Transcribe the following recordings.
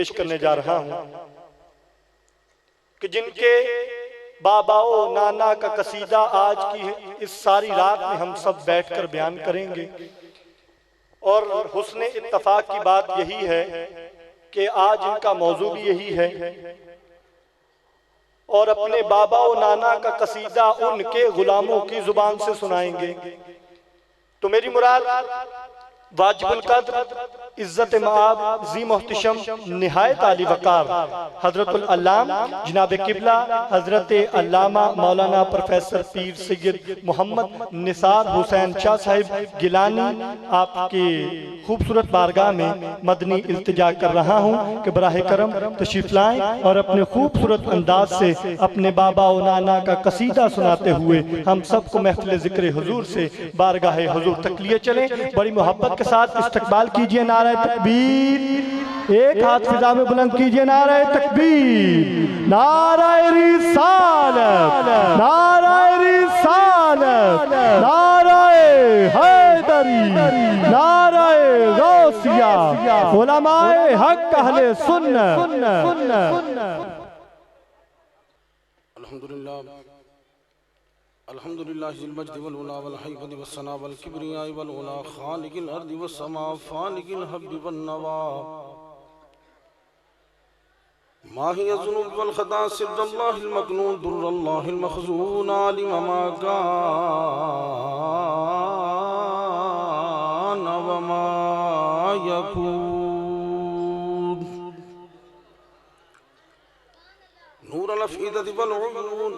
पेश करने जा रहा हूं कि जिनके बाबाओ नाना का कसीदा आज की इस सारी रात में हम सब बैठकर बयान करेंगे। और हुस्ने इत्तफाक की बात यही है कि आज इनका मौजू भी यही है और अपने बाबा और नाना का कसीदा उनके गुलामों की जुबान से सुनाएंगे। तो मेरी मुराद वाजिबुल कद्र इज्जत माब जी मोहतशम निहायत आली वकार हजरतुल अल्लाम जनाब किबला हजरत अल्लामा मौलाना प्रोफेसर पीर सैयद मोहम्मद निसार हुसैन शाह साहिब गिलानी आपकी खूबसूरत बारगाह में मदनी इल्तिजा कर रहा हूँ कि बराह करम तशरीफ लाएं और अपने खूबसूरत अंदाज से अपने बाबा और नाना का कसीदा सुनाते हुए हम सबको महफिल ज़िक्र हुजूर से बारगाह हुजूर तक लिए चलें। बड़ी मोहब्बत के साथ इस्तकबाल कीजिए नारे तकबीर, एक हाथ फिजा में बुलंद कीजिए नारे तकबीर, नारे रिसालत, नारे रिसालत, नारे हैदरी, नारे गौसिया, उलमाए हक अहले सुन्नत। अल्हम्दुलिल्लाह अल्हम्दुलिल्लाह जिल मज्द वल उला वल हैबत वस सना वल किब्रिया वल उला खालिकिल अर्दि वस समा फालिकिल हब्बि वन नवा माही ज़ुनूब वल खता सिद्दल्लाहिल मकनून दुर्रल्लाहिल मखज़ून आलिम मा कान व मा यकून नूर अल अफ़ीदति वल उयून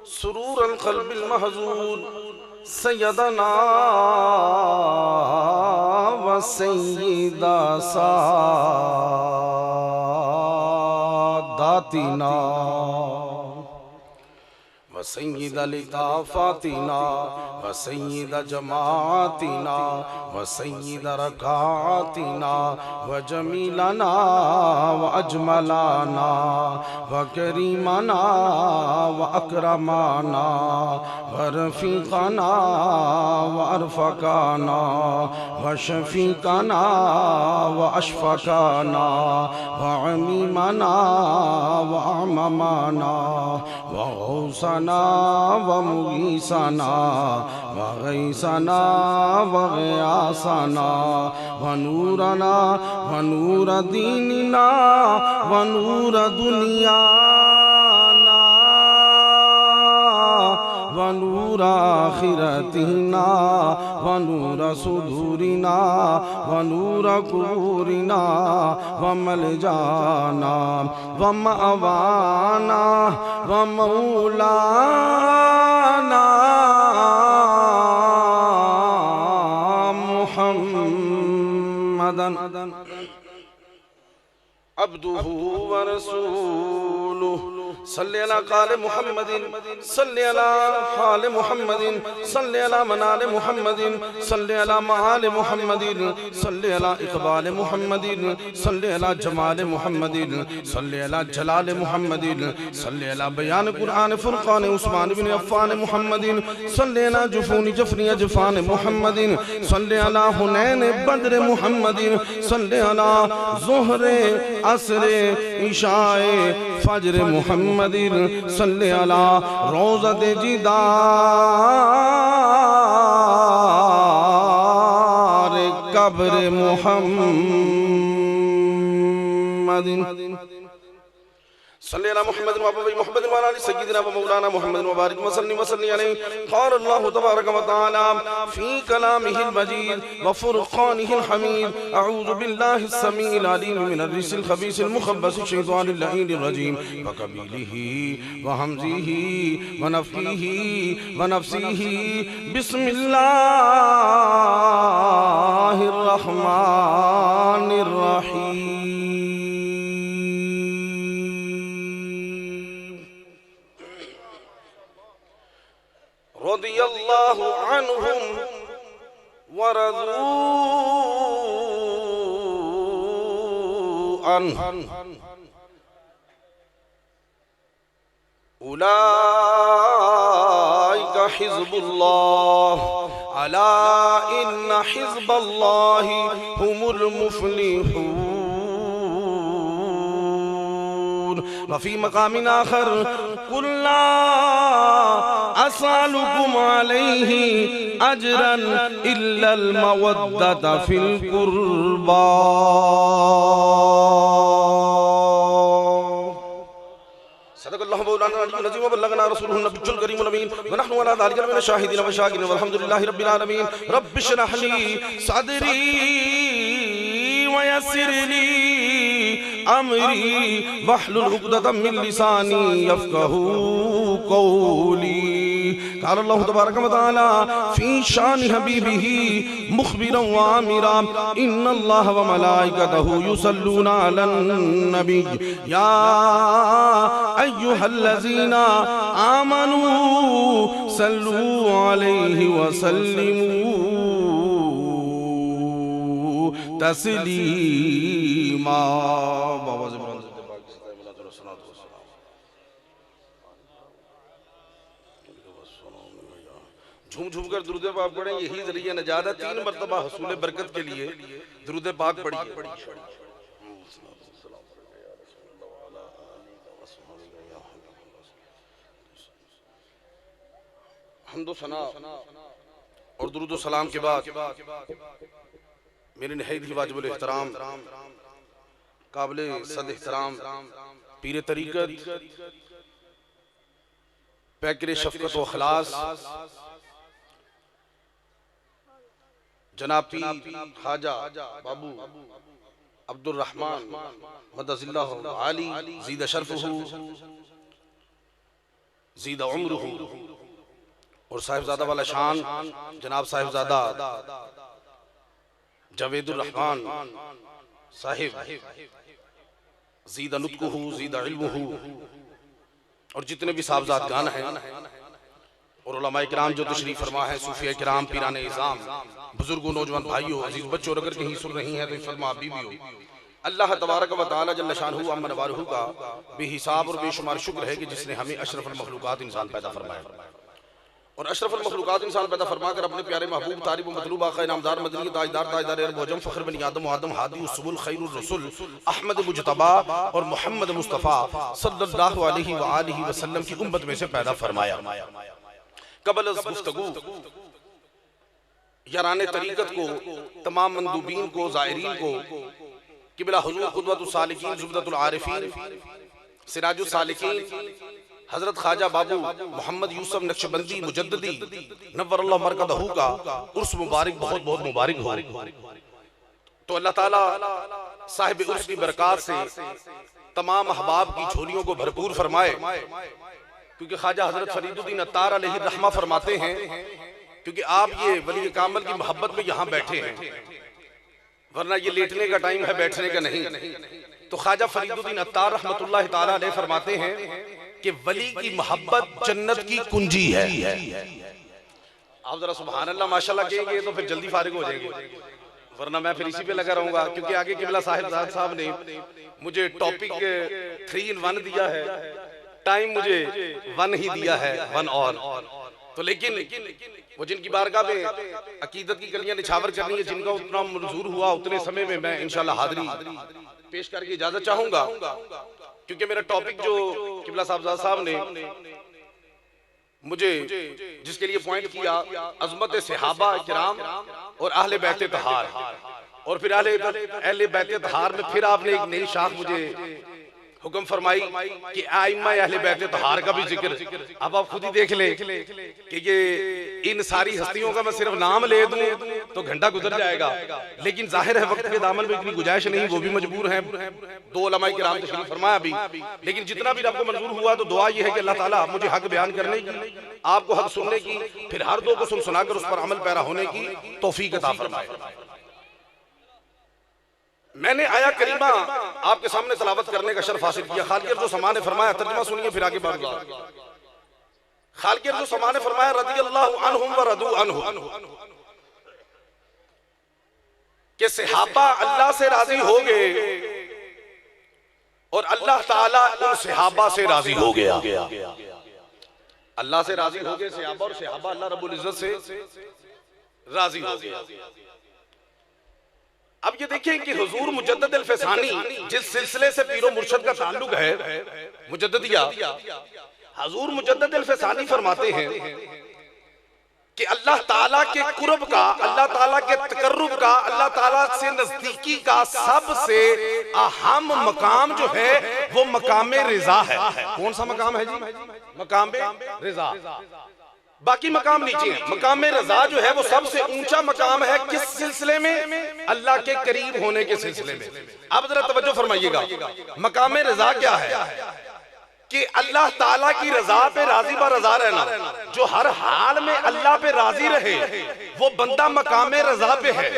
सुरूर क़ल्बिल महज़ून सय्यदना व सय्यदा सादातिना व सय्यद लिताफ़ातिना व सय्यद जमातिना व सय्यद रकातिना व जमीलना व अजमलाना व करीमना व अकरमाना व रफ़ीक़ना व अरफ़क़ना व शफ़ीक़ना व अशफ़क़ना व अमीमना व अममाना व गौसना व मुगीसना व गैसना व गयासना व नूरना व नूर दीनिना व नूर दुनियाना व नूर आखिरतिना व नूर सुदूरिना व नूर कुबूरिना व मलजाना व मअवाना व मौलाना मुहम्मदन अब्दुहु व रसूलुहु सल्ले अला काले मुहम्मदिन सल्ले अला हाले मुहम्मदिन सल्ले अला मनाले मुहम्मदिन सल्ले अला महाले मुहम्मदिन सल्ले अला इकबाल मुहम्मदिन सल्ले अला जमाल मुहम्मदिन सल्ले अला जलाल मुहम्मदिन सल्ले अला बयान कुरान फुरकान उस्मान बिन अफ़्फ़ान मुहम्मदिन सल्ले अला जुफून जफनी अजफान मुहम्मदिन सल्ले अला हुनैन बद्र मुहम्मदिन सल्ले अला ज़ुहरे असरे इशाए फज्र मुहम्मदिन सल्ले अला रोज़त जिदार कब्र मुहम्मदिन सल्ले अला मुहम्मद व अबी मुहम्मद व अला सय्यिदिना व मौलाना मुहम्मद व बारिक व सल्लिम व सल्ली अलैहि क़ाल अल्लाहु तबारक व तआला फ़ी कलामिहिल मजीद व फ़ुरक़ानिहिल हमीद अऊज़ु बिल्लाहिस समीइल अलीम मिनर रिजिल ख़बीसिल मुख़ब्बसिश शैतानिर लईनिर रजीम व कबीलिही व हमज़िही व नफ़्ख़िही व नफ़्सिही बिस्मिल्लाहिर रहमानिर रहीम। रज़ियल्लाहु अन्हुम व रज़ू अन्हु उलाइका हिज़्बुल्लाह अला इन्ना हिज़्बल्लाहि हुमुल मुफ़्लिहून। वफी मकामिन आखर कुल ला असअलुकुम अलैहि अजरन इल्लल मवद्दत फिल कुर्बा। सदक़ल्लाहु मौलाना अली नज़ीम व बल्लगना रसूलुहुन नबियुल करीमुल अमीन व नहनु अला ज़ालिका मिनश शाहिदीन व शाकिरीन वल्हम्दुलिल्लाहि रब्बिल आलमीन। रब्बि इश्रह ली सदरी व यस्सिर ली अमरी वहलुल उक़दतम मिन लिसानी यफ़क़हू क़ौली। क़ाल अल्लाहु तबारक व तआला फ़ी शान हबीबिही मुख़बिरन व आमिरा इन्नल्लाह व मलाइकतहू युसल्लूना अलन नबी या अय्युहल्लज़ीना आमनू सल्लू अलैहि व सल्लिमू तस्लीमा। बाबा ज़िब्रान झूम झूम कर दुरूद पाक पढ़ें, यही जरिया नजात है। 3 मरतबा हसूल बरकत के लिए दुरूद पाक पढ़िए। हम्दो सना और दुरूद सलाम के बाद मेरे नहायत ही वाजिबुल एहतराम काबिल सद एहतराम पीर तरीक़त पैकर शफ़क़त व ख़लास जनाब पीर ख्वाजा बाबू अब्दुल रहमान मदज़िल्लाहु आली ज़ीद शरफ़हू ज़ीद उम्रहू और साहिबजादा वाला शान जनाब साहिबजादा जावेदुर रहमान साहिब ज़ीद नुत्क़हू ज़ीद इल्मुहू और जितने भी साहबजादगान हैं और उलमाए किराम जो तशरीफ फरमा है, सूफिया किराम, पीराने इज़ाम, बुजुर्गों, नौजवान भाइयों, अजीज बच्चों, अगर कहीं सुन रही हैं तो फरमा बीबियों, अल्लाह तबारक व तआला जल्ल शानुहु अम्मा नवालुहु का बेहिसाब और बेशुमार शुक्र है कि जिसने हमें अशरफुल मखलूकात इंसान पैदा फरमाया और अशरफुल मखलूकात इंसान पैदा फरमाकर अपने प्यारे महबूब तारिब मतलूब आक़ा इनामदार मदनी ताजदार ताजदार अरब वजम फ़ख्र बनी आदम आदम हादी उसबुल खैरुर रसूल अहमद मुजतबा और मोहम्मद मुस्तफ़ा सल्लल्लाहु अलैहि व आलिहि वसल्लम की उम्मत में से पैदा फरमाया। कबल गुफ्तगू याराने तरीक़त को, तमाम मंदूबीन को, ज़ायरीन को, क़िबला हुज़ूर क़ुदवतुस सालिकीन ज़ुबदतुल आरिफ़ीन सिराजुस सालिकीन हज़रत ख्वाजा बाबू मोहम्मद यूसुफ नक्शबंदी मुजद्दिदी नव्वरल्लाहु मरकज़हू का उर्स मुबारक बहुत बहुत मुबारक हो। तो अल्लाह ताला साहिब उर्स की बरक़ात से तमाम अहबाब की झोलियों को भरपूर फरमाए, क्योंकि ख्वाजा हज़रत फरीदुद्दीन अत्तार अलैहि रहमा फरमाते हैं, क्योंकि आप ये वली कामिल की मोहब्बत में यहाँ बैठे हैं, वरना ये लेटने का टाइम है, बैठने का नहीं। तो ख्वाजा फरीदुद्दीन अत्तार रहमतुल्लाह ताला अलैह फरमाते हैं कि वली की मोहब्बत जन्नत की कुंजी है। आप जरा सुभान अल्लाह माशाल्लाह कहेंगे तो फिर जल्दी फारिग हो जाएंगे, वरना मैं फिर इसी पे लगा रहूंगा, क्योंकि आगे किबला साहब ने मुझे टॉपिक 3 in 1 दिया है, टाइम मुझे 1 ही दिया है, 1 और तो लेकिन वो जिनकी बारगाह में अकीदत की कलियां निछावर करनी है, जिनका उतना मंजूर हुआ उतने समय में मैं इंशाल्लाह हाजिरी पेश करके इजाजत चाहूंगा, क्योंकि मेरा टॉपिक जो किबला साहब ने मुझे जिसके लिए पॉइंट किया, अज़मत सहाबा किराम और अहले बैत तहार, और फिर अहले बैत तहार में फिर आपने एक नई शाख मुझे हुक्म फरमाई कि आइम्मा अहले बैत तहार का भी जिक्र। अब आप खुद ही देख ले कि ये इन सारी हस्तियों का मैं सिर्फ नाम ले दूं तो घंटा गुजर जाएगा, लेकिन जाहिर है वक्त के दामन में इतनी गुंजाइश नहीं, वो भी मजबूर हैं। 2 उलमाए किराम तशरीफ फरमाया भी, लेकिन जितना भी रब को मंजूर हुआ तो दुआ ये है कि अल्लाह ताला मुझे हक बयान करने की, आपको हक सुनने की, फिर हर 2 को सुनाकर उस पर अमल पैरा होने की तौफीक अता फरमाए। मैंने आया करीमा आपके सामने तलावत करने का शर्फ हासिल किया। खालिक़ जो समा ने फरमाया, तर्जुमा सुनिए फिर आगे बढ़ जाए। खालिक़ जो समा ने फरमाया रज़ियल्लाहु अन्हुम व रदू अन्हु, कि सहाबा अल्लाह से राजी हो गए और अल्लाह ताला उन सहाबा से राजी हो गया। अल्लाह से राजी हो गए सहाबा और सहाबा अल्लाह रब्बुल इज्जत से राजी हो गया। अब ये देखें कि हुजूर मुजद्दद अल-फसानी जिस सिलसिले से पीरो मुर्शद का ताल्लुक है मुजद्ददिया, हुजूर मुजद्दद अल-फसानी फरमाते हैं कि अल्लाह ताला के कुर्ब का, अल्लाह ताला के तकर्रुब का, अल्लाह ताला से नजदीकी का सबसे अहम मकाम जो है वो मकाम रिजा है। कौन सा मकाम है जी? मकाम रिजा। बाकी मकाम नीचे है। मकाम रजा जो है वो सबसे ऊंचा मकाम है। किस सिलसिले में? अल्लाह के करीब होने के सिलसिले में। अब जरा तवज्जो फरमाइएगा, मकाम रजा क्या है? कि अल्लाह ताला की रजा पे राजी बा रजा रहना, जो हर हाल में अल्लाह पे राजी रहे वो बंदा मकाम रजा पे है,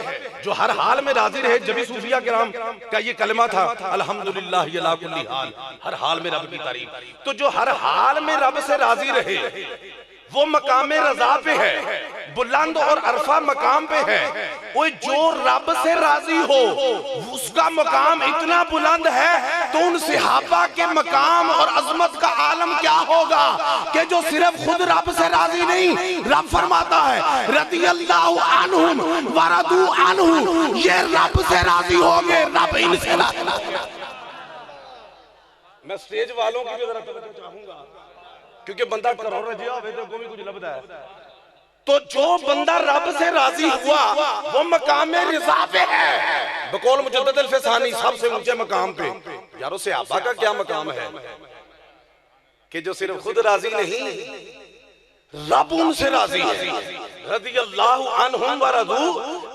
जो हर हाल में राजी रहे। जब सूफिया किराम का ये कलमा था, अल्हम्दुलिल्लाह अला कुल्ली हाल, हर हाल में रब की तारीफ। तो जो हर हाल में रब से राजी रहे वो मकाम रजा पे है, बुलंद और अरफा मकाम पे है। वो जो रब से राजी हो उसका मकाम इतना बुलंद है तो उन सहाबा के मकाम और अजमत का आलम क्या होगा कि जो सिर्फ खुद रब से राजी नहीं, रब फरमाता है रदियल्लाहु अन्हुम व रदू अन्हु, ये रब से राजी हो गए, रब इनसे राजी। मैं स्टेज वालों की भी जरा तवज्जो चाहूंगा क्योंकि बंदा करोड़ रजिया होवे तो कोई कुछ लभदा है। तो जो बंदा रब से राजी हुआ वो मकाम रिजा पे है। बकौल मुजद्दद अल-फसानी सबसे ऊंचे मकाम पे। यारो सहाबा का क्या मकाम है कि जो सिर्फ खुद राजी नहीं, रब उनसे राजी है। रदियल्लाहु अन्हुम व रदू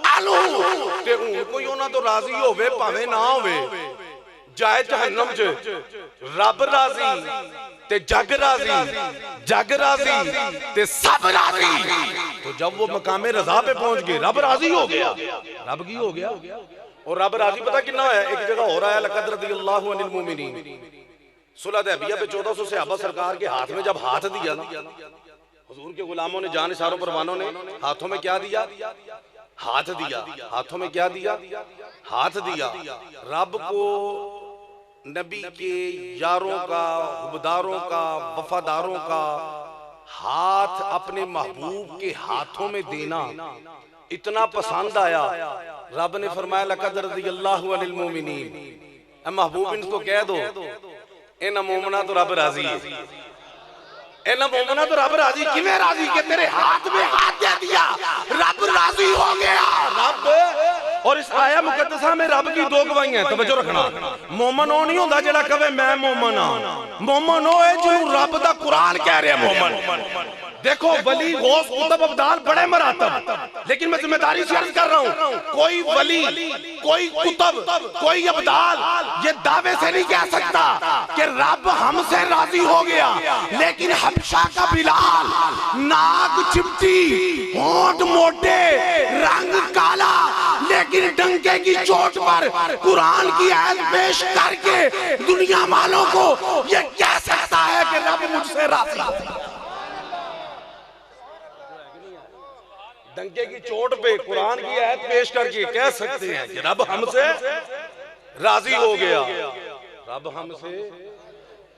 अन्हु, ते कोई उन्हां तो राजी होवे भावे ना होवे, जाए जहन्नम च, रब राजी ते जग राजी, जग राजी ते सब राजी। तो जब वो मकामे रजा पे पहुंच गए, रब राजी हो गया। रब की हो गया? और रब राजी पता कितना है? एक जगह हो रहा है लक़द रदियल्लाहु अनिल मुमिनीन, सुलह हुदैबिया पे 1400 सहाबा सरकार के हाथ में जब हाथ दिया, हुजूर के गुलामों ने जान इशारों परवानों ने हाथों में क्या दिया? हाथ दिया। हाथों में क्या दिया? हाथ दिया। रब को नबी के यारों का, हुबदारों का, वफादारों का हाथ अपने महबूब के हाथों में देना इतना पसंद आया, रब ने फरमाया लक़द रदियल्लाहु अनिल मुमिनीन। महबूब इनको कह दो इन मोमना तो रब राजी है, इन मोमना तो रब राजी। किवें राजी? के तेरे हाथ में हाथ दे दिया, रब राजी हो गया। रब और इस आया मुकद्दसा में रब की दो गवाहियां, तवज्जो रखना। मोमन ओ नहीं होता जेड़ा कहे मैं मोमन हां, मोमन ओ है जिन्हों रब दा कुरान कह रहा है मोमन। देखो वली गौस कुतुब अब्दाल बड़े मरातब, लेकिन मैं जिम्मेदारी से अर्ज कर रहा हूं, कोई वली, कोई कुतुब, कोई अब्दाल ये दावे से नहीं कह सकता कि रब हमसे राजी हो गया। लेकिन हबशा का बिलाल, नाक चिपटी, होंठ मोटे, रंग काला, लेकिन डंके की चोट पर कुरान की आयत पेश करके दुनिया वालों को ये कह सकता है कि रब मुझसे राजी। डंके की चोट पे कुरान की आयत पेश करके कह सकते हैं कि रब हमसे राजी हो गया। रब हमसे,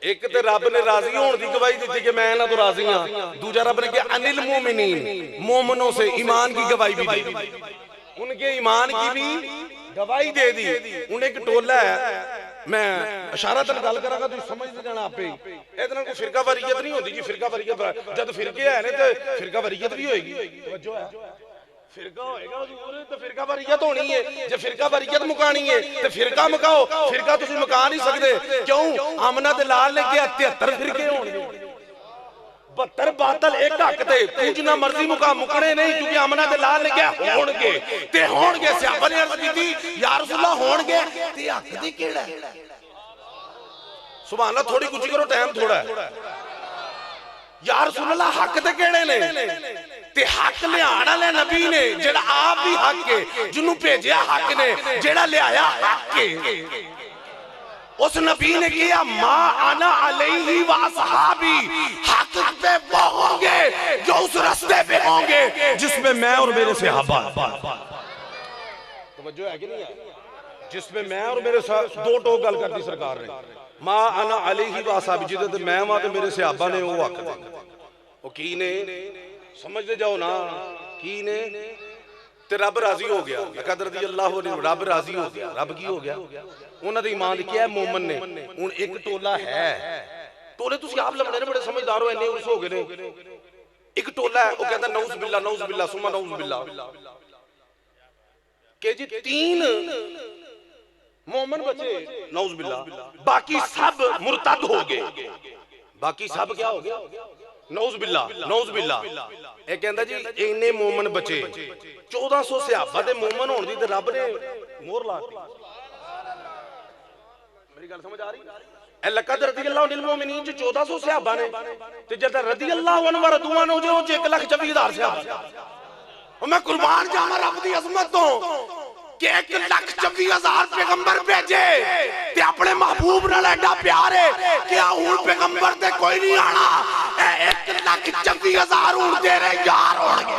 एक तो रब ने राजी होने की गवाही दी कि मैं ना तो राजी हां, दूजा रब ने कहा अनिल मोमिनीन, मोमनों से ईमान की गवाही भी दी, उनके ईमान की भी गवाही दे दी। उन्हें एक टोला है, मैं इशारा तन गल करांगा तुम समझ जाना आपे। इहदे नाल कोई फिरका वरीयत नहीं होती जी। फिरका वरीयत जब फिरके है ने ते फिरका वरीयत भी होएगी। तवज्जो है, फिरका होएगा हजूर तो फिरका वरीयत होनी है। जे फिरका वरीयत मुकानी है ते फिरका मुकाओ। फिरका तुसीं मुका नहीं सकदे, क्यों? आमना ते लाल ने कहा 73 फिरके होणगे, 72 बातल एक हक ते तू जिन्ना मर्जी मुकने नहीं, क्योंकि आमना ते लाल ने कहा होणगे ते होणगे। सहाबा ने अर्ज कीती या रसूल अल्लाह होणगे ते हक दी केड़ा है? सुभान अल्लाह, थोड़ी कुछ करो, टाइम थोड़ा है। या रसूल अल्लाह हक ते केड़े ने? ते हक लियाण वाले नबी ने, जेड़ा आप भी हक है, जिन्हों भेजिया हक ने, जेड़ा लियाया हक है। उस नबी ने किया मा आना अलैहि व असहाबी, हक पे वो होंगे जो उस रास्ते पे होंगे जिसमें मैं और मेरे सहाबा। तवज्जो है कि नहीं है? जिसमें मैं और मेरे साथ दो टोक गल कर दी सरकार ने, मा आना अलैहि व असहाबी, जिदे मैं वहां ते मेरे सहाबा ने वो हक। वो की ने? समझते जाओ ना की ने? ते रब राजी हो गया। लक़द रज़ियल्लाहु अन्हु, रब राजी हो गया। रब की हो गया? उन्हां दा ईमान लिखिया मोमन ने। हुण एक टोला है, टोले तुसीं आप लमणे ने, बड़े समझदार हो, इन्ने उर्स हो गए ने। एक टोला है, वो कहता नऊज़ बिल्ला सुम्मा नऊज़ बिल्ला के जी 3 मोमन बचे, नऊज़ बिल्ला, बाकी सब मुर्तद हो गए। बाकी सब क्या हो गया? नऊज़ बिल्ला। ये कहता जी इन्ने मोमन बचे, 1400 सहाबा दे मोमन होण दी ते रब ने मोहर ला दी। मेरी गल समझ आ रही? लक़द रज़ियल्लाहु अनिल मोमिनीन 1400 सहाबा ने, ते जद रज़ियल्लाहु अन्हु व रज़ू अन्हु जो 1,24,000 सहाबा। मैं कुर्बान जावां रब दी अज़मत तो कि 1,24,000 पैगंबर भेजे ते अपने महबूब नाल एडा प्यार है कि हुण पैगंबर ते कोई नहीं आना, 1,24,000 हुण तेरे यार होणगे।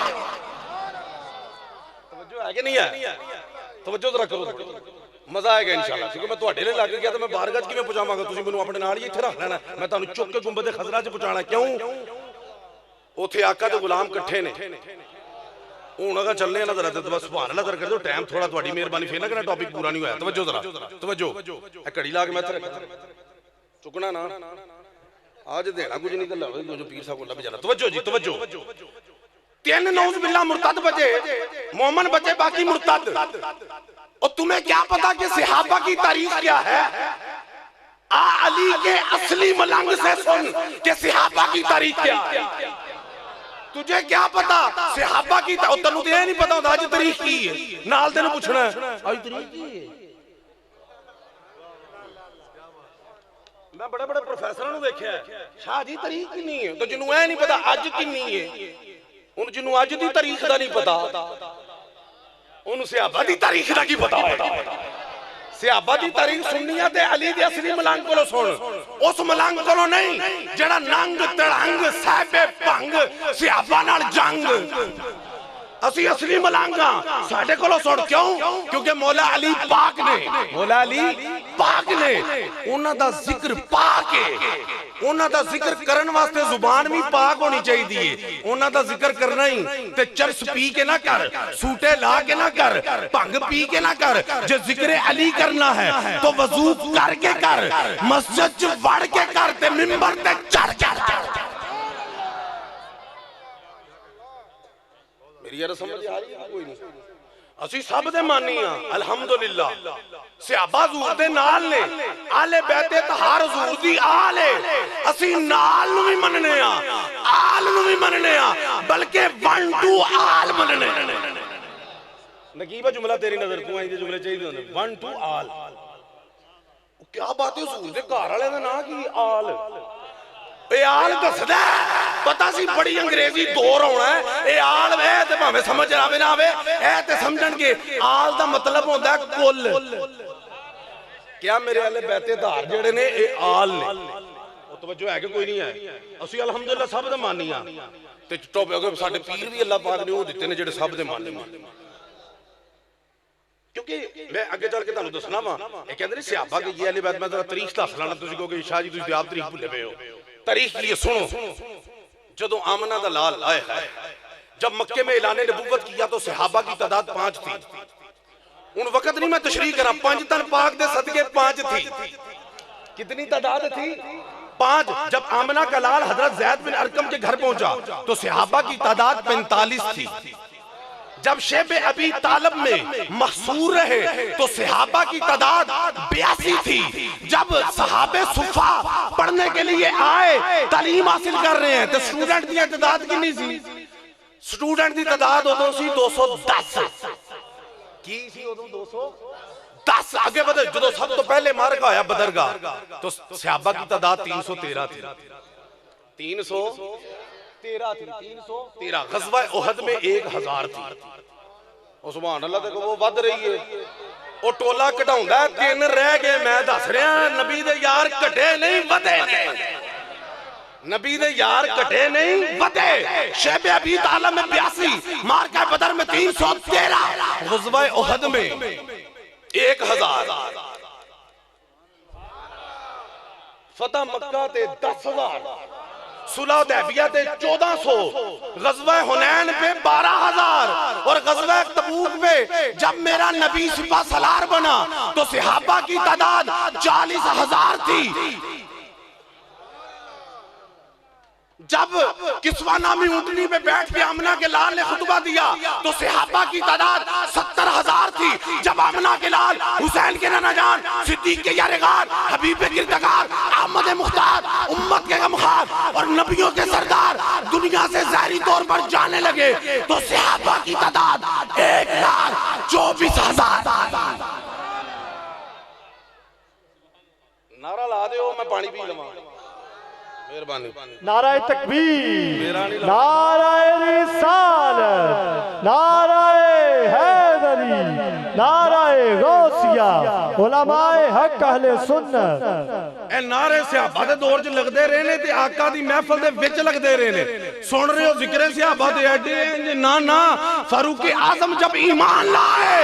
तवज्जो है कि नहीं है? तवज्जो जरा करो, मजा आएगा इंशाअल्लाह। क्योंकि मैं तुहाडे नाल लग गया तो मैं बारगाह च किवें पहुंचावांगा? तुसीं मैनूं अपने नाल ही इत्थे रख लेना, मैं तुहानूं चुक के गुंबद खज़रा च पहुंचाना। क्यों? उत्थे आका ते गुलाम इकट्ठे ने। हुण अगर चलने ना जरा तो सुभान अल्लाह कर दो, टाइम थोड़ा तुहाडी मेहरबानी फिर ना कहना टॉपिक पूरा नहीं होया। तवज्जो जरा, तवज्जो। ए घड़ी ला के मैं इत्थे चुकना ना, आज देना कुछ नहीं, तो जो पीर साहब को लभ जाना। तवज्जो जी, तवज्जो। 3 नऊज़ बिल्ला मुर्तद बचे, मोमन बचे, बाकी मुर्तद। और तुम्हें क्या पता कि सहाबा की तारीख क्या है? अली के असली मलंग से सुन कि सहाबा की तारीख क्या है। तुझे क्या पता सहाबा की? तेनू तो यह नहीं पता होता अज तारीख की है, नाल तेनू पूछना है अज तारीख की है। मैं बड़े बड़े प्रोफेसर देखा शाह जी तारीख किन्नी है, तो जिन्होंने यह नहीं पता अज किन्नी है, उन जिन्होंने अज की तारीख का नहीं पता, उन्होंने सहाबा की तारीख का की पता है। सहाबा की तारीख सुननी है ते अली दे असली मलंग को सुन, उस मलंग को नहीं जड़ा नंग तड़ंग साहिबे भंग सहाबा नाल जंग। असी असली मलंग हां, साडे कोलों सुन। क्यों? क्योंकि मौला अली पाक ने, मौला अली पाक ने उन्हां दा जिक्र पाक है। उन्हां दा जिक्र करन वास्ते जुबान भी पाक होनी चाहिए। उन्हां दा जिक्र करना ही ते चरस पी के ना कर, सूटे ला के ना कर, भंग पी के ना कर। जे जिक्र अली करना है तो वजू करके कर, मस्जिद च वड़ के कर ते मिंबर ते चढ़ के कर। मेरी यार समझ आ रही है? कोई नहीं। असी सब दे मानी हां अल्हम्दुलिल्लाह। सहाबा हुजूर दे नाल ने, आले बैते तहार हुजूर दी आल है। असी नाल नु भी मनने हां, आल नु भी मनने हां, बल्कि 1 2 आल मनने। नकीबा जुमला तेरी नजर को आई दे जुमले चाहिए होंदे 1 2 आल। क्या बात है? हुजूर दे घर वाले दा नाम की आल? ए आल दसदा पता सी बड़ी अंग्रेजी दौर होना है। ए आल वे ते भावें समझ आवे ना आवे, ए ते समझणगे आल दा मतलब होंदा है कुल। क्या मेरे वाले बैते धार जेड़े ने ए आल ने? ओ तवज्जो है कि कोई नहीं है? असि अल्हम्दुलिल्लाह सब दे मानी हां ते टॉपिक साडे पीर भी अल्लाह पाक ने ओ दित्ते ने जेड़े सब दे मानी। क्योंकि मैं आगे चल के तुहानू दसना वा, ये कहंदे ने सहाबा के ये वाली बात मैं जरा तारीख दस लाना। तुसीं कहोगे शाह जी तुसीं आप तारीख भुल्ले पे हो। तारीख की सुनो। जदों आमना दा लाल आए है, जब मक्के में ऐलान नबूवत किया तो सहाबा की तादाद 5 थी। उन वक्त नहीं मैं तशरीह करा, 5 तन पाक दे सदके 5 थी। कितनी तादाद थी? 5। जब आमना का लाल हजरत ज़ैद बिन अरकम के घर पहुंचा तो सहाबा की तादाद 45 थी। जब शेबे अबी तालब में महसूर रहे तो सहाबा की तादाद 82 थी। जब सहाबे सुफा पढ़ने के लिए आए, तालीम हासिल कर रहे हैं, तो स्टूडेंट की तादाद कितनी थी? स्टूडेंट की तादाद उदों सी 210 की सी उदों 210। आगे बढ़े जो सब तो पहले मार्का होया बदरगाह तो सहाबा की तादाद 313 थी। 313 गज़वा उहद में 1000 थी। सुभान अल्लाह देखो वो बढ़ रही है। वो टोला घटाउंदा 3 रह गए। मैं दस रहा नबी दे यार घटे नहीं वधे ने। नबी दे यार घटे नहीं वधे। शेबे अबी तालब में 82, मार्का बदर में 313, गज़वा उहद में 1000, फतह मक्का ते 10,000। सुलह हुदैबिया पे 1400, गज़वा हुनैन पे 12,000 और गज़वा तबूक पे जब मेरा नबी सिपा सलार बना तो सहाबा की तादाद 40,000 थी। जब किस्वा नामी ऊंटनी पे बैठ के आमना के लाल ने खुतबा दिया तो सहाबा की तादाद 70,000 थी। जब आमना के लाल, हुसैन के नाना जान, सिद्दीक के यारेगार, हबीब के किरदगार, अहमद मुख्तार, उम्मत के गमखार और नबियों के सरदार दुनिया से ज़ाहिरी तौर पर जाने लगे तो सहाबा की तादाद 1,24,000। नारा ला दे, मैं पानी पी लवां। मेहरबानी। नाराए तकबीर, नाराए रिसालत, नाराए हैदरी, नाराए गौसिया, उलमाए हक अहले सुन्नत। ए नारे सहाबा दे दौर च लगदे रहे ने ते आका दी महफिल दे विच लगदे रहे ने। सुन रहे हो जिक्र सहाबा दे एडे ना ना फारूक आजम जब ईमान लाए,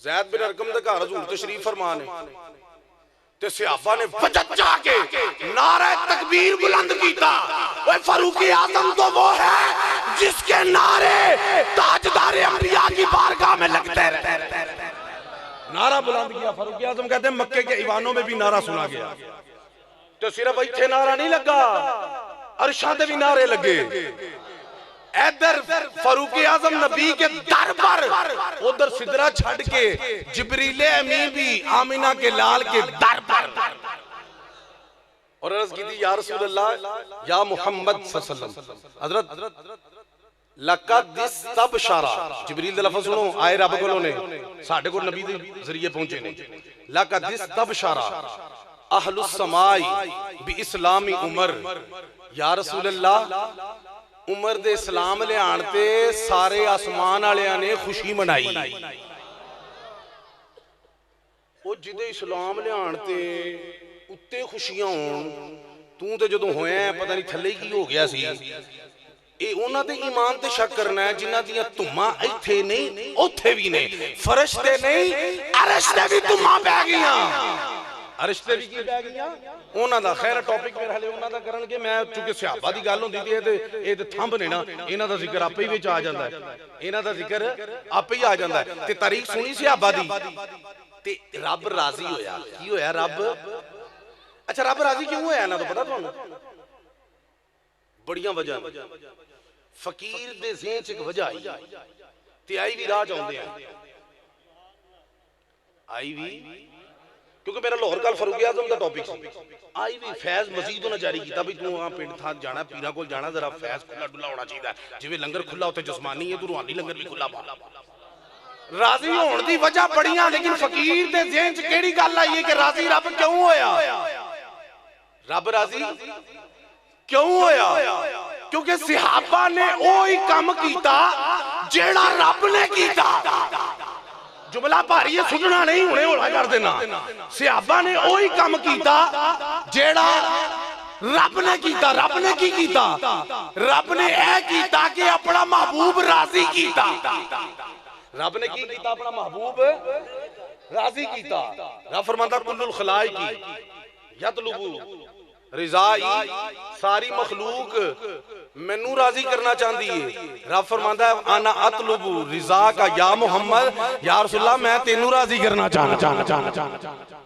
ज़ैद बिन अरकम दे घर हजूर तशरीफ फरमा ने ते सहाबा ने वजद जाके नारा तकबीर बुलंद कीता। ओए फारूक आजम तो वो है जिसके नारे ताजदार अंबिया की बारगाह में लगते रहते। नारा बुलंद किया फारूक आजम, कहते हैं मक्के के ईवानों में भी नारा सुना गया। तो सिर्फ इत्थे नारा नहीं लगा, अरशा दे भी नारे लगे। इधर फारूक आजम नबी के दर पर, उधर सिदरा छड़ के जिब्रील अमीन भी आमिना के लाल के दर पर और अर्ज की थी, या रसूल अल्लाह या मोहम्मद सल्लल्लाहु अलैहि वसल्लम, हजरत लक़द इस्तबशरा, जिब्रील दा लफ्ज़ सुनो, आए रब कोलों ने साडे को नबी दे जरिए पहुंचे ने। लक़द इस्तबशरा अहलुस समाई बि इस्लामी उमर, या रसूल अल्लाह उमर दे इस्लाम लियाण ते सारे आसमान वालियां ने खुशी मनाई। वो जिदे इस्लाम लियाण ते उत्ते खुशियां होण, तू ते जदों होया पता नहीं थल्ले की हो गया सी। ए उन्हां ते ईमान ते शक करना है जिन्हां दियां धुम्मां इत्थे नहीं उत्थे भी ने, फर्श ते नहीं अरश ते भी धुम्मां पै गईयां, अरश ते भी की पै गईयां उन्हां दा। खैर टॉपिक मेरे हाले उन्हां दा करनगे, मैं चूंकि सहाबा दी गल हुंदी ते ए थंब ने ना, इन्हां दा जिक्र आपे ही विच आ जांदा है, इन्हां दा जिक्र आपे ही आ जांदा है। ते तारीख सुनी सहाबा दी ते रब राजी होया। की होया रब? अच्छा रब राजी क्यों होया इन्हां तो पता तुहानू? बड़ियां वजह। फकीर दे ज़हन च एक वजह आई ते आई भी राह चाहुंदे आ, आई भी क्योंकि मेरा लाहौर कल फारूक आजम का टॉपिक आई भी फैज मजीद उन्हें जारी किया भी तू वहां पिंड था जाना पीरा को जाना, जरा फैज खुला डुला होना चाहिए, जिवें लंगर खुला उत्थे जिस्मानी है तू रूहानी लंगर भी खुला पा। राजी होने की वजह बड़ियां, लेकिन फकीर दे ज़हन च केड़ी गल आई है कि राजी रब क्यों होया? रब राजी क्यों होया? क्योंकि सहाबा ने ओही काम कीता जेड़ा रब ने कीता। जुमला भारी है, सुनना नहीं, हुणे हौला कर देना। सहाबा ने ओही काम कीता जेड़ा रब ने कीता। रब ने की कीता? रब ने ऐ कीता कि अपना महबूब राजी कीता। रब ने की कीता? अपना महबूब राजी कीता। रब फरमाता कुल्लुल खलाइकी यतलुबु रिज़ाई, सारी मखलूक मैनू राजी करना चाहती है। रब फरमांदा है आना अतलुबु रिज़ा का या मोहम्मद, या रसूलल्लाह मैं तेनू राजी करना चाहना।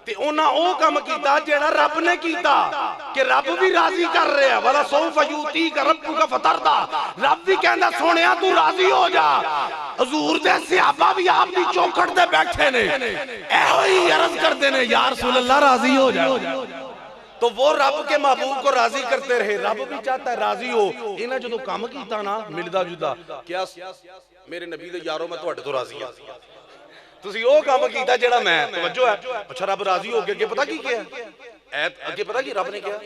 ते उन्हां ओ काम कीता जेड़ा रब ने कीता कि रब भी राजी कर रहा। वाला सौफ युती का रब्बुका फतरदा, रब भी कहंदा सोहणिया तू राजी हो जा। हजूर दे सहाबा भी आप दी चौखट ते बैठे ने, एहो ही अर्ज करदे ने या रसूलल्लाह राजी हो जा। तो वो रब के महबूब को राजी करते रहे। रब भी चाहता है राजी हो। इन्हें जो काम किया ना मिलदा जुदा, क्या मेरे नबी दे यारों मैं तुहाडे तो राजी हां, तुसी ओ काम कीता जेड़ा मैं, तवज्जो है। अच्छा रब राजी हो गया, पता की क्या है अगे, पता की रब ने क्या,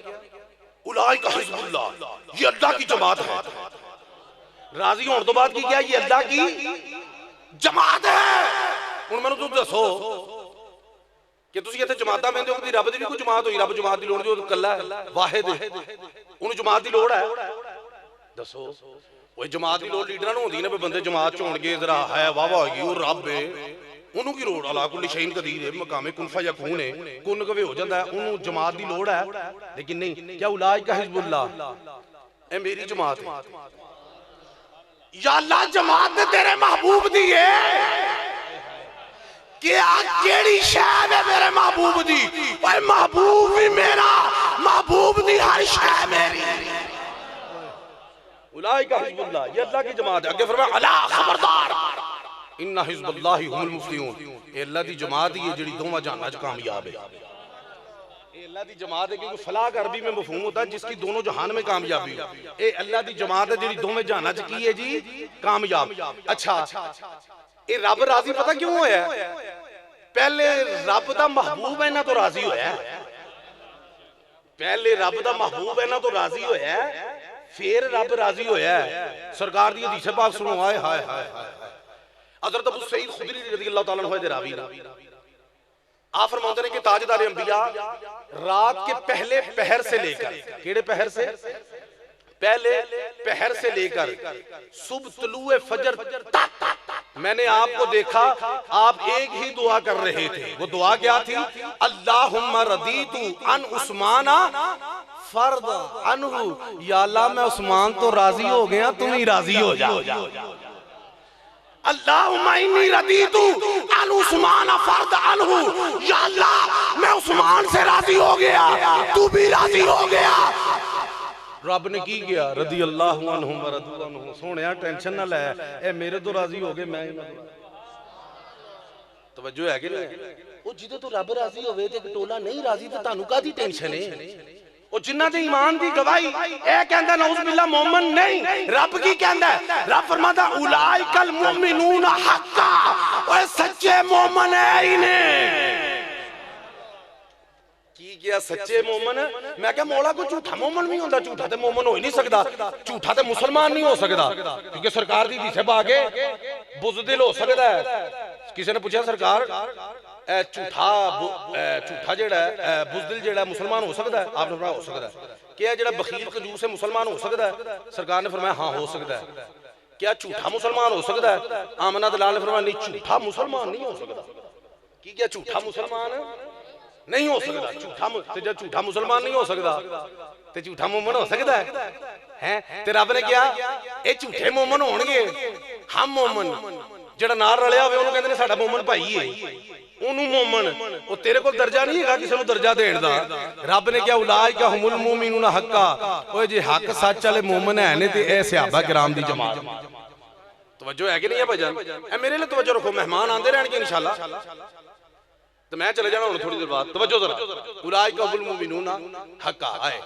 उलाइका हिज़्बुल्लाह, ये अल्लाह की जमात है। राजी होने तो बाद की क्या, ये अल्लाह की जमात है। हुण मैनूं तुसीं दसो कि तुसीं इत्थे जमातां वेंदे हो कि रब दी भी कोई जमात होई? रब जमात दी लोड़ नहीं, वो कल्ला है, वाहिद है, उन्हें जमात दी लोड़ है? दसो ओए जमात की लोड़ लीडरां नूं होंदी ने, बंदे जमात च होणगे, जरा है वाह वाह होगी, वो रब है, उन्हों की लोड़। अला कुल्ली शैइन कदीर है, मकामे कुन फयकून है, कुन कवे हो जाता है, उन्होंने जमात की लोड़ है। लेकिन नहीं, क्या उलाइका हिज़्बुल्लाह, ए मेरी जमात है। या अल्लाह जमात तेरे महबूब दी है, क्या केड़ी शय है मेरे महबूब दी? ओए महबूब भी मेरा, महबूब दी हर शय मेरी। उलाइका हिज़्बुल्लाह, ये अल्लाह की जमात है। आगे फरमाया अला खबरदार, इन्ना हिज़्बुल्लाहि हुमुल मुफ्लिहून, ये अल्लाह दी जमात ही है जिहड़ी दोवां जहानां च कामयाब है। ये अल्लाह दी जमात है, क्योंकि फलाह का अरबी में मफहूम होता है जिसकी दोनों जहान में कामयाबी हो। ये अल्लाह दी जमात है जिहड़ी दोवें जहानां च की है जी, कामयाब। अच्छा, ये रब राजी पता क्यों होया? पहले रब दा महबूब है ना तो राजी होया, पहले रब दा महबूब है ना तो राजी होया, फिर रब राजी होया। सरकार दी हदीस पाक सुनो, हाय हाय हाय हाय। हज़रत अबू सईद खुदरी रज़ियल्लाहु ताला अन्हु दे रावी आप फरमाते हैं कि ताजदार अंबिया रात के पहले पहर से लेकर, केड़े पहर से? पहले पहर से लेकर सुबह तुलुए फजर तक मैंने आपको देखा, आप एक ही दुआ कर रहे थे। वो दुआ क्या थी? अल्लाहुम्मा रदीतु अन उस्माना फर्द अनहु, या अल्लाह मैं उस्मान तो राजी हो गया, तुम ही राजी हो जाओ। अल्लाहुम्मा इन्नी रदीतु अन उस्मान फर्द अनहु, या अल्लाह मैं उस्मान से राजी हो गया, तू भी राजी हो गया। रब ने की किया? रदी अल्लाह अन्हु व रदू अन्हु। सोहणिया टेंशन ना ले, ए मेरे तो राजी हो गए, मैं तवज्जो है कि नहीं? ओ जिदे तो रब राजी होवे ते टोला नहीं राजी, ते तानू कादी टेंशन है? ओ जिन्ना दे ईमान दी गवाही ए कहंदा नौज़ बिल्लाह मोमिन नहीं, रब की कहंदा है? रब फरमाता उलाइकल मुमिनून हक्का, ओए सच्चे मोमिन है इन्हें। की किया? सच्चे मोमिन। मैं क्या मौला कोई झूठा मोमिन भी होंदा? झूठा ते मोमिन हो ही नहीं सकदा, झूठा ते मुसलमान नहीं हो सकदा, क्योंकि सरकार दी हदीस पा के बुज़दिल हो सकदा है। किसी ने पूछा सरकार झूठा जेड़ा है बुज़दिल जेड़ा मुसलमान हो सकदा है? आपने फरमाया हो सकदा है। क्या जेड़ा बखील कंजूस है मुसलमान हो सकदा है? सरकार ने फरमाया हां हो सकदा है। क्या झूठा मुसलमान हो सकदा है? आमना दलाल ने फरमाया नहीं, झूठा मुसलमान नहीं हो सकदा। की क्या झूठा मुसलमान नहीं हो सकता? झूठा मुसलमान नहीं हो सकता ते झूठा मोमन हो सकता है? ते रब ने क्या ये झूठे मोमन होणगे, हम मोमन जेड़ा नाल रलिया होवे ओनू कहंदे ने साडा मोमन भाई है, ओनू मोमन। ओ तेरे कोल दर्जा नहीं हैगा किसे नू दर्जा देण दा। रब ने क्या उलाइका हुमुल मुमिनून हक्का, ओए जे हक सच वाले मोमन है ने ते ए सहाबा किराम दी जमात। तवज्जो है कि नहीं है भाईजान? ए मेरे लिए तवज्जो रखो, मेहमान आंदे रहणगे इंशाअल्लाह, तो मैं चले जाना हूं थोड़ी देर बाद। तवज्जो जरा, उलाइका हुमुल मुमिनून हक्का आए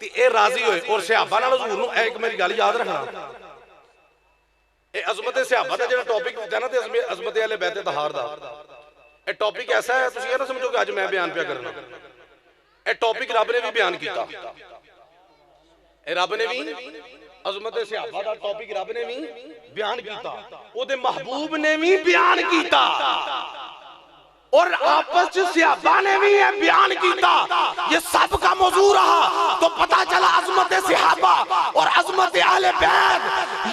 ते ए राजी होए। और सहाबा नाल हुजूर नू एक मेरी गल याद रखना, ए अज़मत सहाबा दा जेड़ा टॉपिक है ना, ते अज़मत अहले बैत तहार दा ए टॉपिक ऐसा है, तुसीं ये ना समझो कि अज मैं बयान पिया करना। ए टॉपिक रब ने भी बयान कीता, ए रब ने भी अज़मत सहाबा दा टॉपिक रब ने भी बयान कीता, ओदे महबूब ने भी बयान कीता, और आपस च सहाबा ने भी ये बयान किया। ये सब का मौजू रहा तो पता चला अज़मत सहाबा और अज़मत अहले बैत,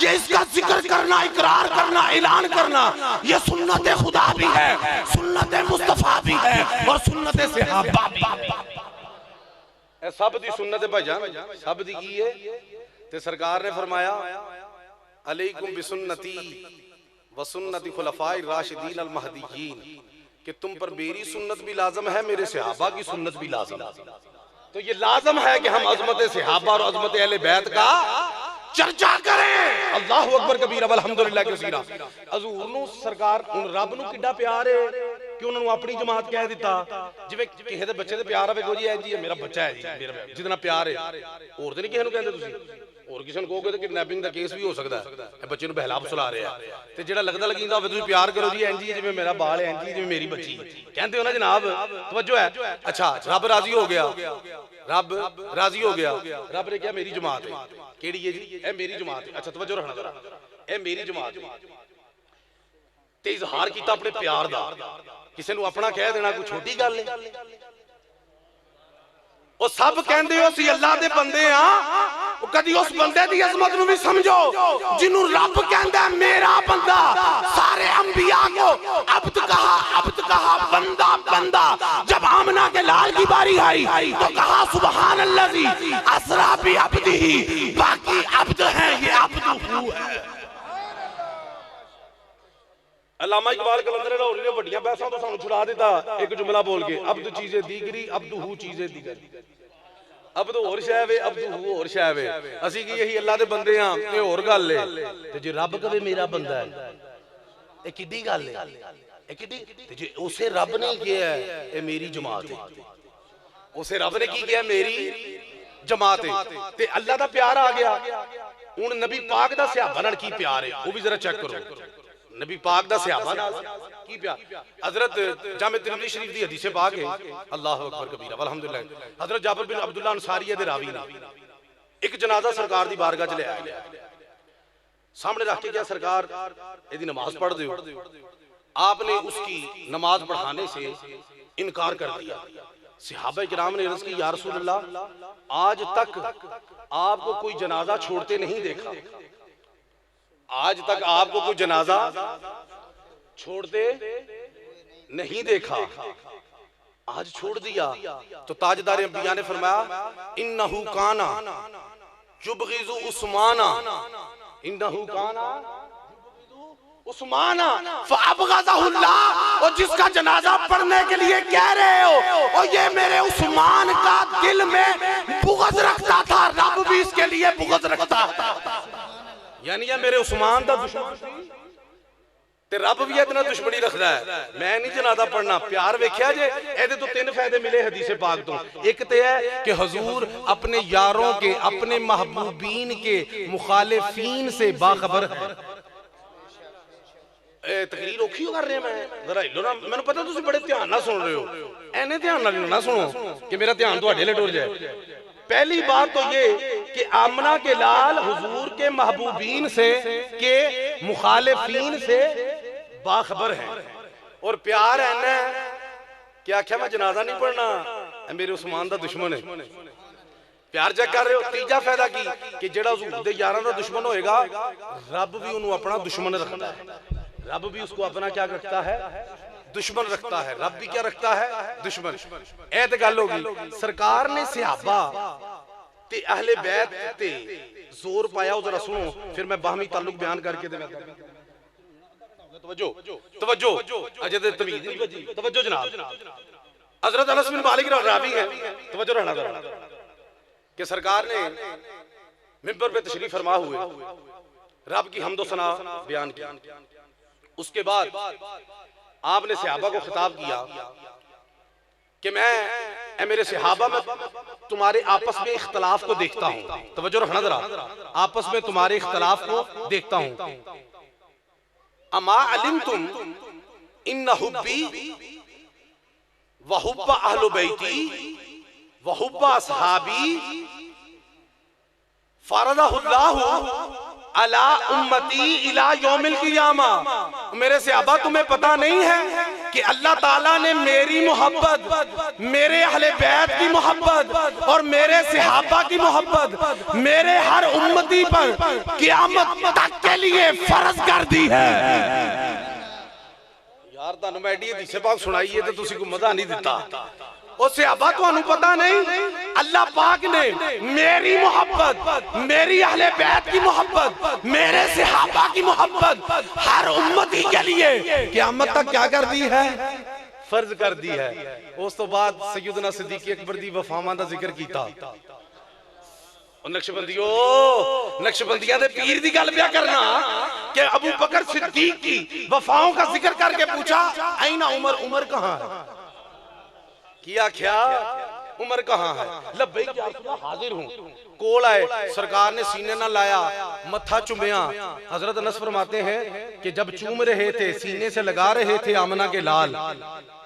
ये इसका जिक्र करना, इकरार करना, ऐलान करना, ये सुन्नत खुदा भी है, सुन्नत मुस्तफा भी है, और सुन्नत सहाबा भी है। सब दी सुन्नत भाईजान, सब दी की है। ते सरकार ने फरमाया अलैकुम बिसुन्नती व सुन्नति खुलफाए राशिदीन अल महदीयीन, कि तुम पर मेरी सुन्नत भी लाजम है, मेरे सहाबा की सुन्नत भी लाजम है। तो ये लाजम है कि हम अज़मत सहाबा और अज़मत अहले बैत का चर्चा करें। अल्लाहु अकबर कबीरा वल्हम्दुलिल्लाह कसीरा। हजूर नू सरकार रब नू किड्डा प्यार है कि उन्होंने अपनी जमात कह दिता। जिवें किसी दे बच्चे दे प्यार आवे को जी है जी मेरा बच्चा है जी, मेरा जितना प्यार है, और तो नहीं किसी नू कहंदे तुसीं। और किसी कहोगे तो किडनैपिंग का केस भी हो सकता है, बच्चे को बहला फुसला रहे हैं, तो जो लगता लगी तुम प्यार करो जी इंजी जिवें मेरा बाल है, इंजी जिवें मेरी बच्ची, कहते हो ना जनाब। तवज्जो है? अच्छा, रब राजी हो गया, रब राजी हो गया। रब ने क्या मेरी जमात है, केड़ी है जी? ए मेरी जमात है। अच्छा तवज्जो रखना जरा, ए मेरी जमात है, ते इजहार किया अपने प्यार दा। किसी को अपना कह देना कोई छोटी गल है? ਉਹ ਸਭ ਕਹਿੰਦੇ ਹੋ ਅਸੀਂ ਅੱਲਾ ਦੇ ਬੰਦੇ ਆ ਉਹ ਕਦੀ ਉਸ ਬੰਦੇ ਦੀ ਅਜ਼ਮਤ ਨੂੰ ਵੀ ਸਮਝੋ ਜਿਹਨੂੰ ਰੱਬ ਕਹਿੰਦਾ ਮੇਰਾ ਬੰਦਾ सारे अंबिया को अब्द कहा बंदा बंदा जब आमना के लाल की बारी आई तो कहा सुबहान अल्लाजी असरा भी अब्दी बाकी अब्द है ये अब्द हु है। अल्लामा इकबाल कलंदर लाहौरी ने वड्डियां बहसां तो सानू छुड़ा दिता एक जुमला बोल के अब्द चीज़े दीगरी अब्द हु चीज़े दीगर अब्द होर शै वे अब्द हु होर शै वे असीं की यही अल्लाह दे बंदे हां ते होर गल है ते जे रब कहे मेरा बंदा है ਇਹ ਕਿੱਡੀ ਗੱਲ ਹੈ ਇਹ ਕਿੱਡੀ ਤੇ ਜੇ ਉਸੇ ਰੱਬ ਨੇ ਕਿਹਾ ਇਹ ਮੇਰੀ ਜਮਾਤ ਹੈ ਉਸੇ ਰੱਬ ਨੇ ਕੀ ਕਿਹਾ ਮੇਰੀ ਜਮਾਤ ਹੈ ਤੇ ਅੱਲਾ ਦਾ ਪਿਆਰ ਆ ਗਿਆ ਹੁਣ ਨਬੀ ਪਾਕ ਦਾ ਸਹਾਬਾ ਨਾਲ ਕੀ ਪਿਆਰ ਹੈ ਉਹ ਵੀ ਜ਼ਰਾ ਚੈੱਕ ਕਰੋ नबी पाक दा सहाबा नाल की प्यार हजरत जामे तिरमिज़ी शरीफ दी हदीस पाक है अल्लाहु अकबर कबीरा अल्हम्दुलिल्लाह हजरत जाबिर बिन अब्दुल्लाह अंसारी दे रावी ने एक जनाजा सरकार दी बारगाह च ले आया सामने रख के क्या सरकार यदि नमाज पढ़ दो आपने उसकी नमाज पढ़ाने से इनकार कर दिया सहाबा किराम ने अर्ज़ की या रसूल अल्लाह आज तक आपको कोई जनाजा छोड़ते नहीं देखा आज तक आपको कोई जनाजा छोड़ते नहीं देखा आज छोड़ दिया तो ताजदार अंबिया ने फरमाया इन्नहु काना युबग़िज़ु उस्माना इन्नहु काना उस्माना फ़अबग़ज़हुल्लाह और जिसका जनाजा पढ़ने के लिए कह रहे हो और ये मेरे उस्मान का दिल में बुग़्ज़ रखता था रब भी इसके लिए बुग़्ज़ रखता था यानी ये मेरे उस्मान का दुश्मन ते रब भी इतना दुश्मनी रखता है मैं नहीं जनाजा पढ़ना प्यार वेख्या जे एदे तो तीन फायदे मिले हदीस पाक तो एक तो है कि हुजूर अपने यारों के अपने महबूबीन के मुखालिफीन से बाखबर है तकरीर औखी कर रहे हैं मैं जरा हिलो ना मैंने पता तुम बड़े ध्यान ना सुन रहे हो एने ध्यान ना सुनो कि मेरा ध्यान तुहाडे ले टुर जाए पहली बात तो ये कि आमना के लाल हुजूर के महबूबीन से के मुखालिफीन से बाखबर है और प्यार है ना क्या आख्या मैं जनाजा नहीं पढ़ना मेरे उस्मान दा दुश्मन है प्यार चेक कर रहे हो तीजा फायदा की कि जेड़ा हुजूर दे यारां दा दुश्मन होएगा रब भी उन्होंने अपना दुश्मन रखता है रब भी उसको अपना क्या रखता है दुश्मन रखता है रब भी क्या रखता है दुश्मन ए ते गल होगी सरकार ने सहाबा ते अहले बैत ते जोर पाया जरा सुनो फिर मैं बाहमी ताल्लुक बयान करके दे तवज्जो तवज्जो अजय दे तमीज नहीं बजी तवज्जो जनाब हजरत अनस बिन मालिक रावी है तवज्जो रहना जरा कि सरकार ने मिंबर पे तशरीफ फरमा हुए रब की हम्द व सना बयान किया उसके बाद आपने सहाबा को खिताब किया कि मैं मेरे सहाबा में तुम्हारे आपस में इख्तलाफ को देखता हूं तवज्जो रखना जरा आपस में तुम्हारे इख्तलाफ को देखता हूं अमा अलिमतुम इन्न हुब्बी व हुब्बा अहलु बैती व हुब्बा असहाबी फरदहुल्लाहु अला उम्मती इला यौमिल क़ियामा मेरे सहाबा तुम्हें पता नहीं है कि अल्लाह ताला ने मेरी मोहब्बत मेरे अहले बैत की मोहब्बत और मेरे सहाबा की मोहब्बत मेरे हर उम्मती पर क़यामत तक के लिए फर्ज कर दी है यार तानू मैं एडी हदीस पाक सुनाई है ते तुसी को मजा नहीं दिता सहाबा तुहानू पता नहीं अल्लाह पाक ने मेरी मोहब्बत मेरी अहले बैत की मोहब्बत मेरे सहाबा की मोहब्बत हर उम्मती के लिए क़यामत तक क्या कर दी है फर्ज कर दी है उस तो बाद सैयदना सिद्दीक अकबर दी वफावां दा जिक्र कीता नक्शबंदियां दे पीर दी गल पिया करना कि अबू बकर सिद्दीक की वफाओं का जिक्र करके पूछा ऐना उमर उमर कहां है किया क्या उमर कहां है लब्बैक या रसूल हाजिर हूं कोल आए सरकार ने सीने ना लाया मत्था चुमिया हजरत अनस फरमाते हैं कि जब चूम रहे थे सीने से लगा रहे थे आमना के लाल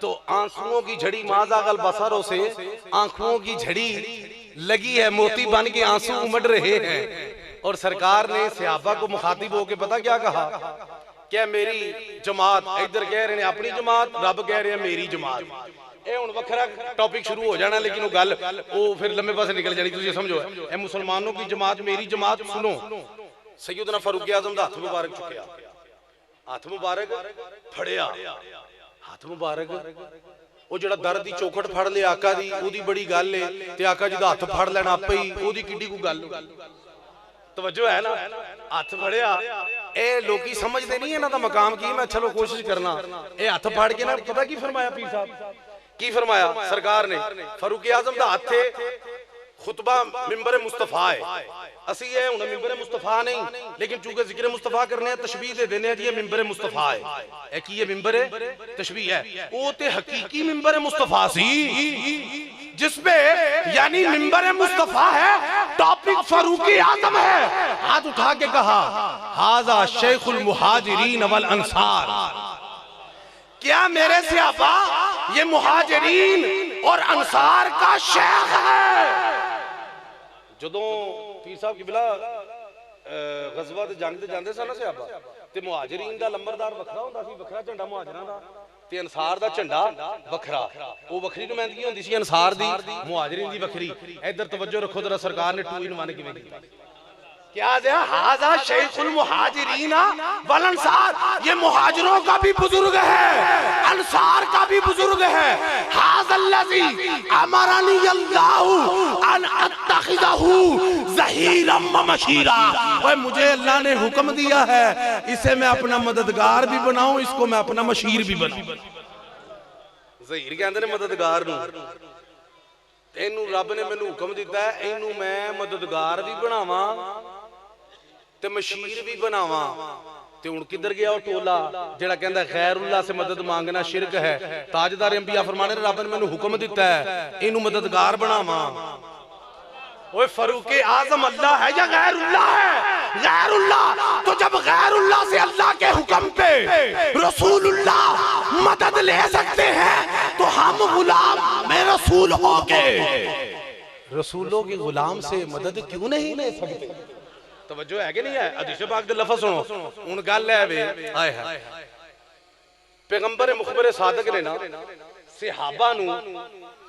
तो आंसुओं की झड़ी माजागल बसरों से आंखों की झड़ी लगी है मोती बन के आंसू उमड़ रहे हैं और सरकार ने सहाबा को मुखातिब होकर पता क्या कहा क्या मेरी जमात इधर कह रहे हैं अपनी जमात रब कह रहे हैं मेरी जमात ਇਹ ਹੁਣ ਵੱਖਰਾ ਟੌਪਿਕ ਸ਼ੁਰੂ ਹੋ ਜਾਣਾ, लेकिन वो गल वो फिर लंबे पासे निकल जानी। तुझे समझो ए मुसलमानों की जमात मेरी जमात सुनो। सैयदना फारूक आजम दा हाथ मुबारक चुकिया, हाथ मुबारक फड़िया, हाथ मुबारक ਉਹ ਜਿਹੜਾ ਦਰ ਦੀ ਚੌਖਟ ਫੜ ਲਿਆ ਆਕਾ ਦੀ, ਉਹਦੀ ਬੜੀ ਗੱਲ ਏ, ਤੇ ਆਕਾ ਜੀ ਦਾ ਹੱਥ ਫੜ ਲੈਣਾ ਆਪੇ ਹੀ, ਉਹਦੀ ਕਿੱਡੀ ਕੋ ਗੱਲ। ਤਵੱਜੋ ਹੈ ਨਾ, ਹੱਥ ਫੜਿਆ। ਇਹ ਲੋਕੀ ਸਮਝਦੇ ਨਹੀਂ ਇਹਨਾਂ ਦਾ ਮਕਾਮ ਕੀ। ਮੈਂ ਚਲੋ ਕੋਸ਼ਿਸ਼ ਕਰਨਾ। ਇਹ ਹੱਥ ਫੜ ਕੇ ਨਾ ਪਤਾ ਕੀ ਫਰਮਾਇਆ ਪੀਰ ਸਾਹਿਬ, ਕੀ ਫਰਮਾਇਆ ਸਰਕਾਰ ਨੇ? ਫਾਰੂਕ ਆਜ਼ਮ ਦਾ ਹੱਥ खुतबा मिंबर मुस्तफा है। असी ये हुण मिंबर मुस्तफा नहीं, लेकिन चूंकि जिक्र मुस्तफा करने तशबीह दे देने जी ये मिंबर मुस्तफा है। ए की ये मिंबर तशबीह है, वो ते हकीकी मिंबर मुस्तफा सी जिस पे यानी मिंबर मुस्तफा है, टॉपिक फारूक आजम है। हाथ उठा के कहा हाजा शेखुल मुहाजिरीन वल अंसार, क्या मेरे सहाबा ये मुहाजिरीन और अंसार का शेख है। ਜਦੋਂ ਪੀਰ ਸਾਹਿਬ ਕਿਬਲਾ ਗਜ਼ਵਾ ਤੇ ਜੰਗ ਤੇ ਜਾਂਦੇ ਸਨ ਨਾ ਸਹਾਬਾ, ਤੇ ਮੁਹਾਜਰੀਨ ਦਾ ਲੰਬਰਦਾਰ ਵੱਖਰਾ ਹੁੰਦਾ ਸੀ, ਵੱਖਰਾ ਝੰਡਾ ਮੁਹਾਜਰਾਂ ਦਾ, ਤੇ ਅਨਸਾਰ ਦਾ ਝੰਡਾ ਵੱਖਰਾ। ਉਹ ਵੱਖਰੀ ਨੁਮਾਇੰਦਗੀ ਹੁੰਦੀ ਸੀ ਅਨਸਾਰ ਦੀ, ਮੁਹਾਜਰੀਨ ਦੀ ਵੱਖਰੀ। ਇੱਧਰ ਤਵੱਜੋ ਰੱਖੋ ਜਰਾ, ਸਰਕਾਰ ਨੇ 2 in 1 ਕਿਵੇਂ ਕੀਤਾ। क्या हाजा शेखुल मुहाजिरीन वल अंसार, ये मुहाजिरों का भी बुजुर्ग है, अंसार का भी बुजुर्ग है। हाज़ल्लज़ी अमरनी अल्लाहु अन अत्तखिज़हु ज़हीरम व मशीरा, ओए मुझे अल्लाह ने हुक्म दिया है इसे मैं अपना मददगार भी बनाऊं, इसको मैं अपना मशीर भी बनाऊं। ज़हीर कहंदे ने मददगार नूं, इनू रब ने मैनू हुक्म दिता है इनू मैं मददगार भी बनावा ते मशीर भी बनावा। ते हुण किधर गया वो टोला जेड़ा कहंदा गैरुल्लाह से मदद मांगना शिरक है। ताजदार अंबिया फरमाने रब ने मैनू हुक्म दिता है इनू मददगार बनावा। ओए फारूक आजम अल्लाह है या गैरुल्लाह है? गैरुल्लाह। तो जब गैरुल्लाह से अल्लाह के हुक्म पे रसूलुल्लाह मदद ले सकते हैं, तो हम गुलाम में रसूल हो के रसूलों के गुलाम से मदद क्यों नहीं ले सकते? तवज्जो है कि नहीं है? हदीस पाक दे लफ्ज़ सुनो। हुण गल है वे हाय हाय पैगंबर मुखबर सादिक ने ना सहाबा नू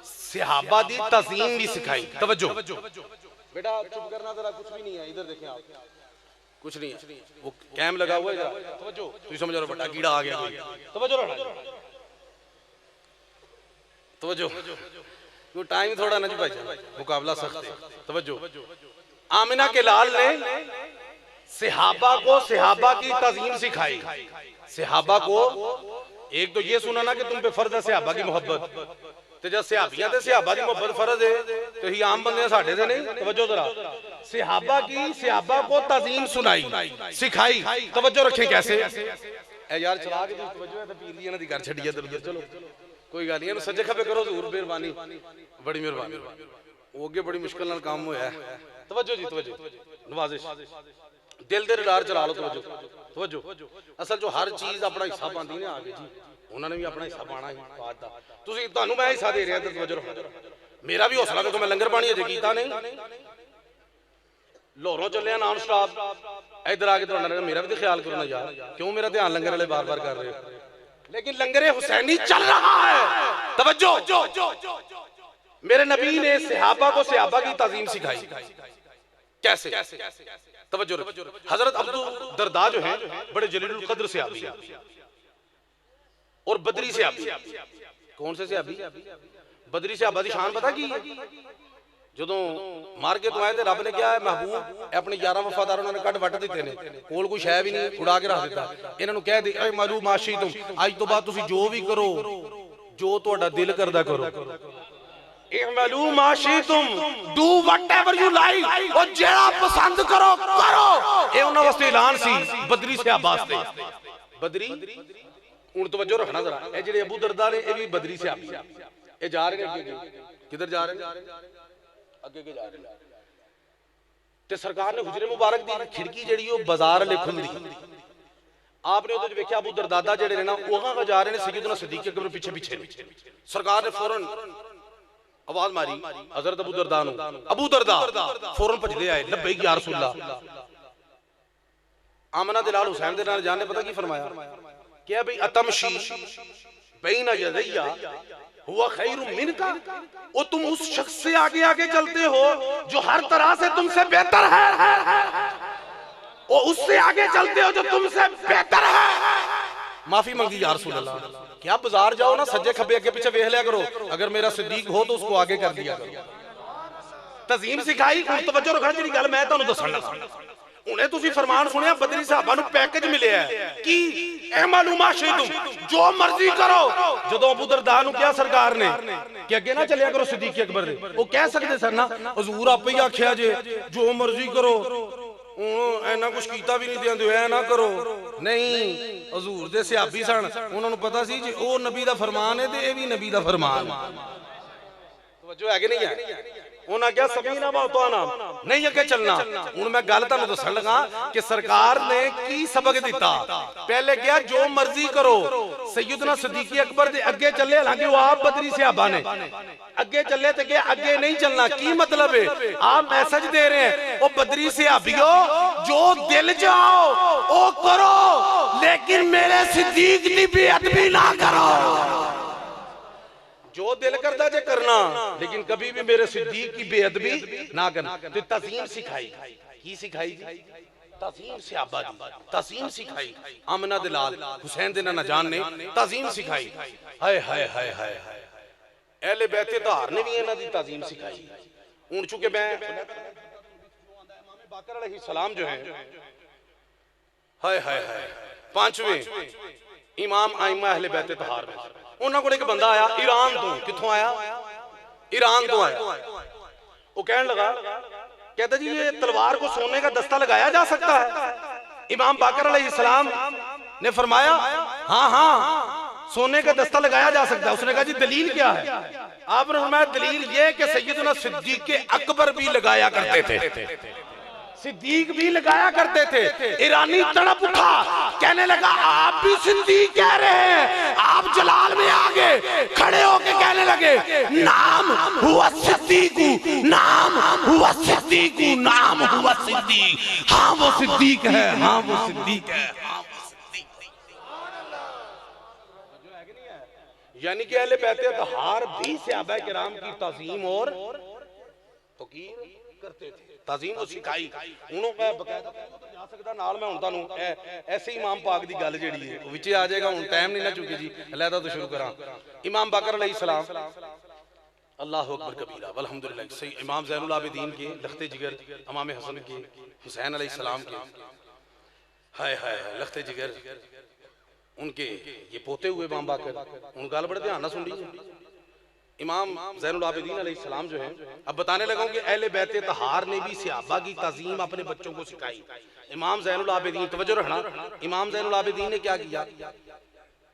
सहाबा दी तज़ीम भी सिखाई। तवज्जो बेटा चुप करना जरा, कुछ भी नहीं है इधर देखें आप, कुछ नहीं है, वो कैम लगा हुआ है जरा। तवज्जो तुम समझ रहे हो, बड़ा कीड़ा आ गया कोई। तवज्जो रहना, तवज्जो क्यों टाइम थोड़ा ना जी भाई, मुकाबला सख्त है। तवज्जो आमिना के लाल ने सहाबा को सहाबा की तज़ीम सिखाई। सहाबा को एक तो ये सुना ना कि तुम पे फर्ज है सहाबा की मोहब्बत, तो जब सहाबियां ते सहाबा की मोहब्बत फर्ज है तो ही आम बंदे साढ़े से नहीं। तवज्जो जरा, सहाबा की सहाबा को तज़ीम सुनाई सिखाई। तवज्जो रखें कैसे ए यार चला के तवज्जो है तो पीर दी ना दी घर छड्डी इधर उधर, चलो कोई गल नहीं, सज्जे खब्बे करो जरूर, मेहरबानी बड़ी मेहरबानी। वो अगे बड़ी मुश्किल नाल काम होया है। तवज्जो जी तवज्जो, नवाजिश दिल दे रडार चला लो। तवज्जो तवज्जो, असल जो हर चीज अपना हिस्सा पांदी ने आगे जी, उन्होंने भी अपना हिस्सा पाना ही बात दा। तुसी तानू मैं हिस्सा दे रहा, तवज्जो रखो। मेरा भी हौसला देखो, मैं लंगर पानी अजे कीता नहीं, लाहौरों चलिया नॉन स्टॉप, इधर आके तुहाडा मेरा भी तो ख्याल करो ना यार, क्यों मेरा ध्यान लंगर वाले बार बार कर रहे हो? लेकिन लंगर हुसैनी चल रहा है। तवज्जो, मेरे नबी ने सहाबा को सहाबा की तज़ीम सिखाई। कैसे? तवज्जो रखो। हजरत अबू दरदा जो है बड़े जलीलुल कद्र सहाबी और बदरी सहाबी। कौन से सहाबी? बदरी सहाबा दी शान पता की? ਜਦੋਂ ਮਾਰ ਕੇ ਤੋਂ ਆਏ ਤੇ ਰੱਬ ਨੇ ਕਿਹਾ महबूब अपने 11 ਵਫਾਦਾਰ ਉਹਨਾਂ ਨੇ ਕੱਢ ਵੱਟ ਦਿੱਤੇ ਨੇ, ਕੋਲ ਕੋਈ ਸ਼ੈ ਵੀ ਨਹੀਂ, ਉਡਾ ਕੇ ਰੱਖ ਦਿੱਤਾ। ਇਹਨਾਂ ਨੂੰ ਕਹਿ ਦੇ ਏ ਮਾਲੂ ਮਾਸ਼ੀ ਤੁਮ, ਅੱਜ ਤੋਂ ਬਾਅਦ ਤੁਸੀਂ ਜੋ ਵੀ ਕਰੋ ਜੋ ਤੁਹਾਡਾ ਦਿਲ ਕਰਦਾ ਕਰੋ। इमालू माशी तुम डू व्हाटएवर यू लाइक, और जेड़ा पसंद करो करो। ये उन्हां वास्ते ऐलान सी बदरी सहाबा वास्ते। बदरी हुण तवज्जो रखना जरा, ये जेड़े अबू दरदा ने ये भी बदरी सहाबी, ये जा रहे हैं अगे, किधर जा रहे हैं? अगे के जा रहे हैं। ते सरकार ने हुजरे मुबारक दी खिड़की जेड़ी ओ बाजार ले खुलदी, आपने उधर देखा अबू दरदा जेड़े ने ना वहां जा रहे ने सैयदना सिद्दीक अकबर पीछे पीछे। सरकार ने फौरन आवाज मारी हजरत अबू दरदा नु, अबू दरदा फौरन भजदे आए, लब्बैक या रसूलल्लाह। आमना दे लाल हुसैन दे नाल जान ने पता की फरमाया? क्या भाई अतमशी बैना यदैया हुआ खैरुम मिनका, वो तुम उस शख्स से आगे आगे चलते हो जो हर तरह से तुमसे बेहतर है, वो उससे आगे चलते हो जो तुमसे बेहतर है। माफी मांगी या रसूल अल्लाह। क्या बाजार जाओ ना, सज्जे खब्बे अगे पीछे वेख लिया करो, अगर मेरा सिद्दीक हो तो उसको आगे कर दिया करो। तज़ीम सिखाई, तवज्जो रखना जी गल मैं तुहानू दसन लगा। उन्हें तुसी फरमान सुनिया, बदरी साहबा नू पैकेज मिले है कि ए मालूमा शहीदुम, जो मर्जी करो। जदों अबू दरदा नू क्या सरकार ने कि अगे ना चलिया करो सिद्दीक अकबर दे, वो कह सकते सर ना हजूर आपे ही आख्या जे जो मर्जी करो, ऐना कुछ कीता भी नहीं देंदे, ऐ ना करो। नहीं, हजूर दे सहाबी सन, उन्हां नू पता सी जी ओ नबी दा फरमान है ते ए भी नबी दा फरमान है। तवज्जो है कि नहीं है? उन्हें क्या सबीना वाताना नहीं अगे चलना। हुण मैं गल तुहानू दसन लगा कि सरकार ने की सबक दिता। पहले क्या जो मर्जी करो, सैयदना सिद्दीक अकबर दे अगे चले, हालांकि वो आप बदरी सहाबा ने अगे चले तो क्या अगे नहीं चलना। की मतलब है? आप मैसेज दे रहे हैं वो बदरी सहाबियो, जो दिल जाओ वो करो, लेकिन मेरे सिद्दीक की बेअदबी ना करो। जो दिल करता जे करना, लेकिन कभी भी मेरे सिद्दीक की बेअदबी ना करना। तो तज़ीम सिखाई, की सिखाई? तज़ीम सहाबा दी तज़ीम सिखाई। आमना दे लाल हुसैन दे नाना जान ने तज़ीम सिखाई। हाय हाय हाय हाय, अहले बैते तहार ने भी इन्हां दी तज़ीम सिखाई। हुण चुके मैं इमाम बाकर अलैहिस्सलाम जो है, हाय हाय हाय, पांचवें इमाम आइमा अहले बैते तहार में, उन्हां कोल एक बंदा आया ईरान तो। कित्थों आया? ईरान तो आया। वो कहने लगा, कहता जी ये तलवार को सोने का दस्ता लगाया जा सकता है? इमाम बाकर अलैहिस्सलाम ने फरमाया हाँ हाँ, सोने का दस्ता लगाया जा सकता है। उसने कहा जी दलील क्या है? आपने फरमाया दलील ये कि सैयदना सिद्दीक अकबर भी लगाया करते थे, सिद्दीक भी लगाया करते थे। ईरानी तड़प उठा, कहने लगा आप भी सिद्दीक कह रहे हैं? आप जलाल में आगे खड़े होके कहने लगे नाम हुआ सिद्दीकू, नाम हुआ सिद्दीकू, नाम हुआ सिद्दीक। हाँ वो सिद्दीक है, हाँ वो सिद्दीक है, हाँ वो सिद्दीक। यानी कि अहले बैते तहार भी सहाबा किराम की ताज़ीम और तौकीर करते थे, ताज़ीम वो सिखाई। उन्हों मैं बकायदा जा सकदा नाल, मैं हुण तुहानू ऐसे इमाम पाक दी गल जेहड़ी है विच आ जाएगा। हुण टाइम नहीं ना चुके जी, अलहदा तो शुरू करा। इमाम बाकर अलैहिस्सलाम, अल्लाहु अकबर कबीरा अल्हम्दुलिल्लाह, सही इमाम ज़ैनुल आबिदीन के लख्ते जिगर, इमाम हसन के, हुसैन अलैहिस्सलाम के, हाय हाय लख्ते जिगर, उनके ये पोते हुए इमाम बाकर। उन गल बड़े ध्यान ना सुन लीजिए। इमाम ज़ैनुल आबिदीन अलैहिस्सलाम जो है, अब बताने लगा कि अहले बैते तहार ने भी सहाबा की ताज़ीम अपने बच्चों को सिखाई। इमाम ज़ैनुल आबिदीन, तवज्जो रखना, इमाम ज़ैनुल आबिदीन ने क्या किया?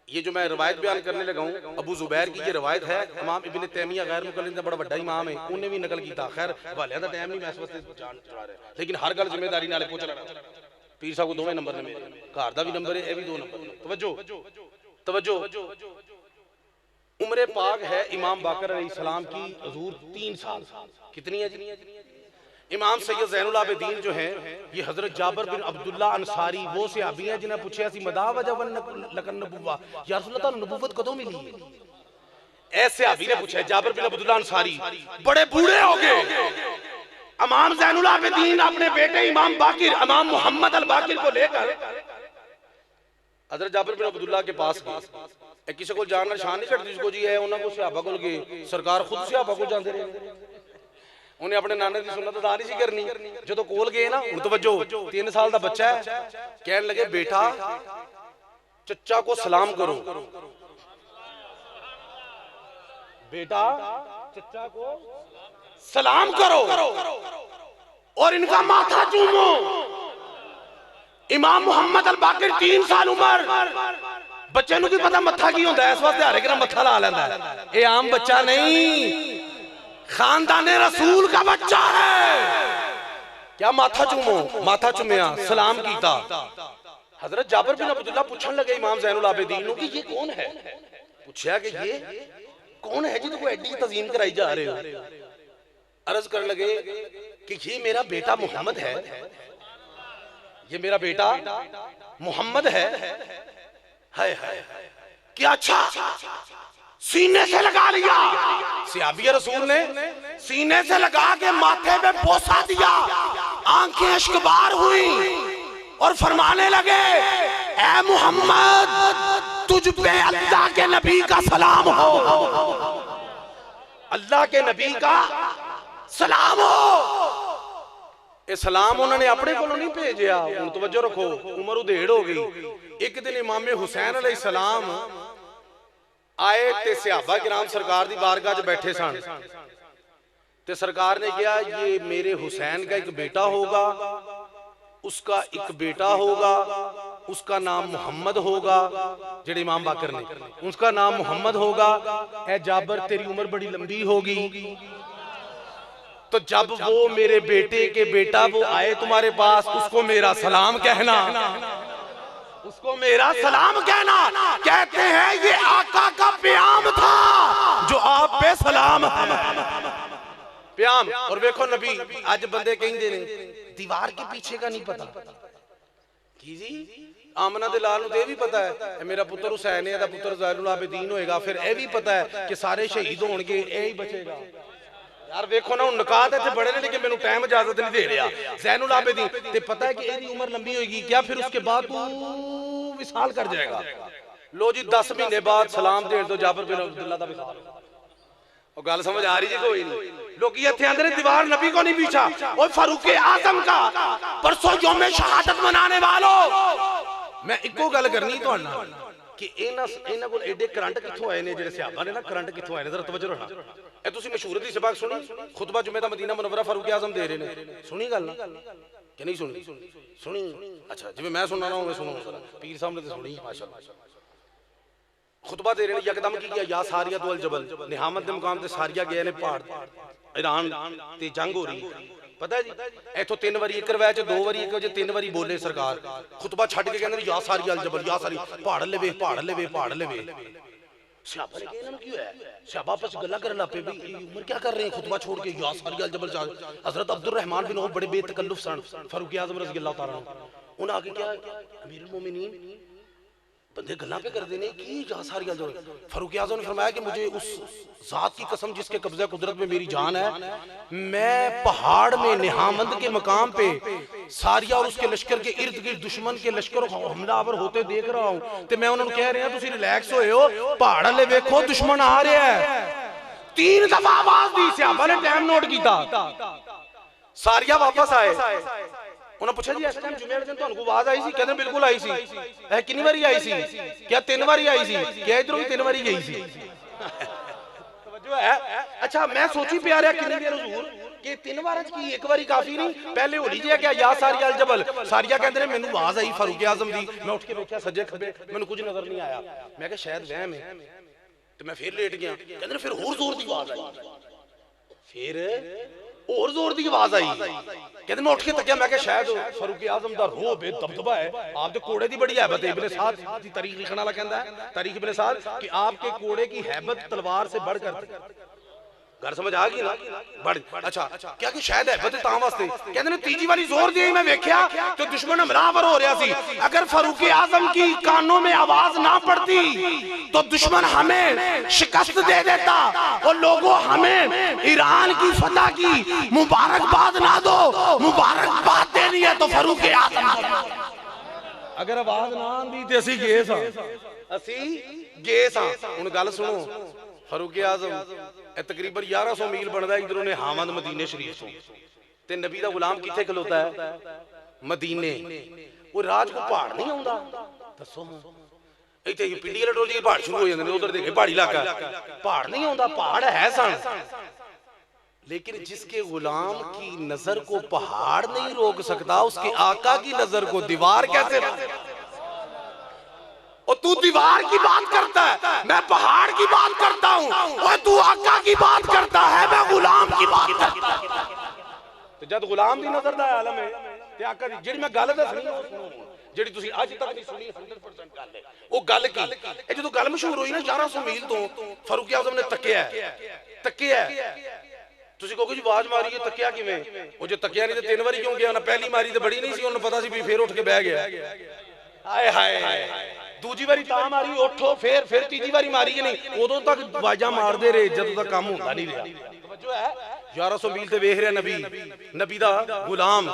ये जो मैं रवायत बयान करने लगा हूँ, अबू ज़ुबैर की ये रवायत है। इमाम इब्न तैमिया गैर मुक़ल्लिद बड़ा बड़ा इमाम है, उन्हें भी नकल किया। खैर हवाले का टाइम नहीं, मैं इस वास्ते जान चढ़ा रहा, लेकिन हर गल जिम्मेदारी नाल पहुंच रहा। पीर साहब को दोवें नंबर ने, मेरे घर का भी नंबर है, ये भी 2 नंबर। तवज्जो तवज्जो, उम्र पाक है इमाम बाकर अलैहिस्सलाम की हजूर 3 साल। कितनी है जी? इमाम सैयद ज़ैनुल आबिदीन जो है, ये हजरत जाबिर बिन अब्दुल्ला अंसारी वो सहाबी हैं जिन्हें पूछा सी मदा वजवन लकन नबुव्वा, या रसूल अल्लाह तानू नबुव्वत कदों मिली? ऐसे सहाबी ने पूछा, जाबिर बिन अब्दुल्ला अंसारी बड़े बूढ़े हो गए। इमाम ज़ैनुल आबिदीन अपने बेटे इमाम बाकिर, इमाम मोहम्मद अल बाकिर को लेकर हजरत जाबिर बिन अब्दुल्ला के पास गए। किसी को जानना शान नहीं करती जिसको जी है, उन्होंने को सहाबा को गए, सरकार खुद सहाबा को जानते रहे। उन्हें अपने नाने की सुन्नत अदा नहीं सी करनी। जो कोल गए ना, हुण तवज्जो, 3 साल का बच्चा है, कहने लगे बेटा चचा को सलाम करो, बेटा चचा को सलाम करो और इनका माथा चूमो। इमाम मोहम्मद अल बाकिर 3 साल उम्र, बच्चे नूं की पता मत्था की होंदा है, इस वास्ते हर एक ना मत्था ला लैंदा है। ये आम बच्चा नहीं, खानदाने रसूल का बच्चा है। क्या माथा चूमो? माथा चूमिया, सलाम कीता। हजरत जाबिर बिन अब्दुल्ला पूछन लगे इमाम ज़ैनुल आबिदीन नूं कि ये कौन है? पूछा कि ये कौन है जिनको एडी तज़ीम कराई जा रहे हो? अर्ज कर लगे कि ये मेरा बेटा मोहम्मद है, ये मेरा बेटा मोहम्मद है। हाय हाय, क्या अच्छा सीने से लगा लिया। सहाबी रसूल ने सीने से लगा के माथे पे बोसा दिया, आंखें अश्कबार हुई और फरमाने लगे, ऐ मोहम्मद तुझ पे अल्लाह के नबी का सलाम हो, अल्लाह के नबी का सलाम हो। ये सलाम उन्होंने अपने को नहीं भेजा। हुण तवज्जो रखो, उम्र उधेड़ हो गई। एक दिन इमाम हुसैन अलैहिस्सलाम आए ते सहाबा किराम सरकार दी बारगाह च बैठे सन ते सरकार ने कहा, ये मेरे हुसैन का एक बेटा होगा, उसका एक बेटा होगा, उसका नाम मोहम्मद होगा। जेड़े इमाम बाकर ने, उसका नाम मोहम्मद होगा। ऐ जाबर तेरी उम्र बड़ी लंबी होगी, तो जब वो मेरे बेटे के बेटा वो आए तुम्हारे पास, उसको मेरा सलाम कहना, उसको मेरा सलाम कहना। कहते हैं ये आका का प्याम था जो आप पे सलाम है। प्याम। और देखो नबी आज बंदे कहते ने दीवार के पीछे का नहीं पता की जी। आमना दे लाल नूं भी पता है मेरा पुत्र हुसैन है, पुत्र ज़ैनुल आबिदीन होएगा। फिर यह भी पता है कि सारे शहीद होणगे, यही बचेगा। यार देखो ना, निकात इत्थे बड़े ने लेकिन मैनूं टाइम इजाजत नहीं दे रहा। ज़ैनुल आबिदीन ते पता है कि इहदी उम्र लंबी होएगी क्या, फिर उसके बाद तू विसाल कर जाएगा। लो जी 10 महीने बाद सलाम देण तो जाबर बिन अब्दुल्ला दा विसाल। और गल समझ आ रही जी कोई नहीं। लोग इत्थे आंदे ने दीवार नबी को नहीं पीछा। ओए फारूक आजम का परसों यौम शहादत मनाने वालों, मैं इको गल करनी तुहाडे नाल कि इन्हां कोल एडे करंट कित्थों आए ने, जेड़े सहाबा ने ना करंट कित्थों आए ने, जरा तवज्जो रखना। ए तुसीं मशहूर हदीस पाक सुनी, खुतबा जुमे दा मदीना मुनव्वरा फारूक आजम दे रहे ने, सुनी गल ना कि नहीं सुनी? सुनी। अच्छा जिवें मैं सुनना ना उवें सुनो। पीर साहब ने तो सुनी माशाअल्लाह। खुतबा दे रहे हैं, यकदम की किया, या सारिया दुल जबल, निहामत के मुकाम से सारिया गए ने पहाड़, ईरान ते जंग हो रही। पता है जी इथों 3 वारी एक रवायत 2 वारी एक वजे 3 वारी बोले सरकार। खुतबा छड़ के कहंदे या सारिया जबल, या सारी पहाड़ लेवे, पहाड़ लेवे, पहाड़ लेवे। सहाबा ने कहा क्यों है? सहाबा आपस गल्लां करन लग पे भी उम्र क्या कर रहे हैं, खुतबा छोड़ के या सारिया जबल। हजरत अब्दुल रहमान बिन औफ बड़े बेतकल्लुफ सन, फारूक आजम रज़ी अल्लाह तआला अन्हु। उन्हें आके क्या, अमीरुल मोमिनीन बंदे गल्लां पे करते हैं कि या सारी गल। फारूक आज़म ने फरमाया कि मुझे उस जात की कसम जिसके कब्जा कुदरत में मेरी जान है, मैं पहाड़ में निहामंद के मकाम पे सारिया और उसके लश्कर के इर्द गिर्द दुश्मन के लश्कर हमलावर होते देख रहा हूं। तो मैं उन्होंने कह रहा तुसीं रिलैक्स होए हो, पहाड़ वाले वेखो दुश्मन आ रहा है। 3 दफा आवाज दी, सहाबा ने टाइम नोट किया। सारिया वापस आए, उन्होंने पूछा जी इस टाइम जुमे वाले दिन तुहानू आवाज आई सी? कहते बिल्कुल आई सी। कितनी बारी आई सी? क्या 3 बारी आई सी? क्या इधरों भी 3 बारी गई सी? अच्छा मैं सोची प्या रहा कितनी देर हुजूर कि 3 बार की 1 बारी काफी नहीं, पहले होली जी क्या या सारिया अल जबल। सारिया कहते हैं मैनू आवाज आई फारूक आजम दी, मैं उठ के बैठा सज्जे खब्बे, मैनू कुछ नजर नहीं आया। मैं कहा शायद वहम है, तो मैं फिर लेट गया। कहते फिर होर जोर की आवाज आई, फिर और जोर की आवाज आई। कहते मैं उठ के तकिया, मैं कहा शायद फारूक आजम दा रोब है, दबदबा है। आप दे कोड़े दी बड़ी हैबत है। इब्ने साद दी तारीख लिखने वाला कहता है, तारीख इब्ने साद, कि आपके कोड़े की हैबत तलवार से बढ़कर। घर समझ आ गई ना? बढ़। अच्छा क्या कि शायद हैबत तां वास्ते। कहते ने तीजी वाली जोर दी मैं देखा तो दुश्मन हमलावर हो रहा सी। अगर फारूक आजम की कानों में आवाज ना पड़ती तो दुश्मन हमें शिकस्त दे देता और लोगों हमें ईरान की फतह की मुबारकबाद ना दो, मुबारकबाद देनी है तो फारूक आजम। अगर आवाज ना आंदी ते असी गए सा, असी गए सा। हुण गल सुनो, फारूक आजम तकरीबन 1100 मील बनता है इधरों ने हामद मदीने शरीफ तो, ते नबी दा गुलाम किथे खलोता है? मदीने। वो राज को पहाड़ नहीं आउंदा? दसो इत्थे पिंडी वाले टोली पहाड़ शुरू हो जांदे ने, उधर देखे पहाड़ी इलाका, पहाड़ नहीं आउंदा। पहाड़ है सन, लेकिन जिसके गुलाम की नजर को पहाड़ नहीं रोक सकता, उसके आका की नजर को दीवार कैसे रोक? और तू दीवार की बात करता है, मैं पहाड़ की बात करता हूं, और तू आका की बात करता है, मैं गुलाम की बात करता हूं। तो जब गुलाम दी नजर दा आलम है ते आका दी जेड़ी मैं गल दसनी जेड़ी तुसी आज तक नहीं सुनी 100% गल है। वो गल की ए जदों गल मशहूर होई ना 1100 मील तो फारूक आजम ने तकिया तुसी कहोगे जी आवाज मारी है तकिया किवें? वो जो तकिया नहीं ते 3 बारी क्यों गया ना? पहली मारी ते बड़ी नहीं सी, उन्हें पता सी भी फिर उठ के बह गया। हाय हाय दूजी बारी ता मारी उठो, फिर तीजी बारी मारी कि नहीं, उदों तक आवाजां मारदे रहे जदों तक काम होंदा नहीं रहा। तवज्जो है यार, मील ते वेख रहा नबी दा गुलाम,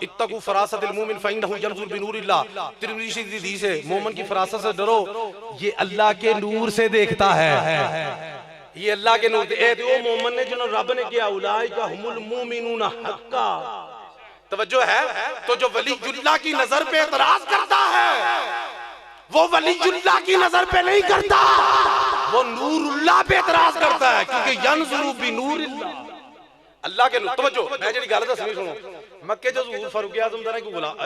इत्तकू फरासतिल मुमिन फइन्नहु यंजुर बिनूरिल्लाह, तिरमिज़ी की हदीस है, मोमिन की फरासत से डरो, ये अल्लाह के नूर से देखता है, ये अल्लाह के नूर। ए ते ओ मोमिन ने जिन्होंने रब ने किया उलाइका हुमुल मुमिनून हक्का। तवज्जो है, तो जो वलीयुल्लाह की नजर पे एतराज करता है वो वलीयुल्लाह की नजर पे नहीं करता, वो नूरुल्लाह पे एतराज करता है, क्योंकि यंजुरु बिनूरिल्लाह, अल्लाह के नूर। तवज्जो, मैं जेडी गल दसनी सुनो, मक्के च हजूर फारूक आजम दा ना कोई गुलाम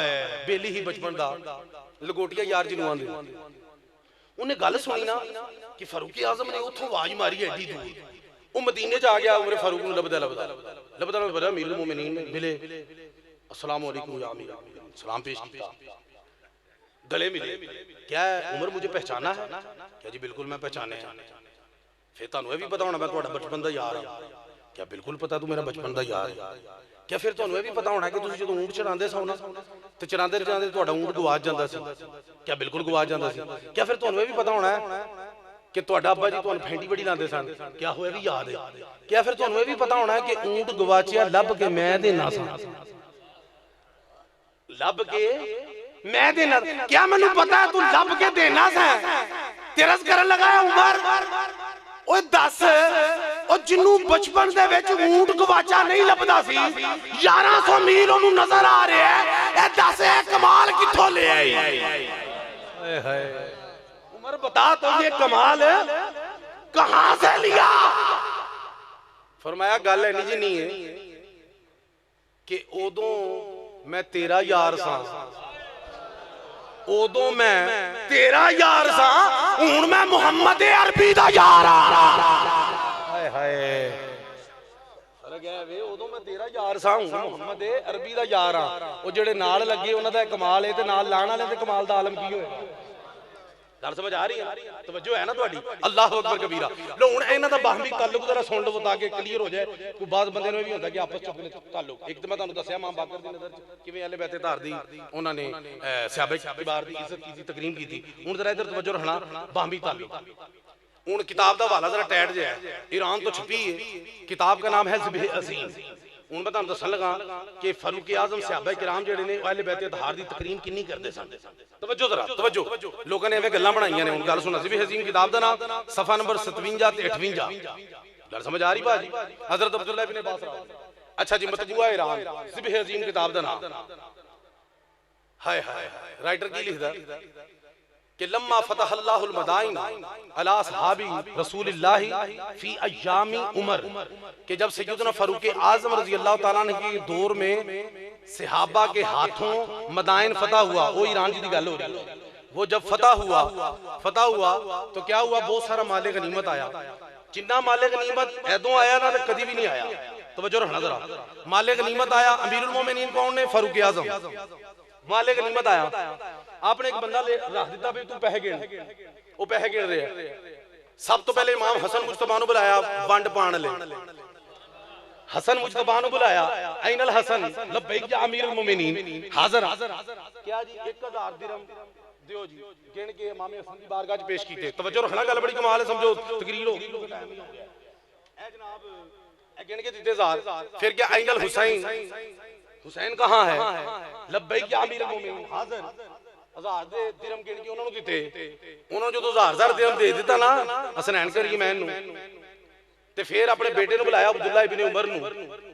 बेली ही बचपन दा लगोटिया यार जिन्हों आंदे, उन्हें गल सुनी ना कि फारूक आजम ने उथों आवाज मारी एडी दूर, वो मदीने च आ गया, उमर फारूक नूं लभदा लभदा अमीरुल मोमिनीन मिले, अस्सलाम वालेकुम या अमीर, सलाम पेश किया, गले मिले, क्या उमर मुझे पहचाना है? क्या जी बिल्कुल मैं पहचाने हैं। फिर तुहानू भी पता होना मैं तुहाडा बचपन दा यार हां। क्या बिल्कुल पता तू मेरा बचपन दा यार है। क्या फिर तुहानू भी पता होना कि तुसीं जदों ऊंट चढ़ांदे सो ना ते चढ़ांदे तुहाडा ऊंट गवाच जांदा सी? क्या बिल्कुल गवाच जांदा सी। क्या फिर तुहानू भी पता होना है कि तुहाडा अब्बा जी तुहानू फेंटी बड़ी लांदे सन? क्या होया भी याद है। क्या फिर तुहानू भी पता होना है कि ऊंट गवाचिया लभ के मैं देना सा, लभ के मैं देना। क्या मैनू पता है तू लभ के देना सा? तिरस करन लगा उमर, ओए दस ओ जिन्नू बचपन दे विच ऊंट गवाचा नहीं लभदा सी, 1100 मील ओनू नजर आ रहा है, ए दस ए कमाल कित्थों ले आई? हाय हाय उमर बता तो ये कमाल कहां से लिया? फरमाया गल है जी नहीं है कि ओदों मैं तेरा यार सा, ओदों मैं तेरा यार सा, हुण मैं मुहम्मद अरबी दा यार हाय हाय फर्क है वे, ओदों मैं तेरा यार सा, हुण मुहम्मद अरबी दा यार हां। ओ जेड़े नाल लगे उन्हां दा कमाल है ते नाल लाण वाले दे कमाल दा आलम की होएगा? गल समझ आ रही है? तवज्जो है ना तुहाडी? अल्लाह अकबर कबीरा। लो हुण इन्हां दा बाहमी ताल्लुक जरा सुन लो ताकि क्लियर हो जाए। कोई बात बंदे नूं भी होंदा कि आपस च अपने ताल्लुक, एक तो मैं तुहानूं दस्सिया इमाम बाकर दी नज़र च किवें अहले बैत तार दी उन्हां ने सहाबे किबार दी इज्जत कीती, तकरीम कीती। हुण जरा इधर तवज्जो रखना, बाहमी ताल्लुक। हुण किताब दा हवाला जरा टैट जिहा है, ईरान तो छपी है, किताब का नाम है ज़िब्ह अज़ीम। हुण मैं तुहानूं दस्सन लगा कि फारूक आजम सहाबा किराम जिहड़े ने अहले बैत तहार दी तकरीम किन्नी करदे सन। तवज्जो जरा तवज्जो, लोगों ने एवें गल्लां बनाईयां ने। हुण गल सुनो, ज़िब्ह अज़ीम किताब दा नाम, सफ़ा नंबर 57 ते 58। गल समझ आ रही भाजी? हज़रत अब्दुल्लाह इब्न अब्बास। अच्छा जी, मतबूआ ईरान, ज़िब्ह अज़ीम किताब दा नाम। हाय हाय राइटर की लिखदा कि लम्मा फतहल्लाहुल मदाइन अला असहाबी रसूलिल्लाह फी अय्यामी उमर, कि जब सैयदना फारूक आजम रजी अल्लाह तआला अन्हु के दौर में सहाबा के हाथों मदाइन फतह हुआ, वो ईरान जी की गल हो रही है। वो जब फतह हुआ तो क्या हुआ? बहुत सारा माले गनीमत आया। जिन्ना माले गनीमत ऐदों आया ना तो कभी भी नहीं आया। तवज्जो रखना जरा, माले गनीमत आया। अमीरुल मोमिनीन कौन ने? फारूक आजम। माले गनीमत आया, आपने एक बंदा ले रख दिता भी तू पैसे गिन, वो पैसे गिन रहे हैं। सब तो पहले इमाम हसन मुजतबा नूं बुलाया वंड पाण लई। हसन मुजतबा नूं बुलाया, ऐनल हसन लब्बैक या अमीरुल मोमिनीन, हाजिर। क्या जी 1000 दिरहम दियो जी, गिन के इमाम हसन दी बारगाह च पेश कीते। तवज्जो रखना, गल बड़ी कमाल है, समझो तकरीर हो गई। ए जनाब ए गिन के दिते 1000। फिर क्या ऐनल हुसैन, हुसैन कहाँ है? लब्बैक या अमीरुल मोमिनीन, हाजिर। 1000 दे दिरहम गिन के उन्होंने दिते। उन्होंने जो 1000 दिरहम दे दिता ना हसनैन करी मैं नूं, ते फिर अपने बेटे नूं बुलाया अब्दुल्ला इब्न उमर नूं,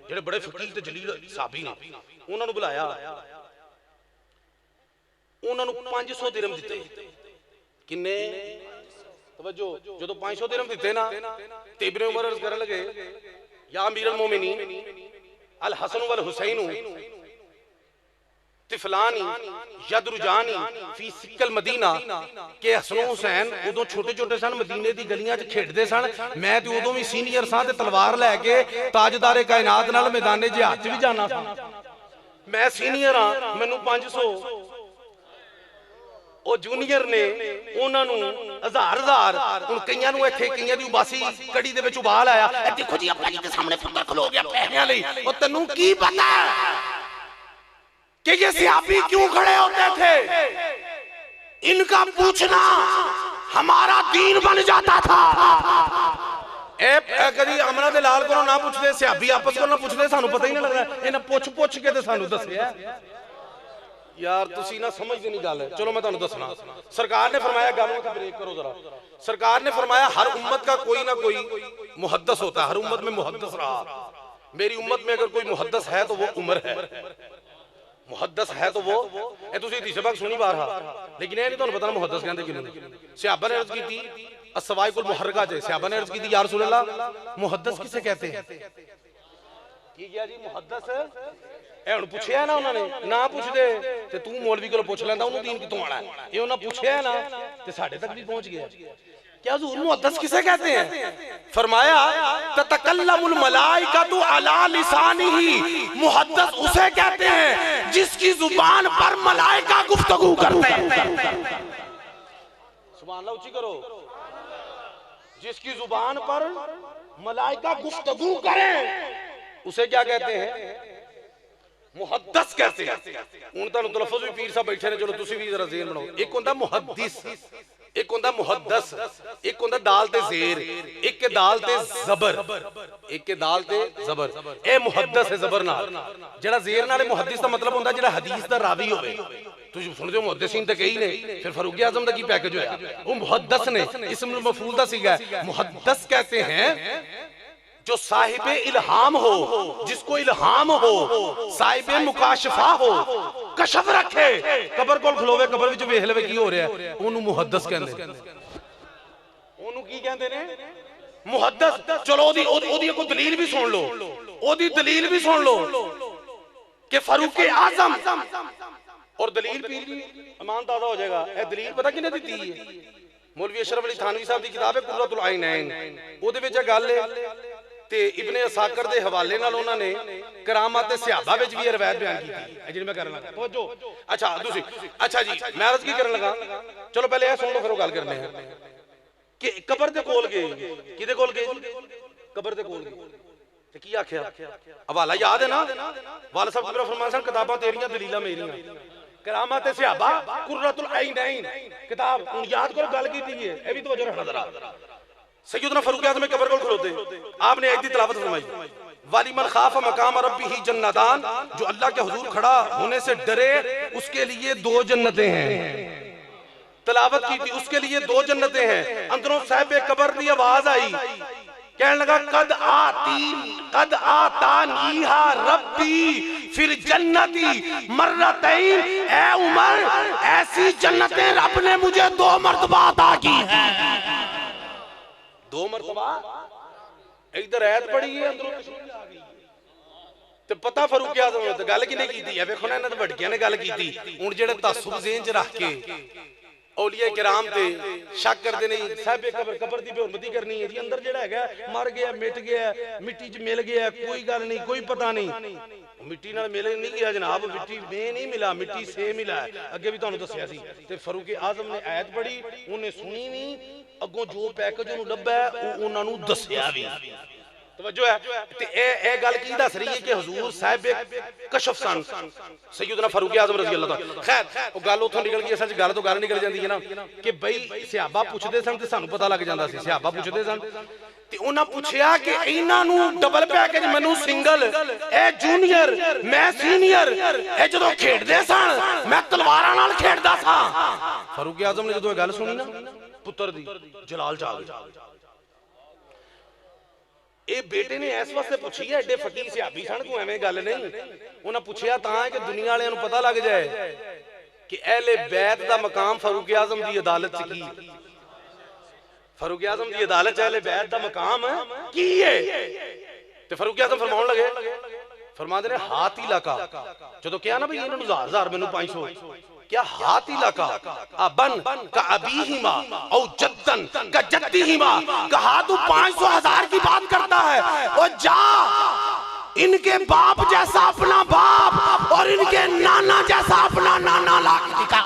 जेड़े बड़े फकीह ते जलील साहबी ने, उन्होंने बुलाया। उन्होंने 500 दिरहम दिते। किन्ने? तवज्जो, जो 500 दिरहम दिते ना ते इब्न उमर अर्ज करन लगे, या अमीरुल मोमिनीन अल हसन वल हुसैन तिफलानी यदरुजानी फी सिकल मदीना, के हसन हुसैन उदों छोटे छोटे सन, मदीने दी गलियां च खेडदे सन। मैं ते उदों भी सीनियर सा ते तलवार लैके ताजदारे कायनात नाल मैदाने जिहाद च भी जाना सा। मैं सीनियर हां, मैनू 500, ओ जूनियर ने उन्होंने 1000। हुण कईयां नूं इत्थे कईयां दी उबासी कड़ी दे विच उबाल आया, ए देखो जी अपना जी दे सामने फंदा खलो गया पैसिਆਂ ਲਈ। ओ तन्नू की पता कि ये सहाबी क्यों खड़े होते थे? इनका पूछना हमारा दीन बन जाता था। कभी अमना दे लाल को ना पूछते, सियाबी आपस को ना पूछते, सानू पता ही नहीं लगता। इन्हें पुछ पुछ के ते सानू दस्सिया। यार तुसी ना समझदे नहीं गल। चलो मैं तुहानू दसना, सरकार ने फरमाया, गल में ब्रेक करो जरा। सरकार ने फरमाया हर उम्मत का कोई ना कोई मुहद्दस होता है, हर उम्मत में मुहद्दस रहा। मेरी उम्मत में अगर कोई मुहद्दस है तो वो उमर है, मुहद्दस है तो वो ए तुसी हदीस पाक सुनी बार हा, लेकिन ये नहीं तुहानू पता मुहद्दस कहंदे किहनूं। सहाबा ने अर्ज की थी अस्सवाइकुल मुहर्रका च, सहाबा ने अर्ज की थी या रसूल अल्लाह मुहद्दस किसे कहते हैं? की गया जी मुहद्दस ए हुण पुछया ना उन्होंने, ना पुछदे ते तू मौलवी कोलों पुछ लैंदा उन्होंने दीन कितों आना है। ये उन्होंने पुछया ना ते साडे तक भी पहुंच गया। क्या हुजूर मुहद्दस किसे कहते हैं? फरमाया ततकल्लमुल मलाइकतु अला लिसानिही, मुहद्दस उसे कहते हैं जिसकी जुबान पर मलाइका गुफ्तगू करते हैं। सुभान अल्लाह, ऊंची करो। जिसकी जुबान पर मलाइका गुफ्तगू करें उसे क्या कहते हैं? मुहद्दस कहते हैं। हुण तुहानू तलफ्फुज़ भी पीर साहब बैठे ने, चलो तुसी भी जरा ज़हन बनाओ। एक होंदा मुहद्दिस, एक होंदा मुहद्दस, एक होंदा दाल ते ज़ेर, एक के दाल ते ज़बर, एक के दाल ते ज़बर। ए मुहद्दस है ज़बर नाल। जेड़ा ज़ेर नाल मुहद्दिस दा मतलब होंदा जेड़ा हदीस दा रावी होवे। तुसीं सुणदे हो मुहद्दिसीन ते कई ने, फिर फारूक आज़म दा की पैकेज होया? वो मुहद्दस ने, इस्म मफूल दा सीगा। मुहद्दस कहते हैं जो साहिबे इल्हाम हो, जिसको इल्हाम हो, साहिबे मुकाशफा हो, कशफ रखे, कबर कोल खलोवे, कबर विच वेख लवे की हो रहा है, ओनू मुहद्दस कहंदे ने। ओनू की कहंदे ने? मुहद्दस। चलो ओदी ओदी कोई दलील भी सुन लो, ओदी दलील भी सुन लो कि फारूक आज़म, और दलील पीर भी ईमान ताज़ा हो जाएगा। ए दलील पता किने दी है? मौलवी अशरफ अली थानवी साहब दी किताब है कुर्रतुल आइनैन, ओदे विच गल है ते इब्ने असाकर दे हवाले नाल उन्होंने करामात सहाबा विच भी रवायत बयान की थी, जिहड़ी मैं करन लगा। तवज्जो। अच्छा दूसरी, अच्छा जी मैं अर्ज की करन लगा, चलो पहले ये सुन लो फिर गल करने हैं कि कबर दे कोल गए, किदे कोल गए? कबर दे कोल गए ते की आखिया? हवाला याद है ना? वाला साहब मेरा फरमान सन किताबां तेरियां दलीलां मेरियां, करामात सहाबा कुर्रतुल आइनैन किताब। हुण याद करो गल कीती है, ए भी तवज्जो रखना जरा। सैयदना फारूक आज़म कबर कोल खलोते, आपने आयत दी तिलावत फरमाई, वालिमन खाफ मकाम रब्बिही जन्नतान, जो अल्लाह के हुजूर खड़ा होने से डरे उसके लिए 2 जन्नतें हैं। तिलावत की थी, उसके लिए 2 जन्नतें हैं। अंदरों साहिब कबर की आवाज आई, कहने लगा कद आतानीहा रब्बी फिर जन्नती मर्रतैन, ऐ उमर ऐसी जन्नतें रब ने मुझे 2 मर्तबा अता की हैं। 2 मरतबा इधर ऐत पड़ी है, अंदरों तशरीफ आ गई। ते पता फारूक आज़म ने गल की नहीं की है, वेखो ना इन्हां दे वड्कियां ने गल की। हुण जेड़े तासुब ज़हन च रख के औलिया किराम ते शक करदे ने साहिबे कबर दी बेहुरमती करनी है जी, अंदर जेड़ा हैगा मर गया, मिट गया, मिट्टी च मिल गया, कोई गल नहीं, कोई पता नहीं। मिट्टी नाल मिल नहीं गया जनाब, मिट्टी में नहीं मिला, मिट्टी से मिला है। अगे भी तुहानू दस्सिया सी ते फारूक आज़म ने आयत पढ़ी, उन्हें सुनी नहीं, अगों जो पैकेज उन्होंने लभा है उन्हां नू दस्सिया भी। तवज्जो है ते ए गल की दस रही है कि हुजूर साहिब कशफ सन सैयदना फारूक आज़म रज़ी अल्लाह तआला। खैर वो गल उथों निकल गई, असल गल तो गल निकल जाती है ना कि बई सहाबा पुछदे सन ते सानू पता लग जांदा सी। सहाबा पुछदे सन ते उन्हां पुछया कि इन्हां नू डबल पैकेज, मैनू सिंगल, ए जूनियर, मैं सीनियर, ए जदों खेडदे सन मैं तलवारां नाल खेडदा सा। फारूक आज़म ने जदों गल सुनी ना पुत्र दी, जलाल जाग गया। ये बेटे ने इस वास्ते पूछी है, एडे फकीर सहाबी सन, कोई एवें गल नहीं। उन्हें पूछया तां है कि दुनिया वालियां नूं पता लग जाए कि अहले बैत दा मकाम फारूक आज़म दी अदालत च की। फारूक आज़म दी अदालत च अहले बैत दा मकाम की है। ते फारूक आज़म फरमाउण लगे, फरमांदे ने हाथ इलाका, जदों कहा ना भाई इन्हां नूं 1000 मैनूं 500, क्या हाथ इलाका अबन का अबीहिमा औ जद्दन का जद्दीहिमा, कहा तू 500,000 की बात करता है, और जा इनके बाप जैसा अपना बाप और इनके नाना जैसा अपना नाना ला के दिखा।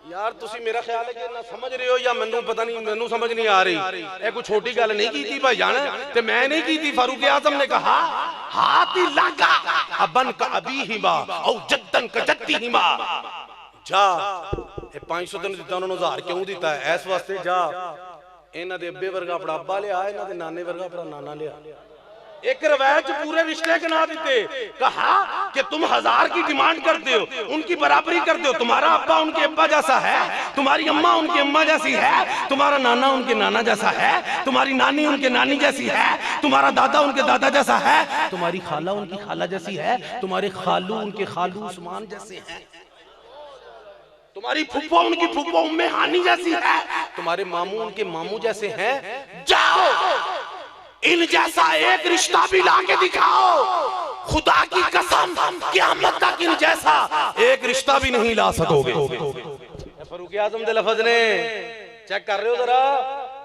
यार तुसी मेरा ख्याल है कि ना समझ रहे हो या मैनू पता नहीं, मैनू समझ नहीं आ रही। ये कोई छोटी गल नहीं की थी भाई जान, ते मैं नहीं की थी। फारूक आज़म ने कहा हाथी लागा अबन का अबीहिमा औ जद्दन का जद्दीहिमा, जा 500 तेन दिता उन्होंने 1000 क्यों दिता है इस वास्ते जा इन्हां दे अब्बे वर्गा अपना अब्बा लिया इन्हां दे नाने वर्गा अपना नाना लिया एक रवायत पूरे रिश्ते गिना देते कहा कि तुम 1000 की डिमांड करते हो उनकी बराबरी करते हो तुम्हारा अब्बा उनके अब्बा जैसा है तुम्हारी अम्मा उनकी अम्मा जैसी है तुम्हारा नाना उनके नाना जैसा है तुम्हारी नानी उनके नानी जैसी है तुम्हारा दादा उनके दादा जैसा है तुम्हारी खाला उनकी खाला जैसी है तुम्हारे खालू उनके खालू उस्मान जैसे हैं तुम्हारी फुफ्फा उनकी फुफ्फा उम्मे हानी जैसी है तुम्हारे मामू उनके मामू जैसे हैं जाओ इन जैसा एक रिश्ता भी लाके दिखाओ खुदा की कसम क़यामत तक इन जैसा एक रिश्ता भी नहीं ला सकोगे फारूक आजम दे लफ्ज ने चेक कर रहे हो जरा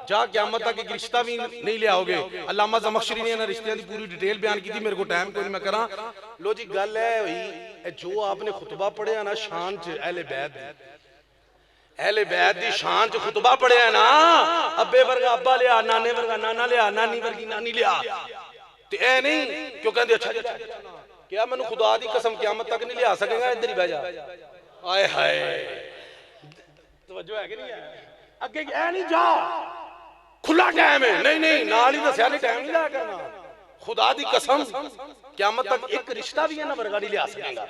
जा क़यामत तक एक रिश्ता भी नहीं ले आओगे अल्लामा ज़मख़शरी ने रिश्ते की पूरी डिटेल बयान की थी मेरे को टाइम कोई नहीं मैं करा लो जी गल है जो आपने खुतबा पढ़िया ना शान च अहले बैत दी शान च खुतबा पढ़िया ना अब्बे वर्गा अब्बा लिया नाने वर्गा नाना लिया नानी वर्गी नानी लिया ते ऐ नहीं क्यों कहंदे अच्छा क्या मैनू खुदा दी कसम क़यामत तक नहीं लिया सकेगा इधर ही बह जा आए हाय तवज्जो है कि नहीं है अगे ऐ नहीं जा खुला टाइम है नहीं नहीं नाल ही दस्या नहीं टाइम नहीं लाया करना खुदा दी कसम क़यामत तक एक रिश्ता भी है ना वर्गा नहीं लिया सकेगा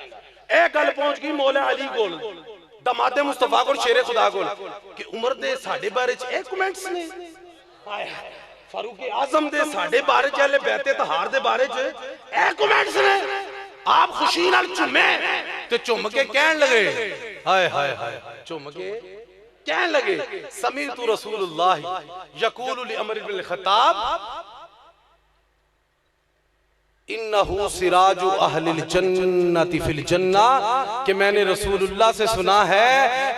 ए गल पहुंच गई मौला अली कोल दमादे मुस्तफा को शेरे खुदा को कि उमर दे साडे बारे च ए कमेंट्स ने हाय हाय फारूक आजम दे साडे बारे च अहले बैत तहार दे बारे च ए कमेंट्स ने आप खुशी नाल झुमे ते झुम के कहन लगे हाय हाय हाय झुम के कहन लगे समीअतु रसूलुल्लाह यकूलु लि अमर इब्न खत्ताब इन्नहु सिराजु अहलिल जन्नति फिल जन्ना कि मैंने रसूलुल्लाह से सुना है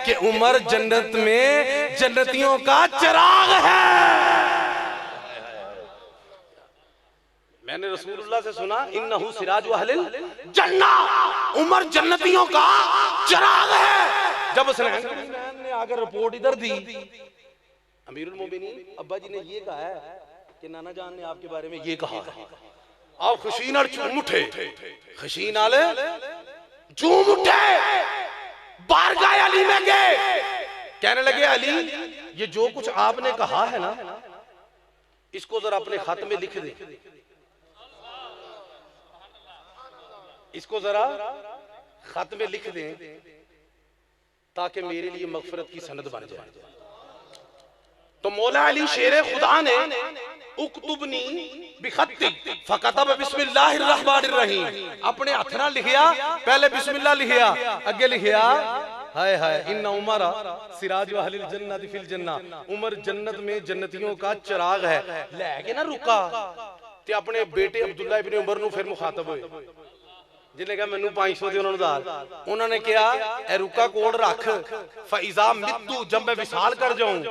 कि उमर जन्नत में जन्नतियों का चिराग है मैंने रसूलुल्लाह से सुना इन्नहु सिराजु अहलिल जन्ना उमर जन्नतियों का चिराग है जब उसने ने आकर रिपोर्ट इधर दी अमीरुल मोमिनीन अब्बा जी ने ये कहा है कि नाना जान ने आपके बारे में ये कहा है आप खुशी नाल झूम उठे खुशी नाल झूम उठे बारगाह अली में गए कहने लगे अली ये जो कुछ आपने कहा है ना इसको जरा अपने खत में लिख दे इसको जरा खत में लिख दें ताकि मेरे लिए मगफिरत की सनद बन जाए तो मौला अली शेरे खुदा ने उक्तुबनी बिखत्ती फकतब बिस्मिल्लाहिर रहमानिर रहीम अपने हाथ नाल लिखिया पहले बिस्मिल्लाह लिखिया आगे लिखिया हाय हाय इन्ना उमर सिराज अहलिल जन्नति फिल जन्ना उमर जन्नत में जन्नतियों का चिराग है लेके ना रुका ते अपने बेटे अब्दुल्ला इब्न उमर नु फिर मुखातब हुए जिन्हें कहा मैनू 500 दे उन्होंने कहा ए रुका कोड रख फइजा मित्तु जब मैं विसाल कर जाऊं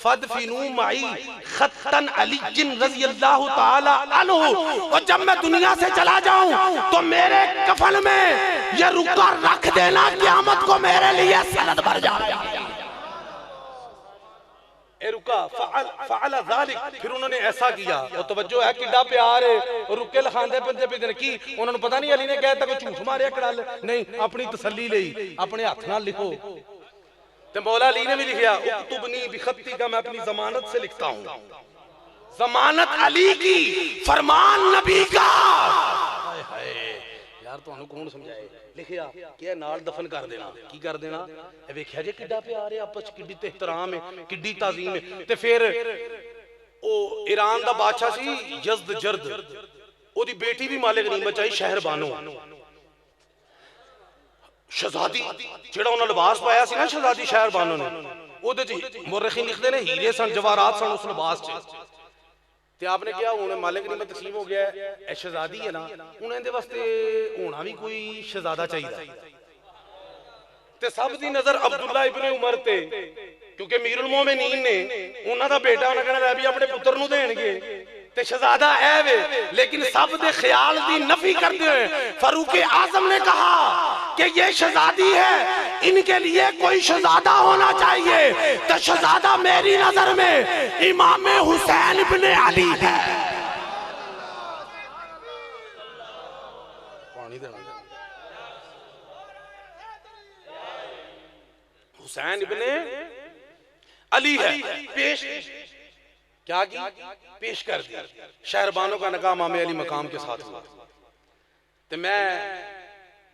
फदफिनू माई खत्तन अली रज़ी अल्लाह ताला अन्हु और जब मैं दुनिया से चला जाऊं तो मेरे कफन में ये रुका रख देना क़यामत को मेरे लिए सनद भर जाएगा ए रुका फअल ज़ालिक फिर उन्होंने ऐसा किया और तवज्जो है किड्डा प्यार है रुके लखांदे पंजे पे दिन की उन्होंने पता नहीं अली ने कहा था कोई झूठ मारे कड़ल नहीं अपनी तसल्ली लई अपने हाथ नाल लिखो ते मौला अली ने भी लिखा उक्तुबनी बिखत्ती का मैं अपनी जमानत से लिखता हूं जमानत अली की फरमान नबी का हाय हाय यार तुहानू कौन समझाए लिखिया कि नाल दफन कर देना की कर देना ए वेखिया जे किड्डा प्यार है आपस किड्डी एहतराम है किड्डी ताजीम है ते फिर ओ ईरान दा बादशाह सी यज़दजर्द ओदी बेटी भी मालिक नहीं बचाई शहर बानो शहजादी जेड़ा उन्होंने लिबास पाया सी ना शहजादी शहर बानो ने ओदे च मुर्रखीन लिखदे ने हीरे सन जवाहरात सन उस लिबास च ते आपने क्या हुणे मालिक ने तस्लीम हो गया है शहजादी है ना हुण इहदे वास्ते होना भी कोई शहजादा चाहिए ते सब दी नजर अब्दुल्ला इब्न उमर ते क्योंकि अमीरुल मोमिनीन ने उन्हां दा बेटा उन्हां कहना भी अपने पुत्र नु देणगे ते शहजादा है वे लेकिन सब दे ख्याल दी नफी करते हुए फारूक आजम ने कहा कि ये शहजादी है इनके लिए कोई शहजादा होना चाहिए तो शहजादा मेरी नजर में इमाम हुसैन इब्न अली है हुसैन इब्ने अली है। पेश क्या की? पेश कर दी। शहरबानों का निकाह इमाम अली मकाम के साथ हुआ। ते मैं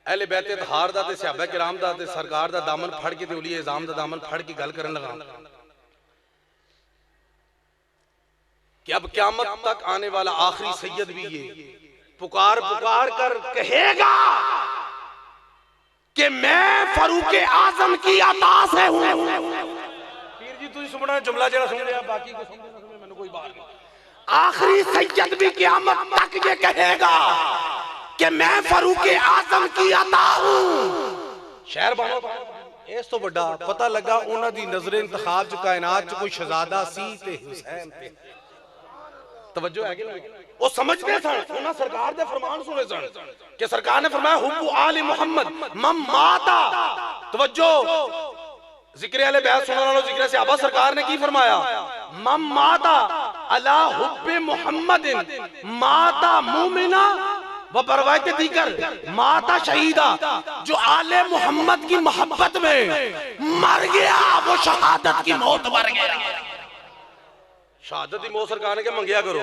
अहले बैत तहार दा ते सहाबा किराम दा ते सरकार दा दामन फड़ के ते उली इज़ाम दा दामन फड़ के गल करन लगा कि अब क़यामत तक आने वाला आखिरी सैयद भी ये पुकार पुकार कर कहेगा कि मैं फारूक आजम की अता से हूं। पीर जी तुझे सुनना जुमला जरा सुन लिया, बाकी को समझे ना समझे मैंने कोई बात नहीं। आखिरी सैयद भी क़यामत तक ये कहेगा कि मैं फारूक आजम की अता हूं। शहर बनो इस तो बड़ा पता लगा उन्हां दी नजर इंतखाब च कायनात च कोई शहजादा सी ते हुसैन थे। तवज्जो है कि नहीं? वो समझते सन, उन्हां सरकार दे फरमान सुने सन कि सरकार ने फरमाया हुब्बु आले मोहम्मद मम माता। तवज्जो, जिक्र अहले बैत सुनने वालों, जिक्र सहाबा, सरकार ने की फरमाया? मम माता अला हुब्बे मोहम्मदिन माता मुमिना व बरवायत दीगर माता शहीदा। जो आले मोहम्मद की मोहब्बत में मर गया वो शहादत की मौत मर गया। शहादत की मौत सरकार ने क्या मंगया करो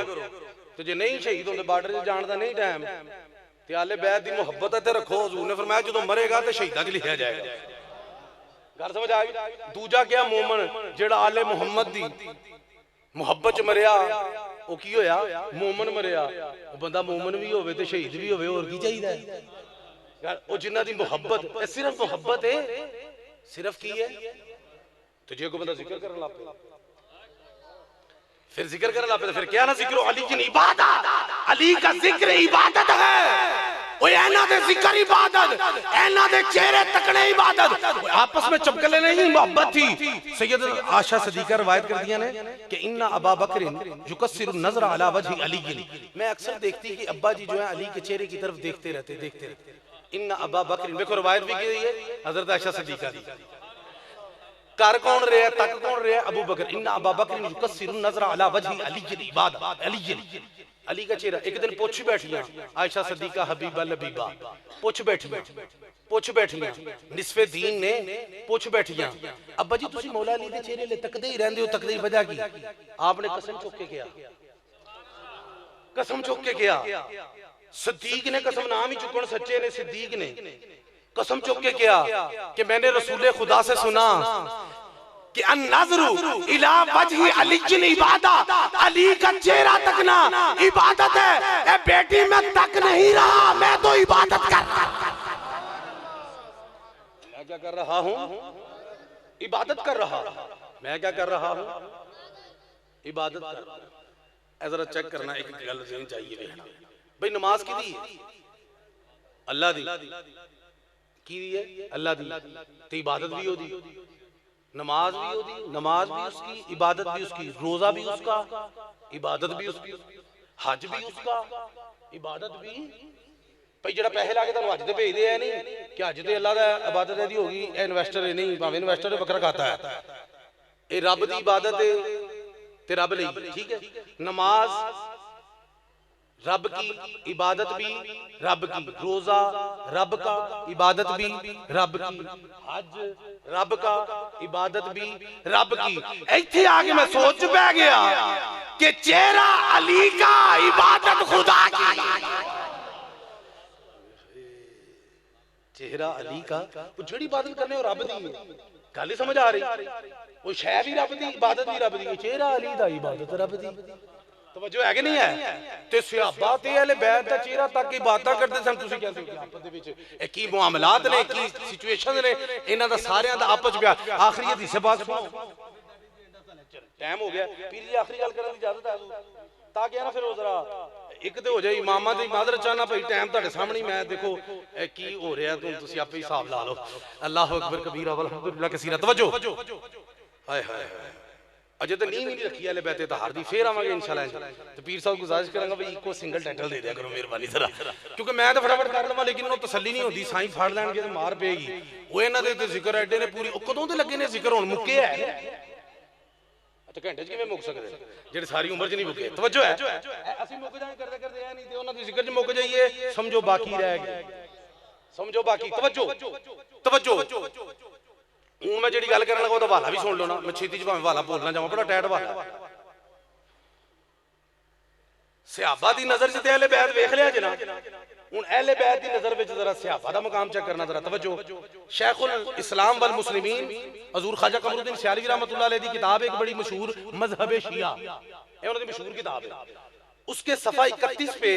तो जे नहीं शहीद होंगे बार्डर से जाने का नहीं टाइम ते आले बैत की मोहब्बत है ते रखो। हजूर ने फरमाया जो मरेगा तो शहीदा च लिखा जाएगा। गल समझ आ गई? दूजा क्या मोमन जेड़ा आले मुहम्मद दी मोहब्बत च मरिया वो की होया? मोमन मरिया। वो बंदा मोमन भी होवे ते शहीद भी होवे, और की चाहिदा है? यार वो जिन्हां दी मोहब्बत सिर्फ मोहब्बत है, सिर्फ की है तो जे कोई बंदा जिक्र करन लग पे फिर जिक्र करने लगे फिर क्या ना जिक्र अली की इबादत। अली का जिक्र इबादत है। वो ऐना दे जिक्र इबादत, ऐना दे चेहरे तकने इबादत। आपस में चमकले नहीं, मोहब्बत थी। सैयद आशा सदीका रवायत कर दिया ने कि इन्ना अबा बकरिन युकस्सिरु नज़र अला वजहि अली। मैं अक्सर देखती कि अब्बा जी जो है अली के चेहरे की तरफ देखते रहते। इन्ना अबा बकरिन, देखो रवायत भी की है हजरत आयशा सदीका दी। कर कौन रहे है, तक कौन रहे है? अबू बकर। इन्ना अबा बकर युकस्सिरु नज़र अला वजहि अली की इबादत। अली का चेहरा। एक दिन पूछ बैठियां आयशा सदीका हबीबा लबीबा, पूछ बैठियां निस्फे दीन ने पूछ बैठियां अब्बा जी तुसी मौला अली दे चेहरे ले तकदे ही रहंदे हो, तकदे ही वजह की? आपने कसम चुक के किया, कसम चुक के किया। सिद्दीक ने कसम नाम ही चुकन सच्चे ने, सिद्दीक ने कसम चुक के किया कि मैंने रसूल खुदा से सुना कि अन्नज़रु इला वजहि अली की इबादत। अली का चेहरा तकना इबादत है। ए बेटी मैं तक नहीं रहा, मैं तो इबादत कर रहा। मैं क्या कर रहा हूं? इबादत कर रहा। मैं क्या कर रहा हूं? इबादत कर रहा। जरा चेक करना, एक गल ज़हन चाहिए भाई, नमाज की दी अल्लाह दी की दी है अल्लाह दी, तो इबादत भी होती, नमाज भी होती, नमाज भी उसकी, इबादत भी उसकी, रोजा भी उसका, इबादत भी उसकी, हज भी उसका, इबादत भी। भाई जेड़ा पैसे ला के तुहानू हज ते भेजदे है नहीं कि हज ते अल्लाह दा इबादत दी होगी, ए इन्वेस्टर है नहीं, भावें इन्वेस्टर बकरा खाता है, ये रब दी इबादत है ते रब लई, ठीक है। नमाज रब की, इबादत भी रब की, रोजा रब का, इबादत भी रब की, हज रब का, इबादत भी रब की। इत्थे आके मैं सोच पै गया कि चेहरा अली का, इबादत खुदा की। चेहरा अली का, वो जड़ी इबादत करने और रब दी गल समझ आ रही? वो शै भी रब दी, इबादत भी रब दी, चेहरा अली दा, इबादत रब दी। तवज्जो है कि नहीं है? ते सहाबा ते अहले बैत दा चेहरा तक इबादत करदे सन। तुसीं कहंदे हो आपस दे विच ए की मुआमलात ने, की सिचुएशन ने, इन्हां दा सारियां दा आपस विच। आखिरी हदीस बात सुनो, टाइम हो गया पीर जी, आखिरी गल करन दी इजाजत है ताकि ना फिर वो जरा एक ते हो जाए इमामां दी मादरत चाहना भाई, टाइम तुहाडे सामने मैं देखो ए की हो रहा, तुसीं आपे हिसाब ला लो। अल्लाहु अकबर कबीरा वल्हम्दुलिल्लाह कसीरा। तवज्जो, हाय हाय अजे तो नींद नहीं रखी है बैते तहार दी, फिर आवांगे इंशाल्लाह। तो पीर साहब गुजारिश करांगा भाई इको सिंगल टाइटल दे दिया करो मेहरबानी जरा, क्योंकि मैं तो फटाफट कर लवां लेकिन वो तसल्ली नहीं होती, साईं फड़ लैणगे तो मार पेगी। वो इन्हां दे ते जिक्र एडे ने पूरी कदों दे लगे ने जिक्र, हुण मुक्के है अच्छा घंटे च किवें मुक सकदे जेड़े सारी उम्र च नहीं मुके। तवज्जो है, असि मुक जाए करदे करदे है नहीं ते उन्हां दे जिक्र च मुक जाइए, समझो बाकी रह गए, समझो बाकी। तवज्जो तवज्जो, हूं मैं जी गल कर लगा हवाला भी सुन लो ना, मैं छेती च भावें हवाला बोलना जावां, बड़ा टैट हवाला। सहाबा दी नजर च ते अहले बैत वेख लिया जना, हुण अहले बैत दी नजर विच जरा सहाबा दा मकाम चेक करना, जरा तवज्जो। शेखुल इस्लाम वल मुस्लिमीन हजूर ख्वाजा कमरुद्दीन सियालवी रहमतुल्लाह अलैह दी किताब एक बड़ी मशहूर मजहब शिया, ये उन्होंने मशहूर किताब है। उसके सफ़ा 31 पे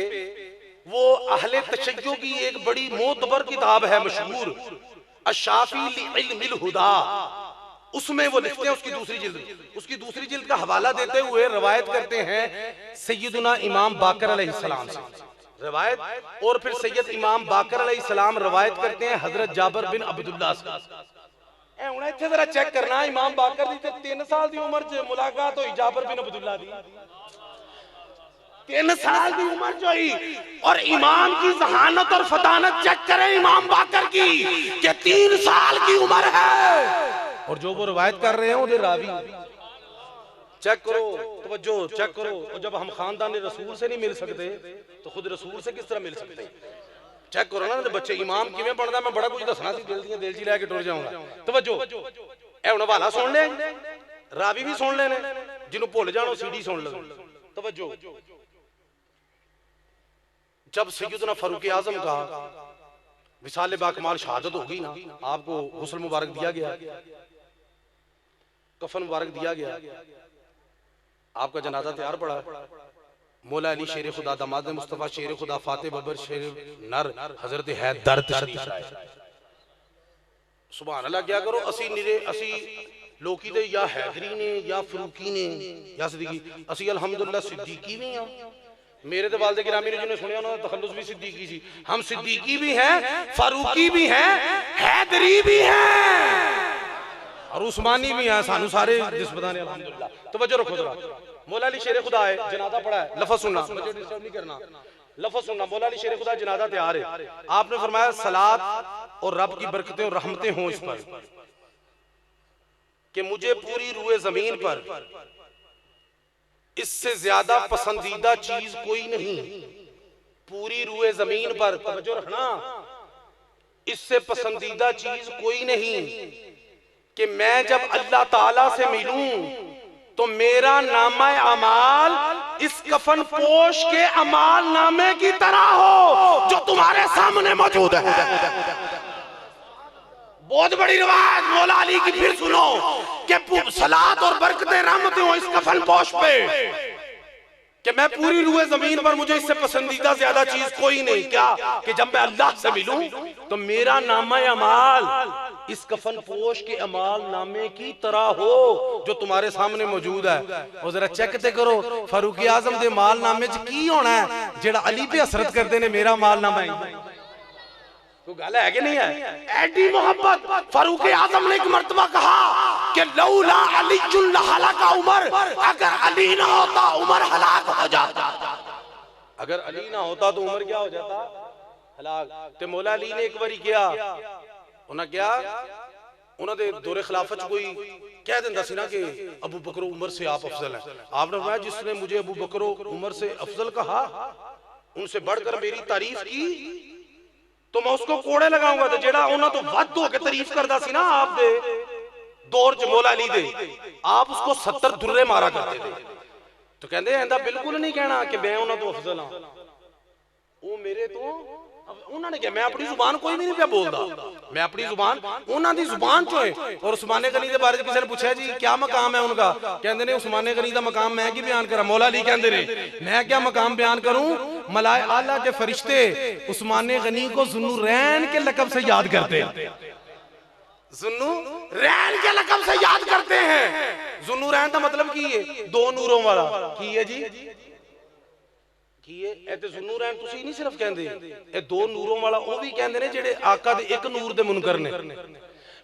वो अहले तशय्युअ की एक बड़ी मोतबर किताब है मशहूर, अशाफी लिइल्मिल हुदा, उसमें वो लिखते हैं, उसकी दूसरी जिल्द का हवाला देते हुए रवायत करते हैं सैयदुना इमाम बाकर अलैहिस्सलाम से रवायत, और फिर सैयद इमाम बाकर अलैहिस्सलाम रवायत करते हैं हजरत जाबिर बिन अब्दुल्लाह से। ए हुण इत्थे जरा चेक करना, इमाम बाकर दी ते 3 साल दी उम्र च मुलाकात हुई जाबिर बिन अब्दुल्लाह दी, 3 साल की उम्र जो ही, और इमाम की जहानत और फतानत चेक करें इमाम बाकर की कि 3 साल की उम्र है, और जो वो रवायत कर रहे हैं उधर रावी चेक करो, तवज्जो चेक करो। और जब हम खानदान रसूल से नहीं मिल सकते तो खुद रसूल से किस तरह मिल सकते हैं, चेक करो ना। बच्चे इमाम किवें बनदा, मैं बड़ा कुछ दसना सी, दिल च लैके टुर जाऊंगा। तवज्जो, ए हुण हवाला सुन ले, रावी भी सुन लेने, जिन्हों भुल जानो सीडी सुन लो। तवज्जो, जब सैयदना फारूक आजम का विसाल बाकमाल शहादत होगी ना, आपको गुस्ल मुबारक दिया गया, कफन मुबारक दिया गया, आपका जनाजा तैयार पड़ा, मौला अली शेर खुदा, दामाद मुस्तफा शेर खुदा, फाते बबर शेर नर, हजरत हैदर तशरीफ लाए। सुभान अल्लाह, क्या करो, असी निरे असी लोकी दे या हैदरी ने या फरूकी ने या सिद्दीकी, असी अल्हम्दुलिल्लाह सिद्दीकी भी हां। मेरे तो वालिद गिरामी ने जिन्हें सुनिया उन्होंने तखल्लुस भी सिद्दीकी सी, हम सिद्दीकी भी हैं, फारूकी भी हैं, हैदरी भी हैं और उस्मानी भी हैं, सानू सारे निस्बतां ने अल्हम्दुलिल्लाह। तवज्जो रखो जरा, मौला अली शेर खुदा है, जनाजा पड़ा है, लफ्ज़ सुनना, मुझे डिस्टर्ब नहीं करना, लफ्ज़ सुनना। मौला अली शेर खुदा जनाजा तैयार है, आपने फरमाया सलात और रब की बरकतें और रहमतें हों इस पर, कि मुझे पूरी रूए जमीन पर इससे ज्यादा पसंदीदा चीज कोई नहीं, पूरी रूए जमीन पर, तवज्जो रखना, इससे पसंदीदा चीज कोई नहीं कि मैं जब अल्लाह ताला से मिलूं तो मेरा नामा अमाल इस कफन पोश के अमाल नामे की तरह हो जो तुम्हारे सामने मौजूद है। बहुत बड़ी रिवायत मौला अली की, फिर सुनो कि सलात और बरकतें रहमतें हो इस कफन पोश पे, कि मैं पूरी रूए जमीन पर मुझे इससे पसंदीदा ज्यादा चीज कोई नहीं, क्या कि जब मैं अल्लाह से मिलूं तो मेरा नामा अमाल इस कफन पोश के अमाल नामे की तरह हो जो तुम्हारे सामने मौजूद है। और जरा चेक ते करो फारूक आजम दे माल नामे च की होना है जेड़ा अली पे हसरत करते ने मेरा माल नामा है, कोई गल है कि नहीं है? ऐडी मोहब्बत फारूक आजम ने एक मर्तबा कहा कि लौला अली लहलका उमर, अगर अली ना होता उमर हलाक हो जाता, अगर अली ना होता तो उमर क्या हो जाता, हलाक। ते मौला अली ने एक बारी किया, उन्हें क्या, उन्होंने दौरे खिलाफत कोई कह देंदा सी ना कि अबू बकर उमर से आप अफजल हैं, आपने फरमाया जिसने मुझे अबू बकर उमर से अफजल कहा, उनसे बढ़कर मेरी तारीफ की तो मैं उसको कोड़े लगाऊंगा। तो जेड़ा उन्होंने तो वध होके तारीफ करदा सी ना आप दे दौर च मौला अली दे, आप उसको 70 दुर्रे मारा करते थे। तो कहंदे ऐंदा बिल्कुल नहीं कहना कि मैं उन्हां तो अफजल हां, वो मेरे तो, उन्होंने क्या, मैं अपनी जुबान कोई भी नहीं पे बोलता, मैं अपनी जुबान उन्हां दी जुबान चो है। और उस्माने गनी दे बारे च किसी ने पूछा जी क्या मकाम है उनका, कहंदे ने उस्माने गनी दा मकाम मैं की बयान करा, मौला अली कहंदे ने मैं क्या मकाम बयान करूं, मलाए आला के फरिश्ते उस्माने गनी को ज़ुन्नुरैन के लक़ब से याद करते हैं, ज़ुन्नुरैन के लक़ब से याद करते हैं। ज़ुन्नुरैन का मतलब की है, 2 नूरों वाला की है जी, ज़ुन्नुरैन तुसी नहीं सिर्फ कहंदे, ए 2 नूरों वाला वो भी कहंदे ने जेड़े आका दे एक नूर दे मुनकर ने।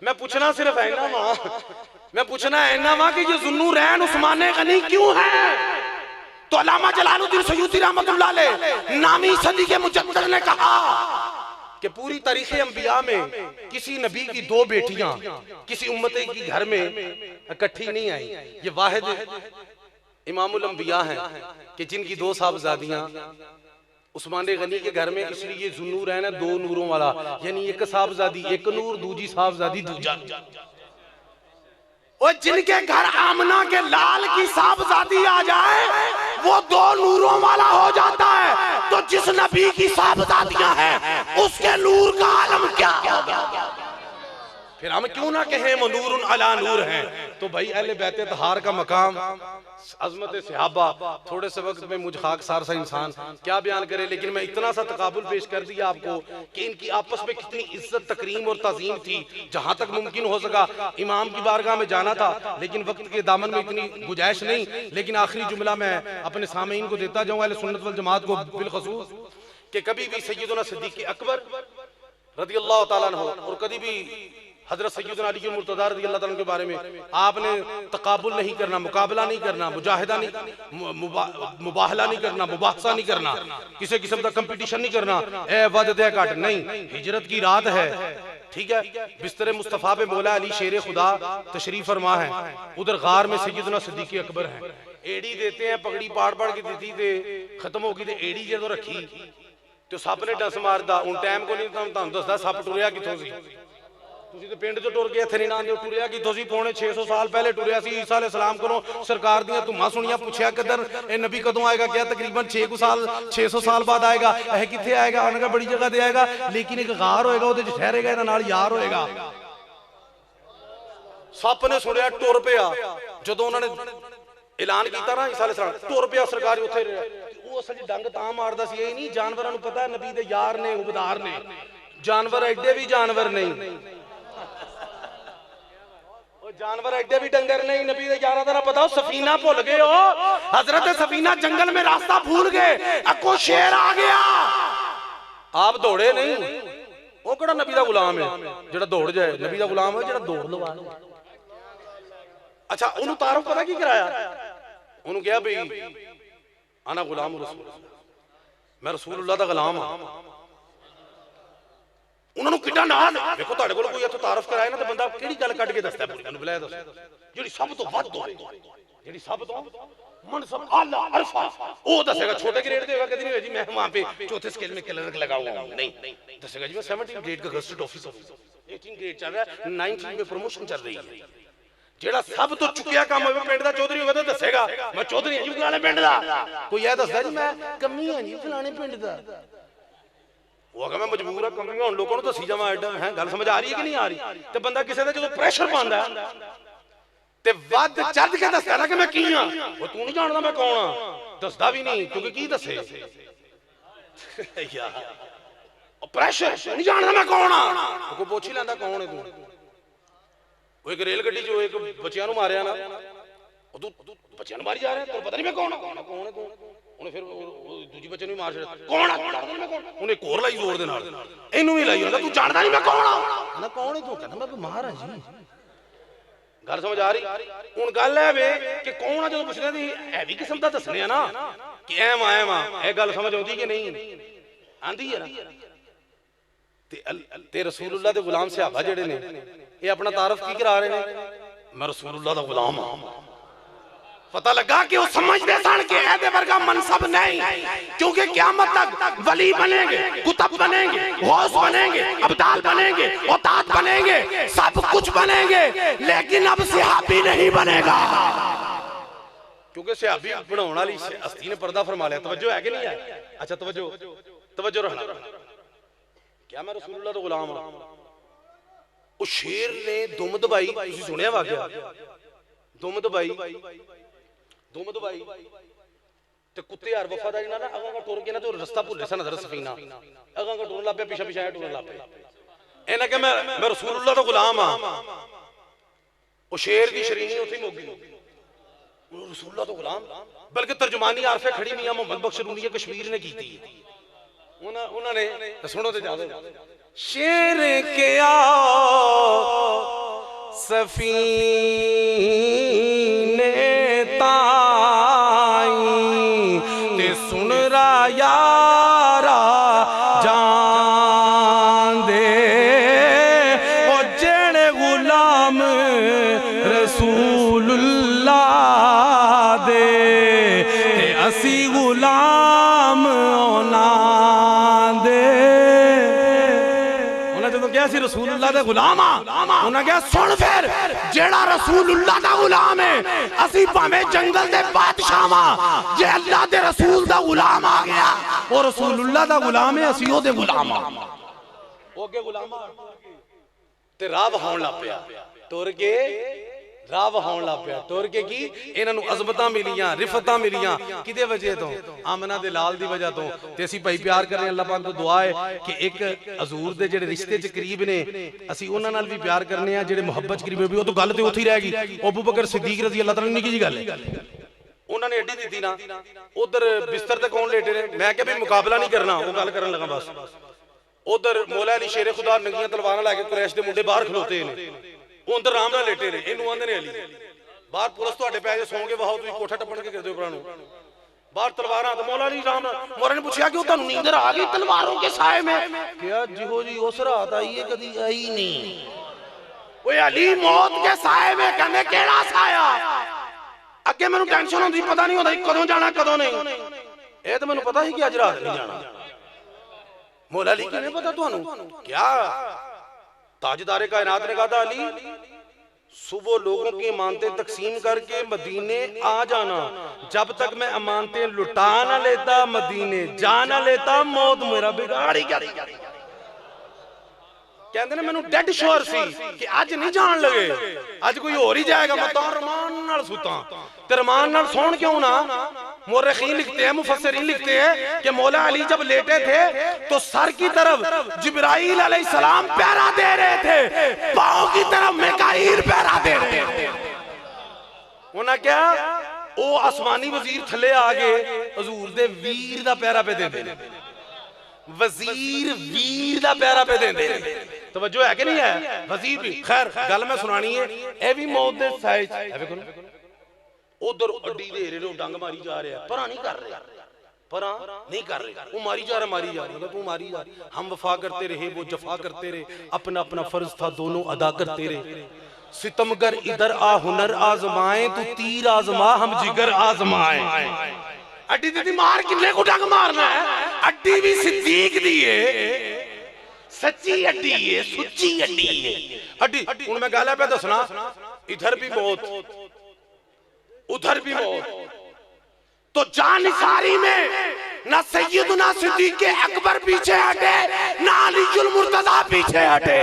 मैं पूछना सिर्फ ऐना वा, मैं पूछना ऐना वा कि ये ज़ुन्नुरैन उस्माने गनी क्यों है? तो अल्लामा जलालुद्दीन सयूती रहमतुल्लाह अलैह नामी सदी के मुजद्दिद ने कहा कि पूरी तारीख़ अंबिया में किसी नबी की 2 बेटियां किसी उम्मत की घर में इकट्ठी नहीं आई, ये वाहिद इमामुल अंबिया हैं कि जिनकी 2 साहबजादियां उस्माने गनी के घर में, इसलिए ज़ुन्नुरैन है 2 नूरों वाला, यानी एक साहबजादी एक नूर, दूजी साहबजादी दूजा। और जिनके घर आमना के लाल की साहबजादी आ जाए वो दो नूरों वाला हो जाता है। तो जिस नबी की साहबजादियां हैं उसके नूर का आलम क्या होगा? फिर हम क्यों ना कहें वो नूरुन अला नूर हैं। तो भाई अहले बैत तहार का मकाम, अजमत सहाबा, थोड़े से वक्त में मुझ खाकसार सा इंसान क्या बयान करे, लेकिन मैं इतना सा तकाबुल पेश कर दिया आपको कि इनकी आपस में कितनी इज्जत, तकरीम और ताज़ीम थी। जहां तक मुमकिन हो सका इमाम की बारगाह में जाना था, लेकिन वक्त के दामन में इतनी गुंजाइश नहीं। लेकिन आखिरी जुमला मैं अपने सामीन को देता जाऊँ, अहले सुन्नत वल जमात को बिलखसूस, कि कभी भी सैयदना सिद्दीक़ अकबर रज़ियल्लाहु ताला अन्हु और कभी भी हजरत सैयदना अली मुर्तज़ा रज़ियल्लाहु ताला के बारे में आपने तकाबुल नहीं करना, मुकाबला नहीं करना, मुजाहिदा नहीं, मुबाहला नहीं करना, मुबाहसा नहीं करना, किसी किस्म का कंपटीशन नहीं करना। ए वद दे घट नहीं, हिजरत की रात है, ठीक है। बिस्तर मुस्तफ़ा पे मौला अली शेर खुदा तशरीफ फरमा है, उधर गार में सैयदना सिद्दीक़ अकबर है। एड़ी देते हैं, पगड़ी पाड़ पाड़ के दी थे, खत्म हो गई तो एड़ी जो रखी तो सप ने डस मारदा। उन टाइम को नहीं तुहानू दसदा सप टुरिया किथों सी। ਤੁਸੀਂ ਤੇ ਪਿੰਡ ਚੋਂ ਟੁਰ ਕੇ ਇੱਥੇ ਨਹੀਂ ਨਾਂਦੇ, ਟੁਰਿਆ ਕਿੱਥੋਂ ਸੀ? ਪੌਣੇ 600 ਸਾਲ ਪਹਿਲੇ ਟੁਰਿਆ ਸੀ। ਈਸਾ ਅਲੈਹਿ ਸਲਾਮ ਕੋਲੋਂ ਸਰਕਾਰ ਦੀਆਂ ਧੁੰਮਾਂ ਸੁਣੀਆਂ, ਪੁੱਛਿਆ ਕਿੱਧਰ ਇਹ ਨਬੀ ਕਦੋਂ ਆਏਗਾ? ਕਿਹਾ ਤਕਰੀਬਨ 600 ਸਾਲ ਬਾਅਦ ਆਏਗਾ। ਇਹ ਕਿੱਥੇ ਆਏਗਾ? ਉਹਨਾਂ ਕਹਾ ਬੜੀ ਜਗ੍ਹਾ ਤੇ ਆਏਗਾ, ਲੇਕਿਨ ਇੱਕ ਗਾਰ ਹੋਏਗਾ, ਉਹਦੇ ਚ ਠਹਿਰੇਗਾ, ਇਹਨਾਂ ਨਾਲ ਯਾਰ ਹੋਏਗਾ। ਸੱਪ ਨੇ ਸੁਣਿਆ, ਟੁਰ ਪਿਆ। ਜਦੋਂ ਉਹਨਾਂ ਨੇ ਐਲਾਨ ਕੀਤਾ ਨਾ ਈਸਾ ਅਲੈਹਿ ਸਲਾਮ, ਟੁਰ ਪਿਆ ਸਰਕਾਰ ਉੱਥੇ ਰਿਹਾ। ਉਹ ਅਸਲ ਡੰਗ ਤਾਂ ਮਾਰਦਾ ਸੀ, ਇਹ ਨਹੀਂ ਜਾਨਵਰਾਂ ਨੂੰ ਪਤਾ ਨਬੀ ਦੇ ਯਾਰ ਨੇ, ਉਬਦਾਰ ਨੇ। ਜਾਨਵਰ ਐਡੇ ਵੀ ਜਾਨਵਰ ਨਹੀਂ, जानवर एडे भी डंगर नहीं। नबी दे यारा दा पता हो सफीना भूल गए हो, हजरत सफीना जंगल में रास्ता भूल गए, अको शेर आ गया, आप दौड़े नहीं। वो केड़ा नबी दा गुलाम है जेड़ा दौड़ जाए? नबी दा गुलाम है जेड़ा दौड़ लवा। अच्छा उन्होंने तारुफ पता की कराया? उन्होंने कहा भाई आना गुलाम रसूल, मैं रसूलुल्लाह दा गुलाम हां। उन्होंने कितना नाल देखो, तुहाडे कोल कोई इत्थे तारुफ कराए ना तो बंदा किहड़ी गल कढ के दसदा पूरी? मैनूं बुलाया दस जिहड़ी सब तो वध होवे, जिहड़ी सब तो मनसब आला अरफा, वो दसेगा। छोटे ग्रेड दे होगा कदी नहीं होया जी मैं वहां पे चौथे स्केल में क्लर्क लगाऊंगा, नहीं दसेगा जी मैं 17 ग्रेड का गजेटेड ऑफिसर, 18 ग्रेड चल रहा है, 19 में प्रमोशन चल रही है। जेड़ा सब तो चुकिया काम होवे पिंड दा चौधरी होगा तो दसेगा मैं चौधरी हां जी फलाने पिंड दा। कोई यह दसदा जी मैं कमी हां जी फलाने पिंड दा। वो अगर मैं मजबूर हाँ कमी हूं लोगों को दसी जावा एडा है। गल समझ आ रही है कि नहीं आ रही? तो बंदा किसी का जो प्रेशर पांदा ते वध चढ़ के दसदा ना कि मैं की हां, वो तू नहीं जानदा मैं कौन हां, दसदा भी नहीं क्योंकि की दसे यार प्रेशर नहीं जानदा मैं कौन हां। कोई पुछ ही लैंदा कौन है तू। वो एक रेल गड्डी जो एक बच्चियां नूं मारिया ना, तू बच्चियां नूं मारी जा रहा है, तेरे पता नहीं मैं कौन हां, कौन है तू? उन्हें फिर दूजी बच्चे ने भी मार छड़ा, कौन है मैं कौन? उन्हें एक और लाई जोर दे नाल, इनू भी लाई होंदा तू जानदा नहीं मैं कौन हां। कहंदा कौन है तू? कहंदा मैं बीमार हां जी। गल समझ आ रही? हुण गल है वे कि कौन आ, जदों पुछदे दी हैवी किस्म दा दसने आ ना कि ऐम ए गल समझ आउंदी कि नहीं? आंदी है ना। ते रसूलुल्लाह दे गुलाम सहाबा जेड़े ने ये अपना तारफ की करा रहे ने, मैं रसूलुल्लाह दा गुलाम हां। पता लगा कि वो समझते सन कि ऐदे वर्गा मनसब नहीं, क्योंकि क़यामत तक वली बनेंगे, कुतुब बनेंगे, गौस बनेंगे, अब्दाल बनेंगे, औताद बनेंगे, सब कुछ बनेंगे, लेकिन अब सहाबी नहीं बनेगा। क्योंकि सहाबी बनाने वाली हस्ती ने पर्दा फरमा लिया। तवज्जो है कि नहीं है? अच्छा तवज्जो रखना। क्या मैं रसूलुल्लाह दा गुलाम हां? उस शेर ने दुम दबाई, तुसीं सुनिया वाकया? दुम दबाई ते कुत्ते यार वफादारी ना अगा का टुर के ना तो रास्ता भुल्ले सन हजरत सफीना, अगा का टुरन लग पिया, पिछा टुरन लग पिया। इन्हें कहा मैं रसूलुल्लाह दा गुलाम हां। वो शेर दी शरीनी उत्थे मुक गई, रसूलुल्लाह दा गुलाम। बल्कि तर्जुमानी आरफे खड़ी मियां मोहम्मद बख्श रूनी कश्मीर ने की थी। उन्होंने सुनो तो ज्यादा शेर के सफीने ताई ते सुन रहा यारा जान दे, ओ जेड़े गुलाम रसूलुल्लाह दे ते असी गुलाम उन्होंने कहा सी रसूलुल्लाह दा गुलाम आ। उन्हें कहा सुन फिर जेड़ा रसूलुल्लाह दा गुलाम है असी भावे जंगल दे बादशाह वां, जे अल्लाह दे रसूल दा गुलाम आ गया और रसूलुल्लाह दा गुलाम है असी ओदे गुलाम आ। ओके गुलाम ते राह वहाउण लग पिया, तुर के राह वहाउण लग पिया। तुर के की इन्हां नूं अज़मतां मिलियां, रिफतां मिलियां किदे वजह तो? आमना दे लाल दी वजह तो। ते असीं भाई प्यार करने अल्लाह पाक तो दुआ है कि एक हजूर दे जेड़े रिश्ते च करीब ने असीं उन्हां नाल भी प्यार करने आ, जेड़े मुहब्बत च करीब है। वो तो गल ते उत्थे ही रह गई। अबू बकर सिद्दीक रज़ी अल्लाह तआला निकी जी गल है, उन्होंने एडी दी ना उधर बिस्तर ते कौन लेटे रहे, मैं क्या भी मुकाबला नहीं करना, वो गल करन लगा बस। उधर मौला अली शेरे खुदा नंगियां तलवारां लैके कुरैश दे मुंडे बाहर खलोते ने, उधर आराम नाल लेटे रहे। इनू आंदे ने अली बाहर पुलिस तुहाडे पै सौ के वहाओ तुसीं कोठा टप्पण के करदे हो भरा नूं बाहर तलवारां। तो मौला अली राम मौला ने पूछा कि तुहानूं नींदर आ गई तलवारों के साए में? क्या जिहो जी उस रात आई है कदी आई नहीं। ओए अली मौत के साए में कहंदे केड़ा साया? अगे मैनू टेंशन होंदी, पता नहीं होंदा कदों जाना कदों नहीं। ये तो मैनू पता ही कि अज रात नहीं जाना। मौला अली किवें पता तुहानू? क्या ताजदारे कायनात ने कहा अली सुबह लोगों की अमानतें तकसीम करके मदीने आ जाना, जब तक मैं अमानतें लुटा ना लेता मदीने जा ना लेता मौत मेरा बिगाड़ी। कहते ने मैनू डेड श्योर सी कि अज नहीं जान लगे, अज कोई और ही जाएगा, मैं तो रमान नाल सुता। ते रमान नाल सोण क्यों ना? मुर्रिखीन लिखते हैं, मुफस्सिरीन लिखते हैं कि मौला अली जब लेटे थे तो सर की तरफ जिब्राइल अलैहिस्सलाम पहरा दे रहे थे, पांव की तरफ मिकाईल पहरा दे रहे थे। उन्हें क्या ओ आसमानी वजीर थले आ गए हजूर दे वीर दा पहरा पे देंदे ने, वजीर वीर दा पहरा पे देंदे ने। तवज्जो है कि नहीं है? वजीर भी खैर गल मैं सुनानी है, ए भी मौत दे साए च उधर अड्डी दे रहे डंग मारी जा रहे, परा नहीं कर रहे, परा नहीं कर रहे, वो मारी जा रहा, मारी जा रहा, तू मारी जा। हम वफा करते रहे, वो जफा करते रहे, अपना अपना फर्ज था दोनों अदा करते रहे। सितमगर इधर आ हुनर आजमाए, तू तीर आजमा हम जिगर आजमाए। अड्डी दी मार किन्ने को डंग मारना है? अड्डी भी सिद्दीक दी है, सच्ची अड्डी है, सुच्ची अड्डी है अड्डी। हुण मैं गल पे दसना, इधर भी मौत उधर भी मौत। तो जानिसारी में ना सैयदना सिद्दीक अकबर पीछे हटे, ना अलीउल मुर्तजा पीछे हटे।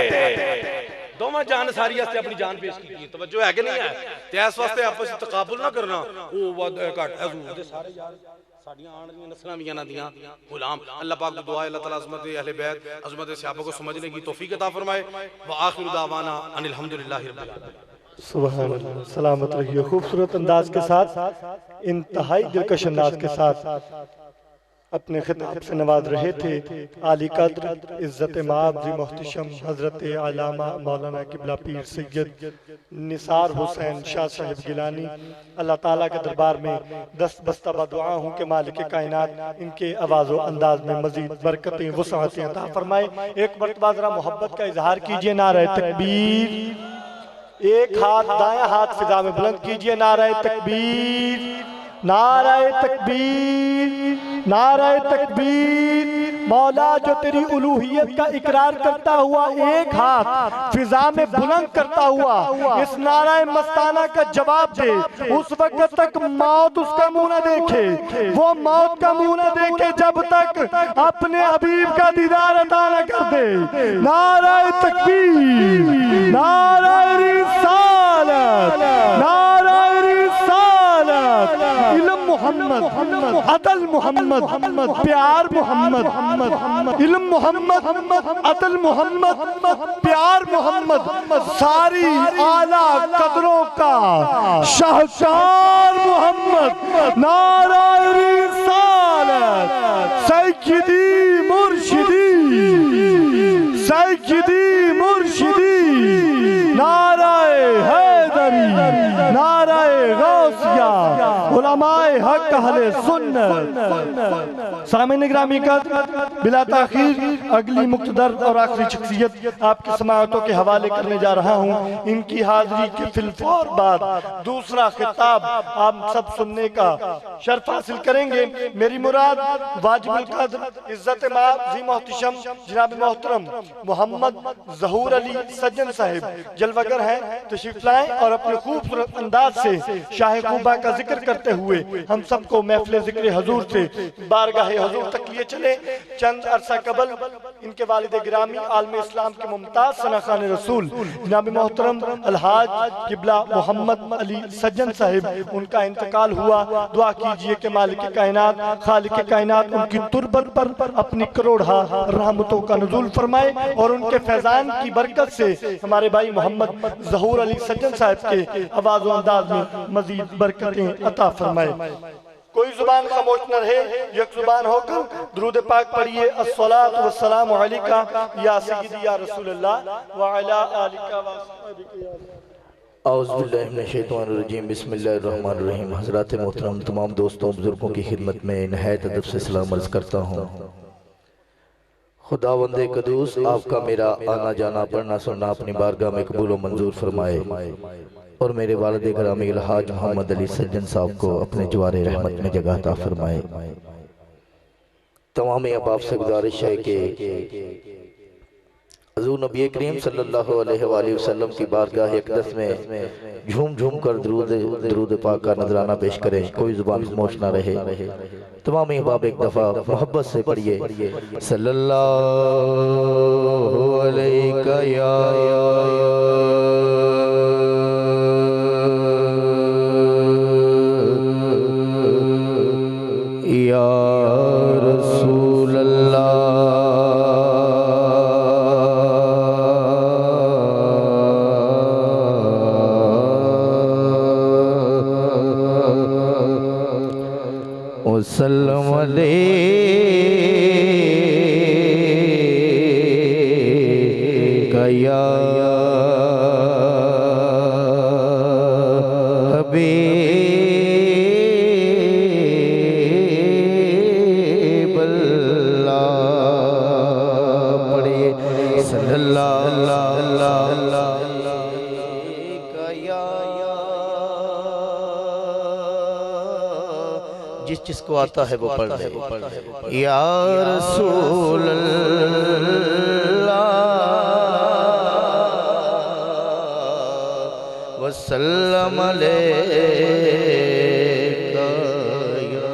दोवां जानिसारी वास्ते अपनी जान पेश की। तवज्जो है कि नहीं है? ते इस वास्ते आपस में तकाबुल ना करना, ओ वध घट हजूर दे सारे यार साडियां आने वाली नस्लां भी इन्हां दियां गुलाम। अल्लाह पाक दुआ है अल्लाह ताला अज़मत अहले बैत अज़मत सहाबा को समझने की तौफीक अता फरमाए। व आखिरु दावाना अनिल हम्दुलिल्लाहि रब्बिल आलमीन। सुभान अल्लाह, सलामत रहिए। खूबसूरत अंदाज के साथ, इंतहाई दिलकश अंदाज के साथ अपने खिताब से नवाज रहे थे आली कद्र इज्जत माब जी मोहतशम हजरत आलामा मौलाना किबला पीर सैयद निसार हुसैन शाह साहिब गिलानी। अल्लाह ताला के दरबार में दस्त बस्ता दुआ हूँ कि मालिक कायनात इनके आवाज़ो अंदाज में मजीद बरकतें वसाअतें अता फरमाए। एक मरतबा जरा मोहब्बत का इजहार कीजिए, नारे तकबीर। एक हाथ दायां हाथ फिजा में बुलंद कीजिए, नारे तकबीर, नारे तकबीर, नारे तकबीर। मौला जो तेरी उलूहियत का इकरार करता हुआ एक हाथ फिजा में बुलंद करता हुआ इस नारा मस्ताना का जवाब दे, उस वक्त तक मौत उसका मुंह न देखे, वो मौत का मुंह न देखे जब तक अपने हबीब का दीदार अता न कर दे। नारा तकबीर, नारा रिसालत, नारा रिसालत। इल्म मोहम्मद, अदल मोहम्मद, प्यार मोहम्मद, इल्म मोहम्मद, अदल मोहम्मद, प्यार मोहम्मद, सारी आला कदरों का शाहकार मोहम्मद। नारा रिसालत, सैयदी मुर्शिदी, सैयदी मुर्शिदी। नाराए हैदरी, नाराए गौसिया, उलमाए हक अहले सुन्नत। सामईन गिरामी का बिला ताखीर अगली मुक़्तदर और आखिरी शख्सियत आपकी समाअतों के हवाले करने जा रहा हूँ। इनकी हाज़िरी के फिलफौर बाद दूसरा खिताब आप सब सुनने का शर्फ हासिल करेंगे। मेरी मुराद वाजिबुल क़द्र इज़्ज़त माब ज़ी मोहतशम जनाब मोहतरम मोहम्मद ज़हूर अली सज्जन साहिब जलवागर हैं, तशरीफ लाएं और अपने खूबसूरत अंदाज से शाह खूबा का जिक्र करते हुए हम सबको महफ़िल ज़िक्र हजूर से बारगाह हजूर तक लिए चले। चंद अरसा कबल इनके वालिद गिरामी आलम इस्लाम के मुमताज सनाखान रसूल जनाब मोहतरम अलहाज किबला मोहम्मद अली सज्जन साहिब उनका इंतकाल हुआ। दुआ कीजिए कि मालिक कायनात खालिक कायनात उनकी तुरबत पर अपनी करोड़ा रहमतों का नुज़ूल फरमाए और उनके फैजान की बरकत से हमारे भाई मोहम्मद ज़हूर अली सज्जन साहिब के आवाज़ अंदाज में मजीद बरकतें अता फरमाए। कोई जुबान खामोश न रहे, एक जुबान होकर दुरूद पाक पढ़िए। अस्सलातु वस्सलामु अलैका या सय्यदी या रसूलल्लाह व अला आलिका व अस्हाबिका या औज़ुबिल्लाहि मिनश्शैतानिर्रजीम बिस्मिल्लाहिर्रहमानिर्रहीम। हज़रात मोहतरम तमाम दोस्तों बुजुर्गों की खिदमत में नहायत अदब से सलाम अर्ज़ करता हूँ। खुदावंदे क़ुद्दूस आपका मेरा आना जाना पढ़ना सुनना अपनी बारगाह में कबूल व मंजूर फरमाए और मेरे वालिद गिरामी अलहाज मोहम्मद अली सज्जन साहब को अपने जवारे रहमत में जगह अता फरमाए। तमाम अहबाब से गुजारिश है कि हुज़ूर नबी करीम सल्लल्लाहु अलैहि वसल्लम की बारगाह अक़दस में झूम झूम कर दरूद पाक का नजराना पेश करें। कोई जुबान खामोश ना रहे। तमाम अहबाब एक दफ़ा मोहब्बत से पढ़िए सल्लल्लाहु अलैका या रसूल अल्लाह। वसल्लम अलैका या हबीब अल्लाह। पढ़िए सल्लल्लाहु अलैका या। जिस जिसको आता है वो पढ़ ले। या रसूल अल्लाह वसल्लम अलैका या।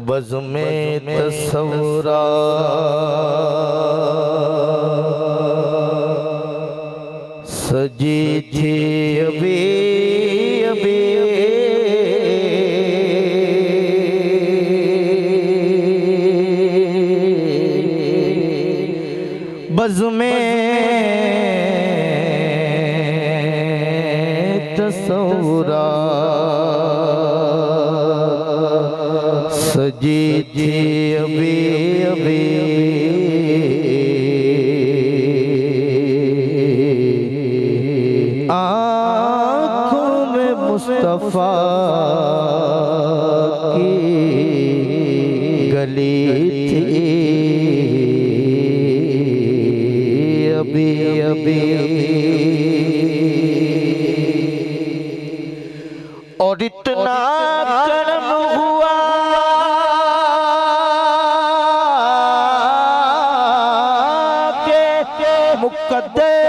बज़ में तसव्वुरा सजी थी अभी अभी बज़ में तसव्वुरा सजी थी अभी अभी आँखों में मुस्तफ़ा की गली थी अभी अभी और इतना करम हुआ मुक़द्दर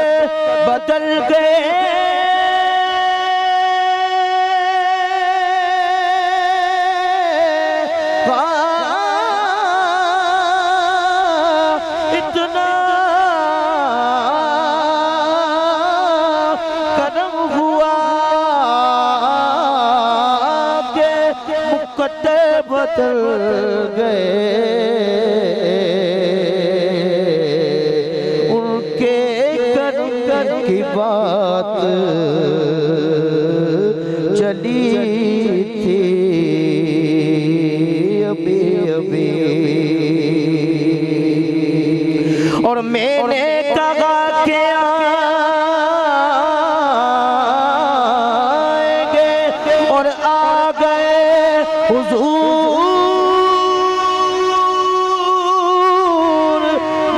बदल गए, उनके कर की बात चली थी अभी अभी, और मैंने कहा कि आएंगे और आ गए हुजूर।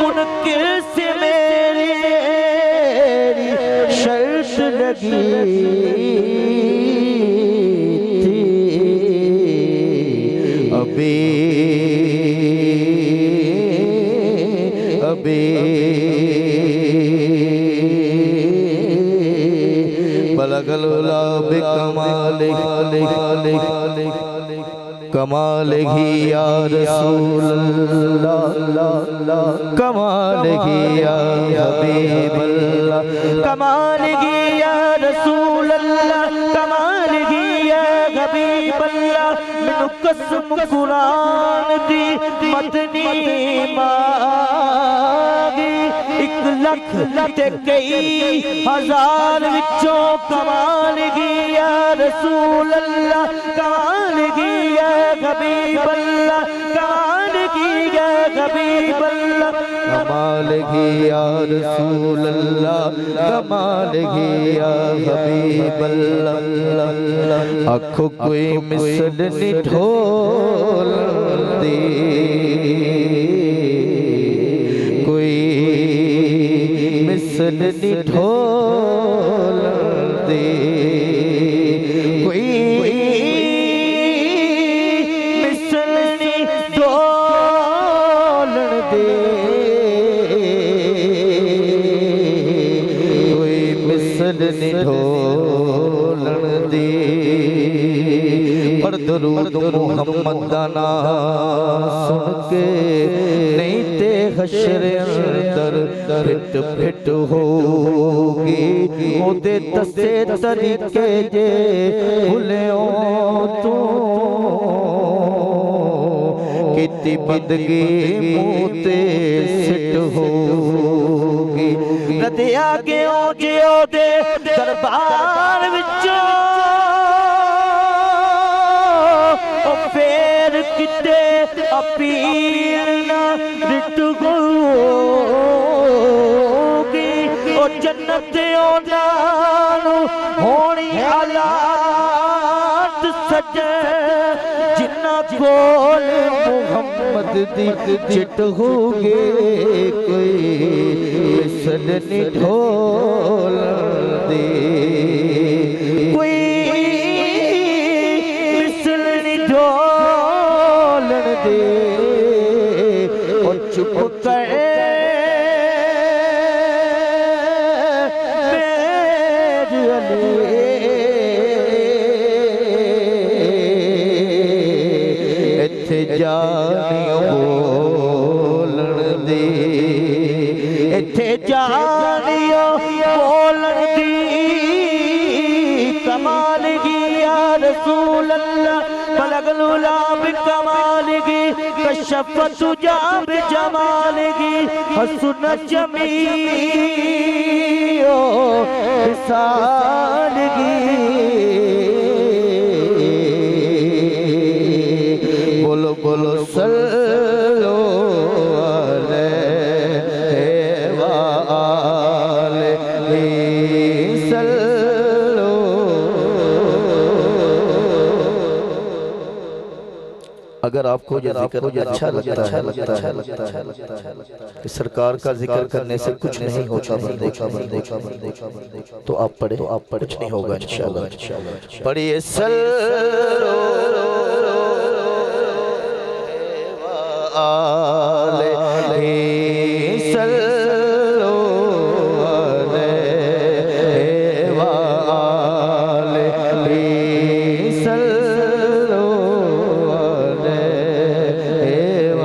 मुनकिर से मेरी शर्त लगी थी अभी अभी, बलगल उला बिकमालिही कमालिही या रसूल अल्लाह, कमालिही या हबीब अल्लाह, कमालिही या रसूल अल्लाह, कमालिही या हबीब अल्लाह। मैनू कसम कुरान दी मतनी मांगी, 1 लाख ते कई हजार विचों कमालिही या रसूल अल्लाह, कमालिही या हबीब अल्लाह, कमालिही या हबीब अल्लाह, कमालिही या रसूल अल्लाह, कमालिही या हबीब अल्लाह। आखो कोई मिसल निढोल दी, कोई मिसल निढोल दे, कोई मिसल निढोल दे, कोई मिसल निढोल दे। पर दरूद मुहम्मद दा नाम सुन के नहीं ते हशर अंदर फिट फिट होगी, ओदे दसे तरीके जे भुलियो तू, किती बदगी मुँह ते सिट होगी। रदिया गयो जियो दे दरबार विचों, फेर किते अपील ना रिट होगी, ओ जन्नत ओनानू होनी हालात सजे, जिन्ना कोल मुहम्मद दी चिट होगे, कोई मिसल निढोल दे, कोई मिसल निढोलन दे, और चुप कर मेरे अली, इत्थे जानियो बोलन दे, इत्थे जानियो बोलन दी, कमालिही या रसूल अल्लाह, बलगल उला बिकमालिही, कशफत तुजा बिजमालिही, हसन जमीओ बिसालिही। बोलो बोलो सल्लो अलैहि व आलिहि सल्लो। अगर आपको ये जिक्र अच्छा लगता है कि सरकार का जिक्र करने से कुछ नहीं होता बंदे, तो आप पढ़े, कुछ नहीं होगा इंशाअल्लाह। पढ़िए सल्लो अलैहि सल्लो अलैहि व आलिहि सल्लो अलैहि व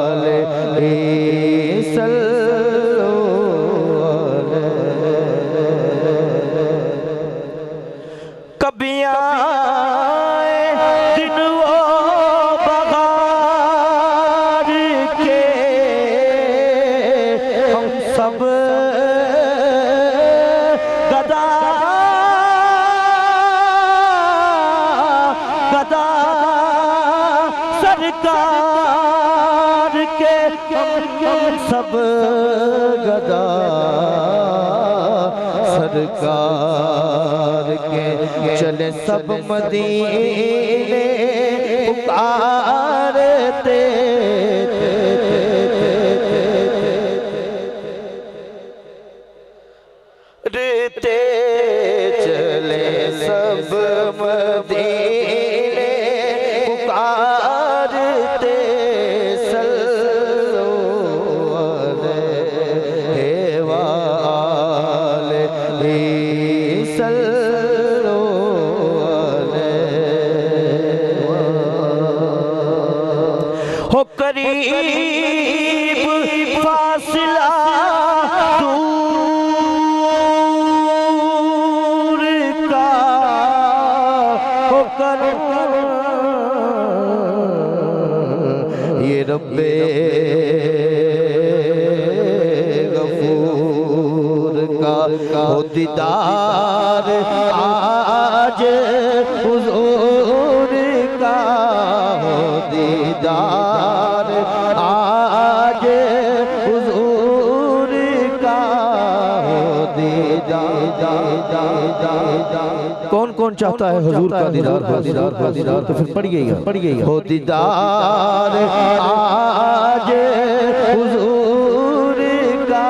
आलिहि सल्लो अलैहि। कभी आए दिन वो हम सब गदा सरकार के चले सब मदीने पुकारते रहते चले सब मदीने पुकारते सल्लो अलैहि वाले सल्लो अलैहि हो करीब फासला ये रब्बे गफूर का हो दीदार आज हुजूर का हो दीदार आज हुजूर का हो दीदार। कौन कौन चाहता है हुजूर का दीदार तो फिर पढ़िएगा हो दीदार आज हुजूर का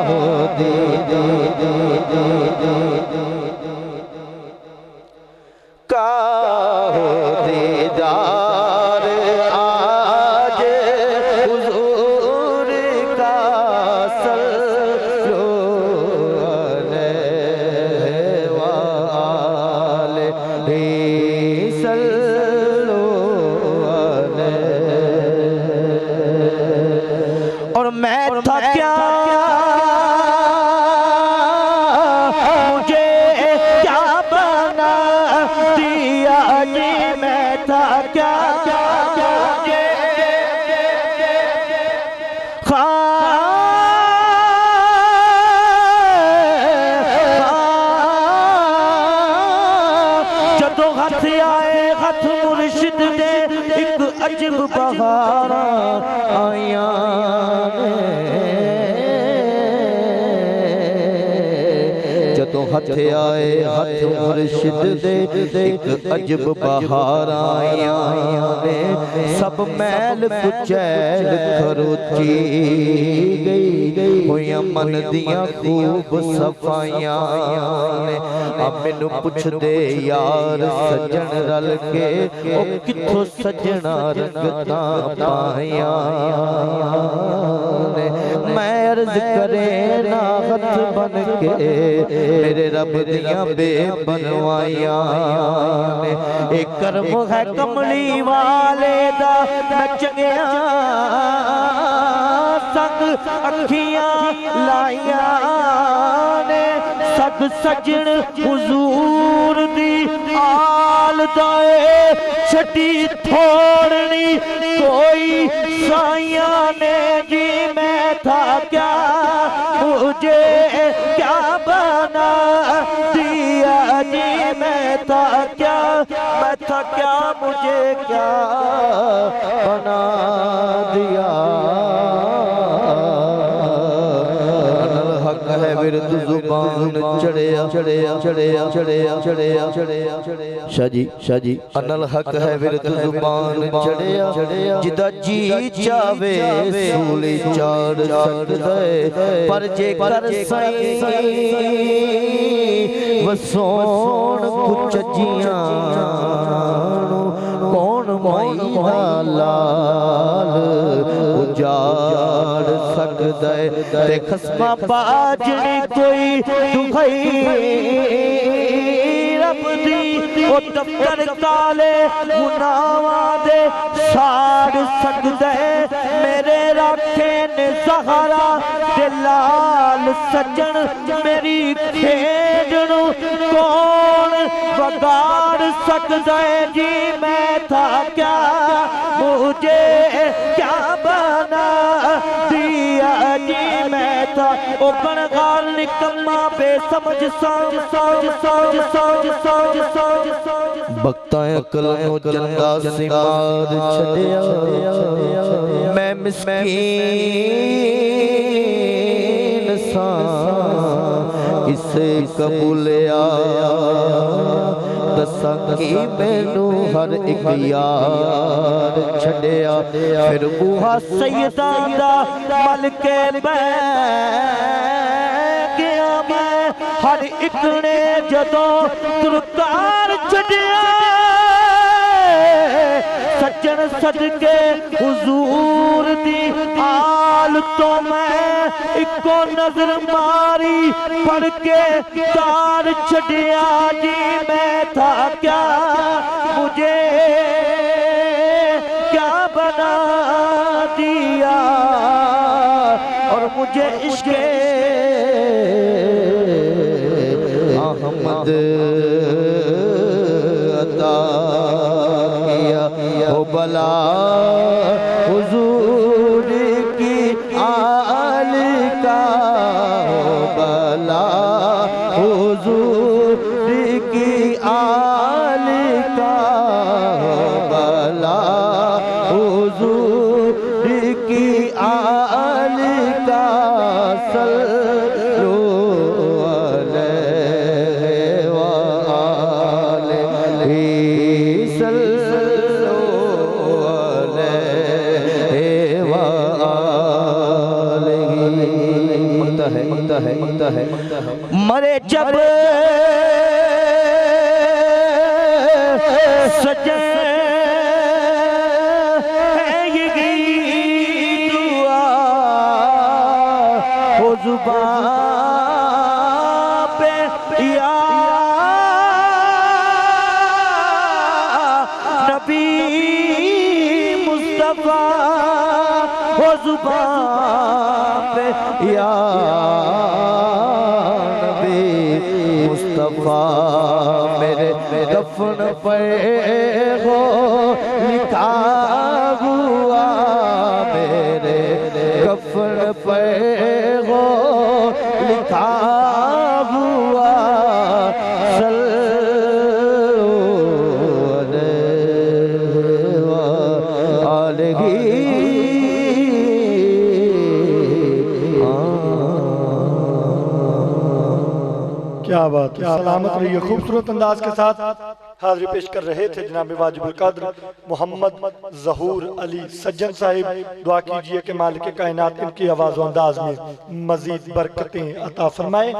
हो का हो दीदार आज हुजूर का सल्लो और मैं था क्या मुझे क्या बना दिया जी मैं था क्या जदों हथ आए हथ मुर्शिद दे एक अजब बहार आया जदों हथ आए हथ मुर्शिद दे एक अजब बहार आया ने सब मैल कुचैल खरोची गई होया मन दियां खूब सफाइयां ने अब मैनू पुछ दे यार सजन रल के ओ किथों सजना रंगतां पाया ने मैं अर्ज करे ना हथ बन के मेरे रब दियां बेबनवाइयां ने एक कर्म है कमली वाले दा नचगिया संग अखियां लाइया ने सद सजन हुजूर दी आल दाए छटी थोड़नी कोई साइया ने जी मैं था क्या मुझे क्या बना दिया जी मैं था क्या मुझे क्या बना दिया है विरद जुबान चढ़िया शाजी अनल हक है विरद जुबान चढ़िया जिदा जी चावे सूली चाड़ सकदे पर जे कर सई वसोण कुछ जियां कौन माई लाल उजाड़ सकदे ते खस्मा बाजनी कोई दुखई रब दी ओ दफ्तर काले गुनाहां दे साड़ सकदे मेरे राखे ने सहारा ते लाल सजन मेरी खेड नूं कौन बगाड़ सकदे जी मैं था क्या मुझे क्या बना दिया जी मैं था ओ गणगार निकम्मा बेसमझ बख्तां अकलों चंदा सिमार छड़िया मैं मिस्कीन सा इसे कबूलिया दसा कि मैनू हर एक यार छड़िया फिर बूहा सैयदा दा मल के गया मैं हर एक ने जदों तुरकार छड़िया सज्जन सदके हुजूर दी आल तो मैं इको नजर मारी पढ़ के तार छड़िया जी मैं था क्या मुझे क्या बना दिया और मुझे इश्क़े अहमद अता किया हो भला हुजूर की आल का हो भला हुजूर की आल का हो भला हुजूर की आल का सल्लल्लाहु मरे जब सजन दुआ हो जुबान पे या नबी मुस्तफा हो जुबान पे या मुस्तफा मेरे दफन पे हो लिखा हुआ मेरे दफन पे हो लिखा हुआ क्या बात है, सलामत रहिए। खूबसूरत अंदाज के साथ हाजिरी पेश कर रहे थे जनाब वाजिबुल कद्र मोहम्मद ज़हूर अली सज्जन साहिब। दुआ कीजिए कि मालिक कायनात इनकी आवाज़ अंदाज में मजीद बरकतें अता फरमाए।